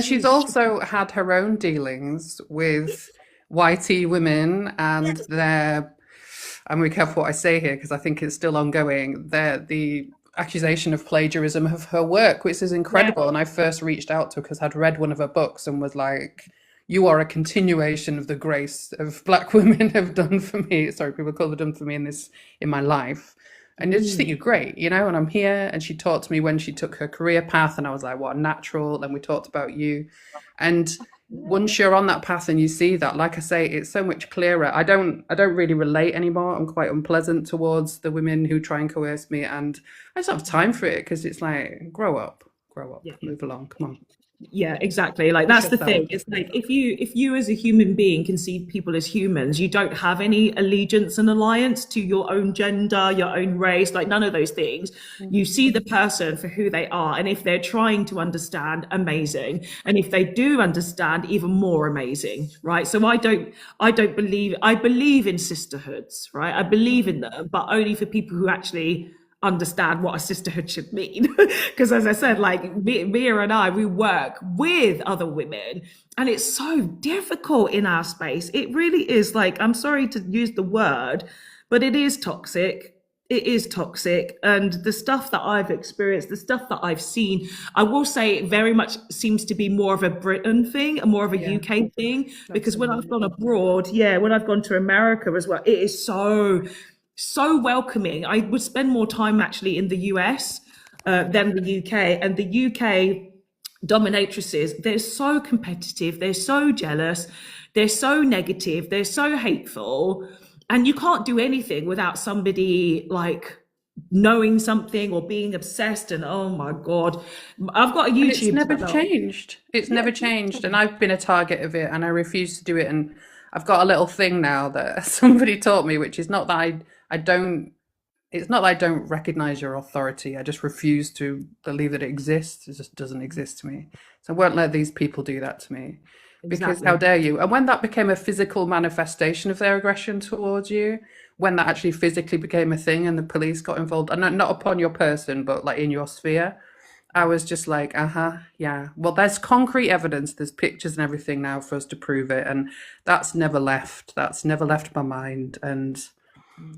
she's also had her own dealings with YT women and I'm going to be careful what I say here, because I think it's still ongoing. The accusation of plagiarism of her work, which is incredible. Yeah. And I first reached out to her because I'd read one of her books and was like, you are a continuation of the grace of Black women have done for me. Sorry, people call it done for me in my life. And I just think you're great, and I'm here. And she talked to me when she took her career path, and I was like, what a natural. And we talked about you. And once you're on that path and you see that, like I say, it's so much clearer. I don't really relate anymore. I'm quite unpleasant towards the women who try and coerce me, and I just don't have time for it, because it's like, grow up, move along, come on. Yeah, exactly. Like Push that's the thing. yourself. It's like if you as a human being can see people as humans, you don't have any allegiance and alliance to your own gender, your own race, like none of those things. You see the person for who they are, and if they're trying to understand, amazing. And if they do understand, even more amazing, right? So I believe in sisterhoods, right? I believe in them, but only for people who actually understand what a sisterhood should mean. Because as I said, like Mia and I, we work with other women, and it's so difficult in our space. It really is. Like, I'm sorry to use the word, but it is toxic. It is toxic. And the stuff that I've experienced, the stuff that I've seen, I will say it very much seems to be more of a Britain thing and more of a Yeah, UK thing. Because when I've absolutely. gone abroad, yeah, when I've gone to America as well, it is so welcoming. I would spend more time actually in the US than the UK. And the UK dominatrices, they're so competitive, they're so jealous, they're so negative, they're so hateful. And you can't do anything without somebody like knowing something or being obsessed. And oh my God, I've got a And it's YouTube never channel. changed. It's Yeah, never changed. And I've been a target of it and I refuse to do it. And I've got a little thing now that somebody taught me, which is not that I don't, it's not that I don't recognize your authority. I just refuse to believe that it exists. It just doesn't exist to me. So I won't let these people do that to me. Because how exactly. dare you? And when that became a physical manifestation of their aggression towards you, when that actually physically became a thing and the police got involved, and not upon your person, but like in your sphere, I was just like, yeah. Well, there's concrete evidence, there's pictures and everything now for us to prove it. And that's never left. That's never left my mind. And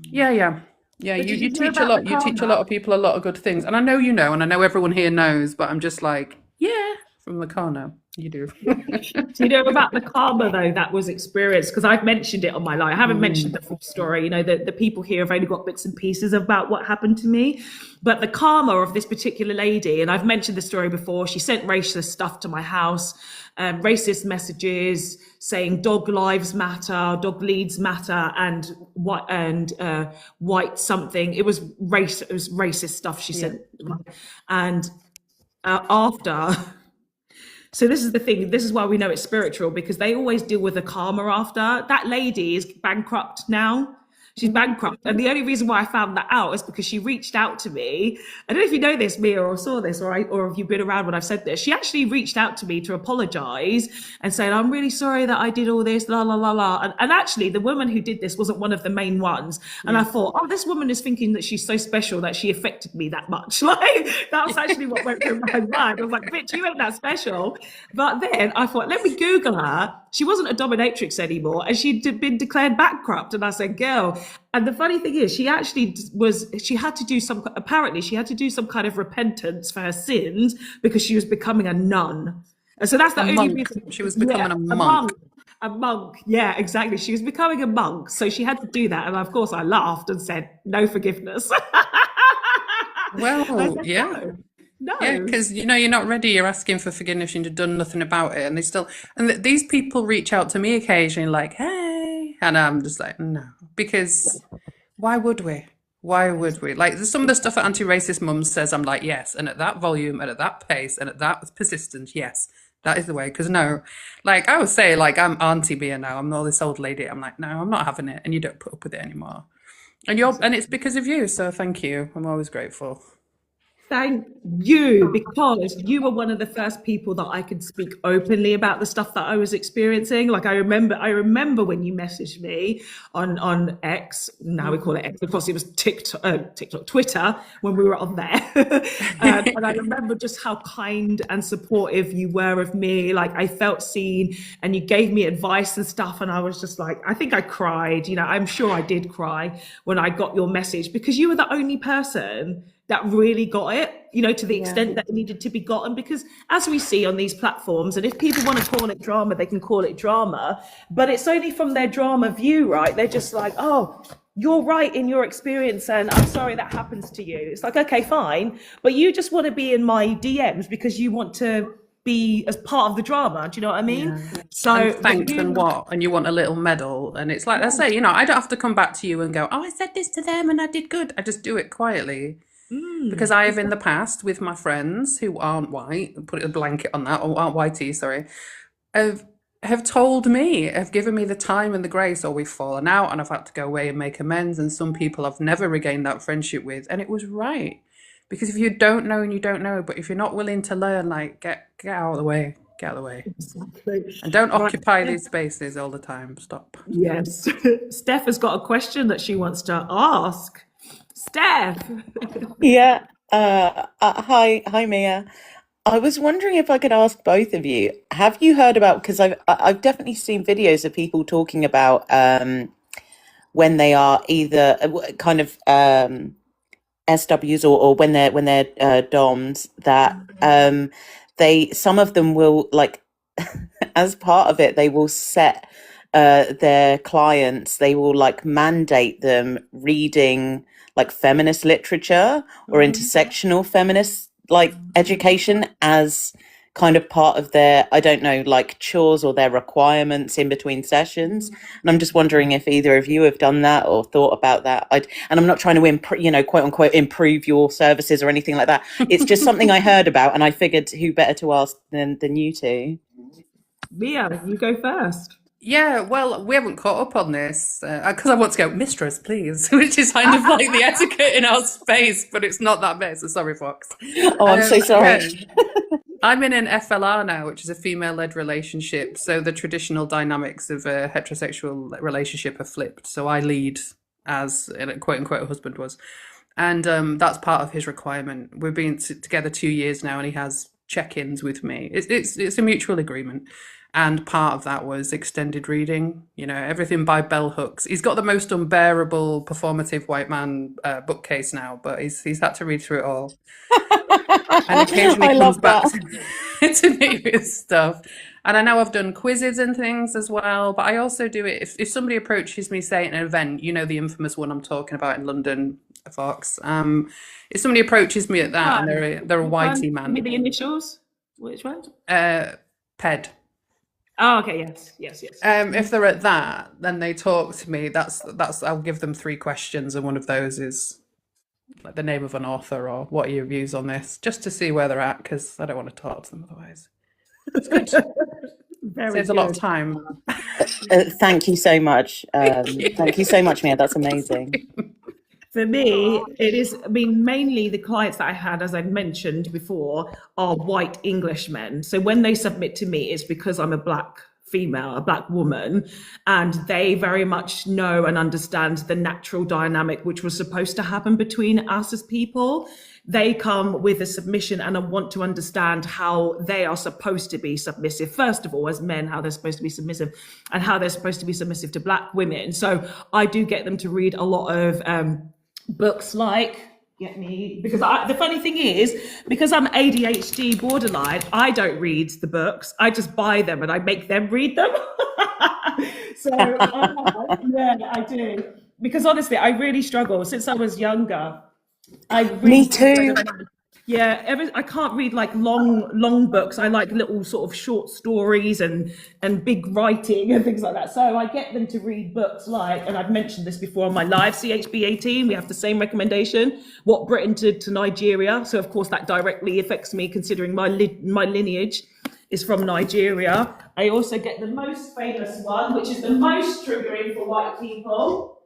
yeah. But You, did you you hear teach a about the lot. You teach a lot karma? of people a lot of good things. And I know you know, and I know everyone here knows, but I'm just like, yeah, from the car now. You do. Do you know about the karma though that was experienced? Because I've mentioned it on my life. I haven't mentioned the full story. You know, the people here have only got bits and pieces about what happened to me. But the karma of this particular lady, and I've mentioned the story before, she sent racist stuff to my house, racist messages saying dog lives matter, dog leads matter, and white something. It was racist stuff she Yeah. sent. And after so this is the thing. This is why we know it's spiritual, because they always deal with the karma after. That lady is bankrupt now. She's bankrupt. And the only reason why I found that out is because she reached out to me. I don't know if you know this, Mia, or saw this, or if you've been around when I've said this. She actually reached out to me to apologize and said, I'm really sorry that I did all this, la, la, la, la. And actually, the woman who did this wasn't one of the main ones. And I thought, oh, this woman is thinking that she's so special that she affected me that much. Like, that was actually what went through my mind. I was like, bitch, you ain't that special. But then I thought, let me Google her. She wasn't a dominatrix anymore, and she'd been declared bankrupt. And I said, girl. And the funny thing is, she had to do some kind of repentance for her sins because she was becoming a nun. And so that's the A only monk. reason. She was Yeah, becoming a a monk. monk. A monk. Yeah, exactly. She was becoming a monk. So she had to do that. And of course, I laughed and said, no forgiveness. I Well, said, yeah. Yeah, no. because you're not ready. You're asking for forgiveness and you've done nothing about it, and they still. And these people reach out to me occasionally, like, "Hey," and I'm just like, "No," because why would we? Why would we? Like, some of the stuff that anti-racist mum says, I'm like, yes, and at that volume, and at that pace, and at that persistence, yes, that is the way. Because no, like I would say, like I'm Auntie Bea now. I'm all this old lady. I'm like, no, I'm not having it, and you don't put up with it anymore. And it's because of you. So thank you. I'm always grateful. Thank you, because you were one of the first people that I could speak openly about the stuff that I was experiencing. Like I remember when you messaged me on X. Now we call it X. Of course, it was TikTok, Twitter when we were on there. And I remember just how kind and supportive you were of me. Like I felt seen, and you gave me advice and stuff. And I was just like, I think I cried. You know, I'm sure I did cry when I got your message, because you were the only person that really got it, you know, to the Yeah. extent that it needed to be gotten. Because as we see on these platforms, and if people want to call it drama, they can call it drama, but it's only from their drama view, right? They're just like, oh, you're right in your experience, and I'm sorry that happens to you. It's like, okay, fine, but you just want to be in my DMs because you want to be as part of the drama. Do you know what I mean? Yeah. So, And but thanks and what? And you want a little medal. And it's like I say, I don't have to come back to you and go, oh, I said this to them and I did good. I just do it quietly. because I have in the past with my friends who aren't white, put a blanket on that, or aren't whitey, sorry, have told me, have given me the time and the grace, or we've fallen out and I've had to go away and make amends. And some people I've never regained that friendship with, and it was right. Because if you don't know and you don't know, but if you're not willing to learn, like get out of the way, get out of the way. Exactly. And don't Right. occupy these spaces all the time. Stop. Yes. Steph has got a question that she wants to ask. Steph. Yeah. Hi, Mia. I was wondering if I could ask both of you, have you heard about, because I've definitely seen videos of people talking about when they are either kind of SWs or when they're DOMs, that some of them will, like, as part of it, they will set their clients, they will like mandate them reading like feminist literature or intersectional feminist like education as kind of part of their, I don't know, like chores or their requirements in between sessions. And I'm just wondering if either of you have done that or thought about that. And I'm not trying to quote unquote improve your services or anything like that. It's just something I heard about, and I figured who better to ask than you two. Mia, you go first. Yeah, well, we haven't caught up on this because I want to go, mistress, please, which is kind of like the etiquette in our space, but it's not that bit. So sorry, Fox. Oh, I'm so sorry. Yeah. I'm in an FLR now, which is a female-led relationship. So the traditional dynamics of a heterosexual relationship are flipped. So I lead as a quote-unquote husband was. And that's part of his requirement. We've been together 2 years now, and he has check-ins with me. It's a mutual agreement. And part of that was extended reading, everything by bell hooks. He's got the most unbearable performative white man bookcase now, but he's had to read through it all. And occasionally comes back to me with stuff. And I know I've done quizzes and things as well, but I also do it if somebody approaches me, say at an event, the infamous one I'm talking about in London, Fox. If somebody approaches me at that and they're a whitey man. Give me the initials. Which one? PED. Oh, okay, yes. If they're at that, then they talk to me. That's I'll give them 3 questions, and one of those is like the name of an author or what are your views on this, just to see where they're at, because I don't want to talk to them otherwise. It's good. Saves a lot of time. Thank you so much. Thank you so much, Mia. That's amazing. For me, it is, mainly the clients that I had, as I mentioned before, are white Englishmen. So when they submit to me, it's because I'm a black female, a black woman, and they very much know and understand the natural dynamic which was supposed to happen between us as people. They come with a submission and I want to understand how they are supposed to be submissive. First of all, as men, how they're supposed to be submissive and how they're supposed to be submissive to black women. So I do get them to read a lot of books like, because the funny thing is, because I'm ADHD borderline, I don't read the books. I just buy them and I make them read them. So yeah, I do. Because honestly, I really struggle since I was younger. Me too. Yeah, I can't read like long books. I like little sort of short stories and big writing and things like that. So I get them to read books like, and I've mentioned this before on my live CHB 18, we have the same recommendation, What Britain Did to Nigeria. So of course that directly affects me, considering my lineage is from Nigeria. I also get the most famous one, which is the most triggering for white people.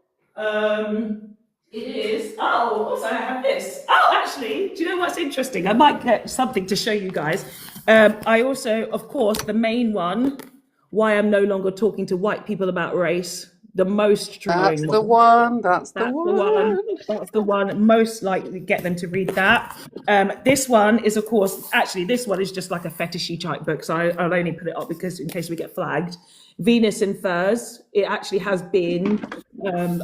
It is. Oh, also I have this. Oh, actually, do you know what's interesting? I might get something to show you guys. I also, of course, the main one, why I'm no longer talking to white people about race. The most triggering. That's the one. That's the one. Most likely get them to read that. This one is, of course, actually, this one is just like a fetishy type book. So I'll only put it up because in case we get flagged. Venus in Furs. It actually has been in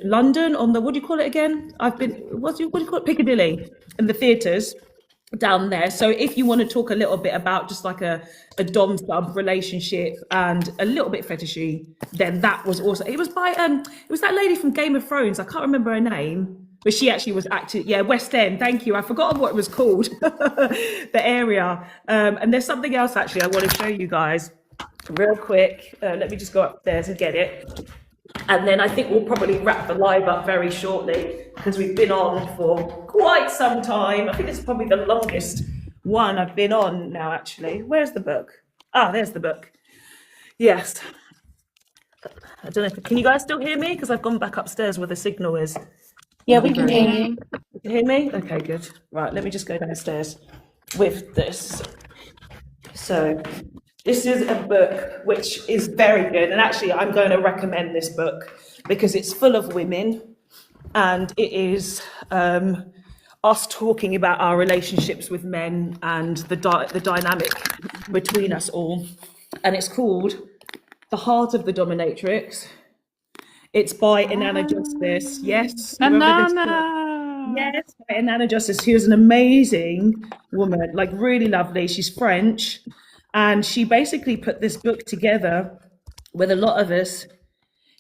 London on the, what do you call it again? What do you call it? Piccadilly, in the theatres down there. So if you want to talk a little bit about just like a dom sub relationship and a little bit fetishy, then that was also, it was by it was that lady from Game of Thrones. I can't remember her name, but she actually was acting, West End, thank you. I forgot what it was called, the area. And there's something else actually I want to show you guys real quick. Let me just go upstairs and get it. And then I think we'll probably wrap the live up very shortly because we've been on for quite some time. I think it's probably the longest one I've been on now, actually. Where's the book? Ah, there's the book. Yes. I don't know can you guys still hear me? Because I've gone back upstairs where the signal is. Yeah, we can hear you. You can hear me? Okay, good. Right, let me just go downstairs with this. So this is a book which is very good, and actually I'm going to recommend this book because it's full of women, and it is us talking about our relationships with men and the dynamic between us all. And it's called The Heart of the Dominatrix. It's by Inanna Justice. Yes, you remember this book? Yes, by Inanna Justice. She was an amazing woman, like really lovely. She's French. And she basically put this book together with a lot of us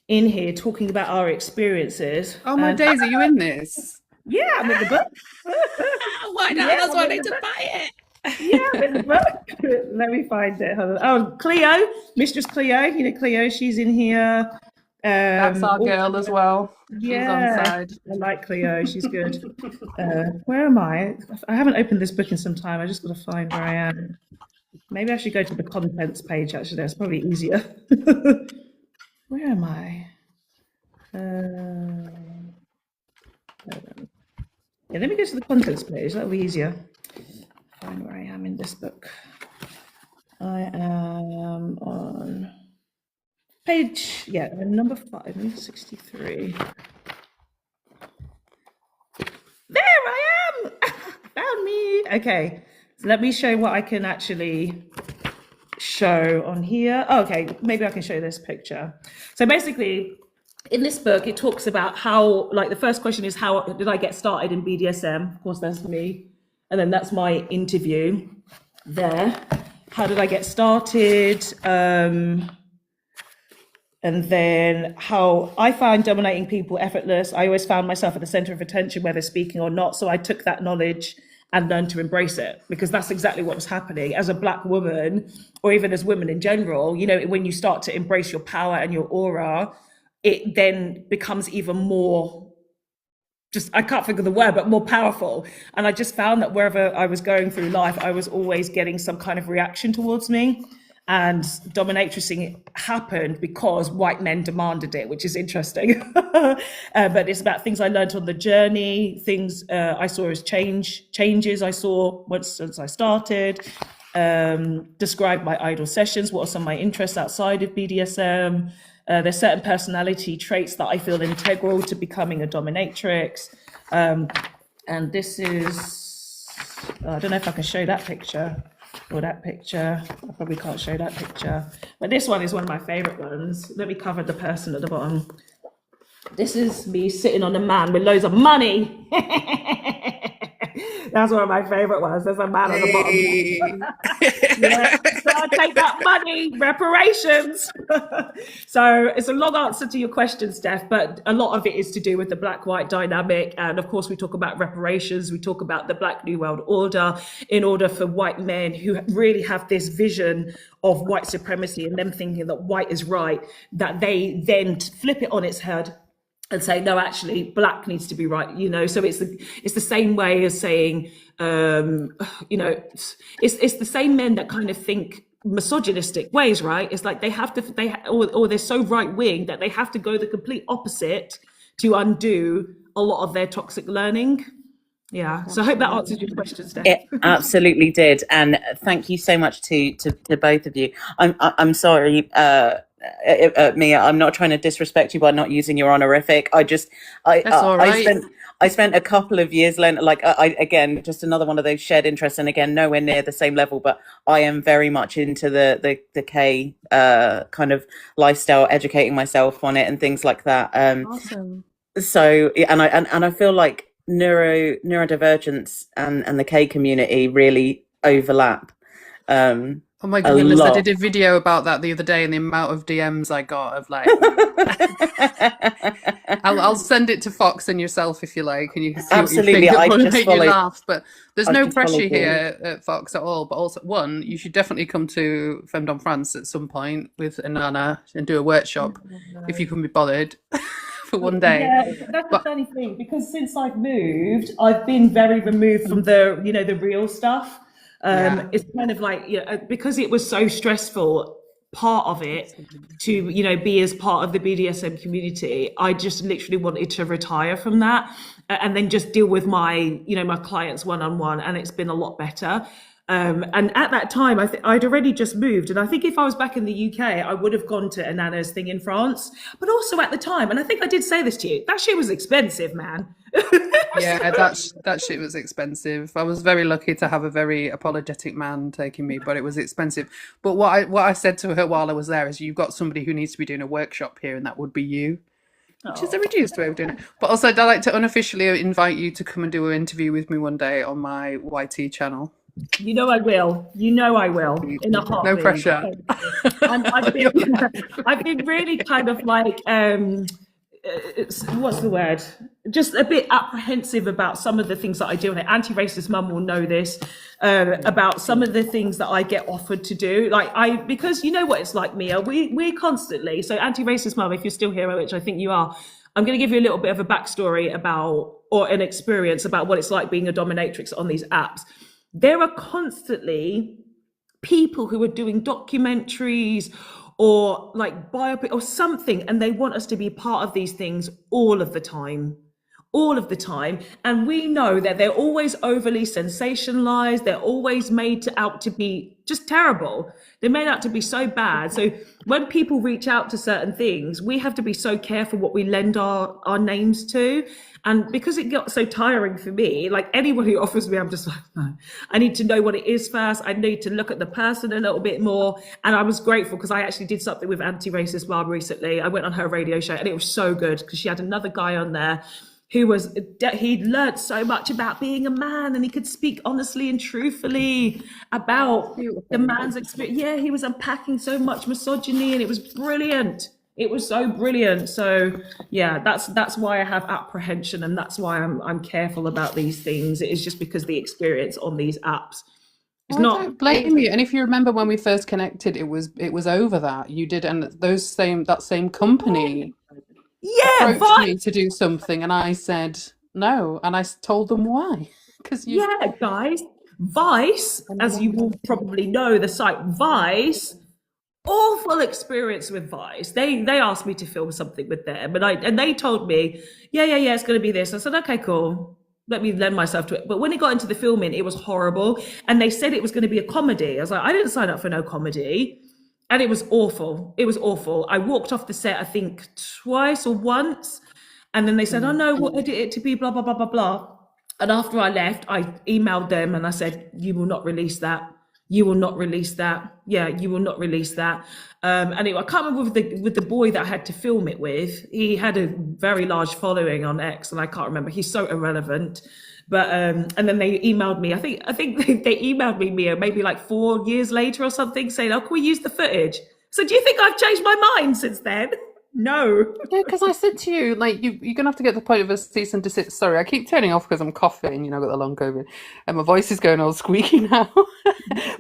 in here talking about our experiences. Oh my days, are you in this? Yeah, I'm in the book. Why not? That's why I need to buy it. Yeah, I'm in the book. Let me find it. Hold on. Oh, Cleo, Mistress Cleo. You know Cleo, she's in here. That's our girl as well. Yeah, She's on side. I like Cleo. She's good. Where am I? I haven't opened this book in some time. I just got to find where I am. Maybe I should go to the contents page, actually. That's probably easier. Where am I? Yeah, let me go to the contents page. That'll be easier. Find where I am in this book. I am on page, number 5, 63. There I am! Found me! Okay, so let me show what I can actually show on here. Oh, okay, maybe I can show this picture. So basically, in this book, it talks about how, like, the first question is, how did I get started in BDSM? Of course, that's me. And then that's my interview there. How did I get started? And then how I find dominating people effortless. I always found myself at the center of attention, whether speaking or not. So I took that knowledge and learned to embrace it, because that's exactly what was happening as a Black woman, or even as women in general. You know, when you start to embrace your power and your aura, it then becomes even more, just, I can't think of the word, but more powerful. And I just found that wherever I was going through life, I was always getting some kind of reaction towards me. And dominatrixing happened because white men demanded it, which is interesting. But it's about things I learned on the journey, things I saw as changes I saw since I started, describe my idle sessions, what are some of my interests outside of BDSM. There's certain personality traits that I feel integral to becoming a dominatrix. And this is, I don't know if I can show that picture or that picture. I probably can't show that picture. But this one is one of my favorite ones. Let me cover the person at the bottom. This is me sitting on a man with loads of money. That's one of my favorite ones. There's a man on the bottom. Yeah, so I'll take that money, reparations. So it's a long answer to your question, Steph, but a lot of it is to do with the Black-white dynamic. And of course, we talk about reparations. We talk about the Black New World Order, in order for white men who really have this vision of white supremacy and them thinking that white is right, that they then flip it on its head and say, no, actually, Black needs to be right, you know. So it's the same way as saying, you know, it's the same men that kind of think misogynistic ways, right? It's like they have to, or they're so right wing that they have to go the complete opposite to undo a lot of their toxic learning. Yeah. So I hope that answers your question, Steph. It absolutely did, and thank you so much to both of you. I'm sorry. Mia, I'm not trying to disrespect you by not using your honorific. That's all right. I spent a couple of years learning, like, again, just another one of those shared interests, and again, nowhere near the same level, but I am very much into the K kind of lifestyle, educating myself on it and things like that. Awesome. So, and I feel like neurodivergence and the K community really overlap. Oh my A goodness, I lot. did a video about that the other day and the amount of DMs I got of like I'll send it to Fox and yourself if you like, and you can see what you Absolutely. think. It'll probably make you laugh. But there's I've no just pressure followed you. here at Fox at all. But also, one, you should definitely come to Femdom France at some point with Anana and do a workshop if you can be bothered for one day. Yeah, that's the funny thing, because since I've moved, I've been very removed from the, you know, the real stuff. It's kind of like, you know, because it was so stressful, part of it to, you know, be as part of the BDSM community, I just literally wanted to retire from that and then just deal with my, you know, my clients one-on-one, and it's been a lot better. And at that time, I'd already just moved. And I think if I was back in the UK, I would have gone to Anana's thing in France. But also at the time, and I think I did say this to you, that shit was expensive, man. Yeah, that shit was expensive. I was very lucky to have a very apologetic man taking me, but it was expensive. But what I said to her while I was there is, you've got somebody who needs to be doing a workshop here, and that would be you. Which is a reduced way of doing it. But also, I'd like to unofficially invite you to come and do an interview with me one day on my YT channel. You know I will. You know I will. In a heartbeat. No pressure. I've been really kind of like, what's the word? Just a bit apprehensive about some of the things that I do. And Anti-Racist Mum will know this, about some of the things that I get offered to do. Like because you know what it's like, Mia. We constantly. So Anti-Racist Mum, if you're still here, which I think you are, I'm going to give you a little bit of a backstory about, or an experience about what it's like being a dominatrix on these apps. There are constantly people who are doing documentaries or like biopic or something, and they want us to be part of these things all of the time. And we know that they're always overly sensationalized. They're always made out to be just terrible. They're made out to be so bad. So when people reach out to certain things, we have to be so careful what we lend our names to. And because it got so tiring for me, like anyone who offers me, I'm just like, no, I need to know what it is first. I need to look at the person a little bit more. And I was grateful because I actually did something with Anti-Racist Mum recently. I went on her radio show and it was so good because she had another guy on there who he'd learned so much about being a man, and he could speak honestly and truthfully about the man's experience. Yeah, he was unpacking so much misogyny, and it was brilliant. It was so brilliant. So yeah, that's why I have apprehension, and that's why I'm careful about these things. It is just because the experience on these apps. It's I not. don't blame you. And if you remember when we first connected, it was over that you did, and that same company approached me to do something, and I said no, and I told them why. Guys, Vice, as you will probably know, the site Vice. Awful experience with Vice. They asked me to film something with them, and they told me, yeah, it's going to be this. I said, okay, cool. Let me lend myself to it. But when it got into the filming, it was horrible, and they said it was going to be a comedy. I was like, I didn't sign up for no comedy, and it was awful. It was awful. I walked off the set, I think twice or once, and then they said, oh no, we'll edit it to be blah blah blah blah blah. And after I left, I emailed them and I said, you will not release that. You will not release that. Yeah, you will not release that. Anyway, I can't remember with the boy that I had to film it with. He had a very large following on X, and I can't remember. He's so irrelevant. But and then they emailed me. I think they emailed me, Mia, maybe like 4 years later or something, saying, "Oh, can we use the footage?" So do you think I've changed my mind since then? No. Yeah, because I said to you, like, you're going to have to get to the point of a cease and desist. Sorry, I keep turning off because I'm coughing, you know, I've got the long COVID, and my voice is going all squeaky now.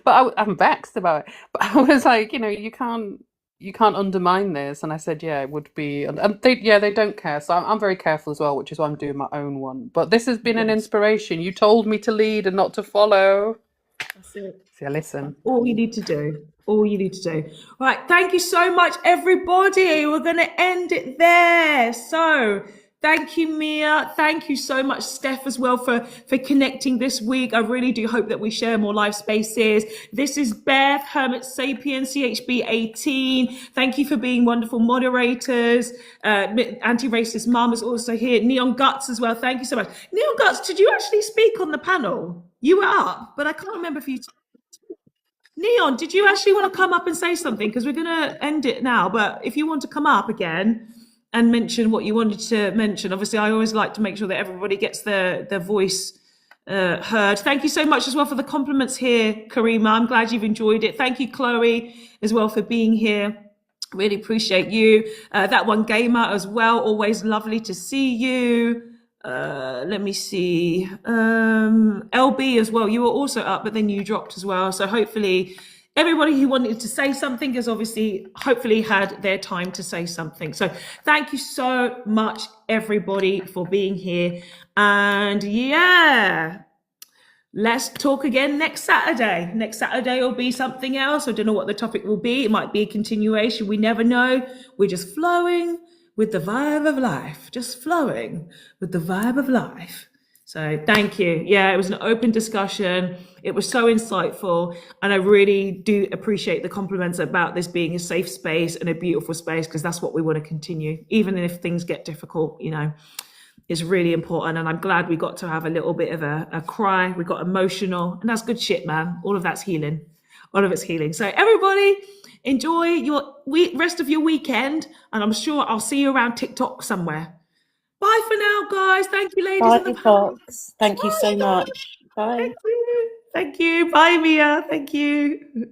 But I'm vexed about it. But I was like, you know, you can't undermine this. And I said, yeah, it would be. And they don't care. So I'm very careful as well, which is why I'm doing my own one. But this has been an inspiration. You told me to lead and not to follow. That's it. So listen. All you need to do. All you need to do. Right. Thank you so much, everybody. We're going to end it there. So thank you, Mia. Thank you so much, Steph, as well, for connecting this week. I really do hope that we share more live spaces. This is Beth, Hermit Sapien, CHB18. Thank you for being wonderful moderators. Anti-Racist Mum is also here. Neon Guts as well. Thank you so much. Neon Guts, did you actually speak on the panel? You were up, but I can't remember if you... Neon, did you actually want to come up and say something? Because we're going to end it now, but if you want to come up again and mention what you wanted to mention, obviously I always like to make sure that everybody gets their voice heard. Thank you so much as well for the compliments here, Karima. I'm glad you've enjoyed it. Thank you, Chloe, as well for being here. Really appreciate you. That one gamer as well. Always lovely to see you. Let me see. LB as well. You were also up, but then you dropped as well. So hopefully everybody who wanted to say something has obviously hopefully had their time to say something. So thank you so much, everybody, for being here. And yeah, let's talk again next Saturday. Next Saturday will be something else. I don't know what the topic will be. It might be a continuation. We never know. We're just flowing with the vibe of life. Just flowing with the vibe of life. So thank you. Yeah, it was an open discussion. It was so insightful. And I really do appreciate the compliments about this being a safe space and a beautiful space, because that's what we want to continue. Even if things get difficult, you know, is really important. And I'm glad we got to have a little bit of a cry. We got emotional, and that's good shit, man. All of that's healing. All of it's healing. So everybody, enjoy your rest of your weekend. And I'm sure I'll see you around TikTok somewhere. Bye for now, guys. Thank you, ladies in the Bye, panel. Fox. Thank you so much. Bye. Thank you. Thank you. Bye, Mia. Thank you.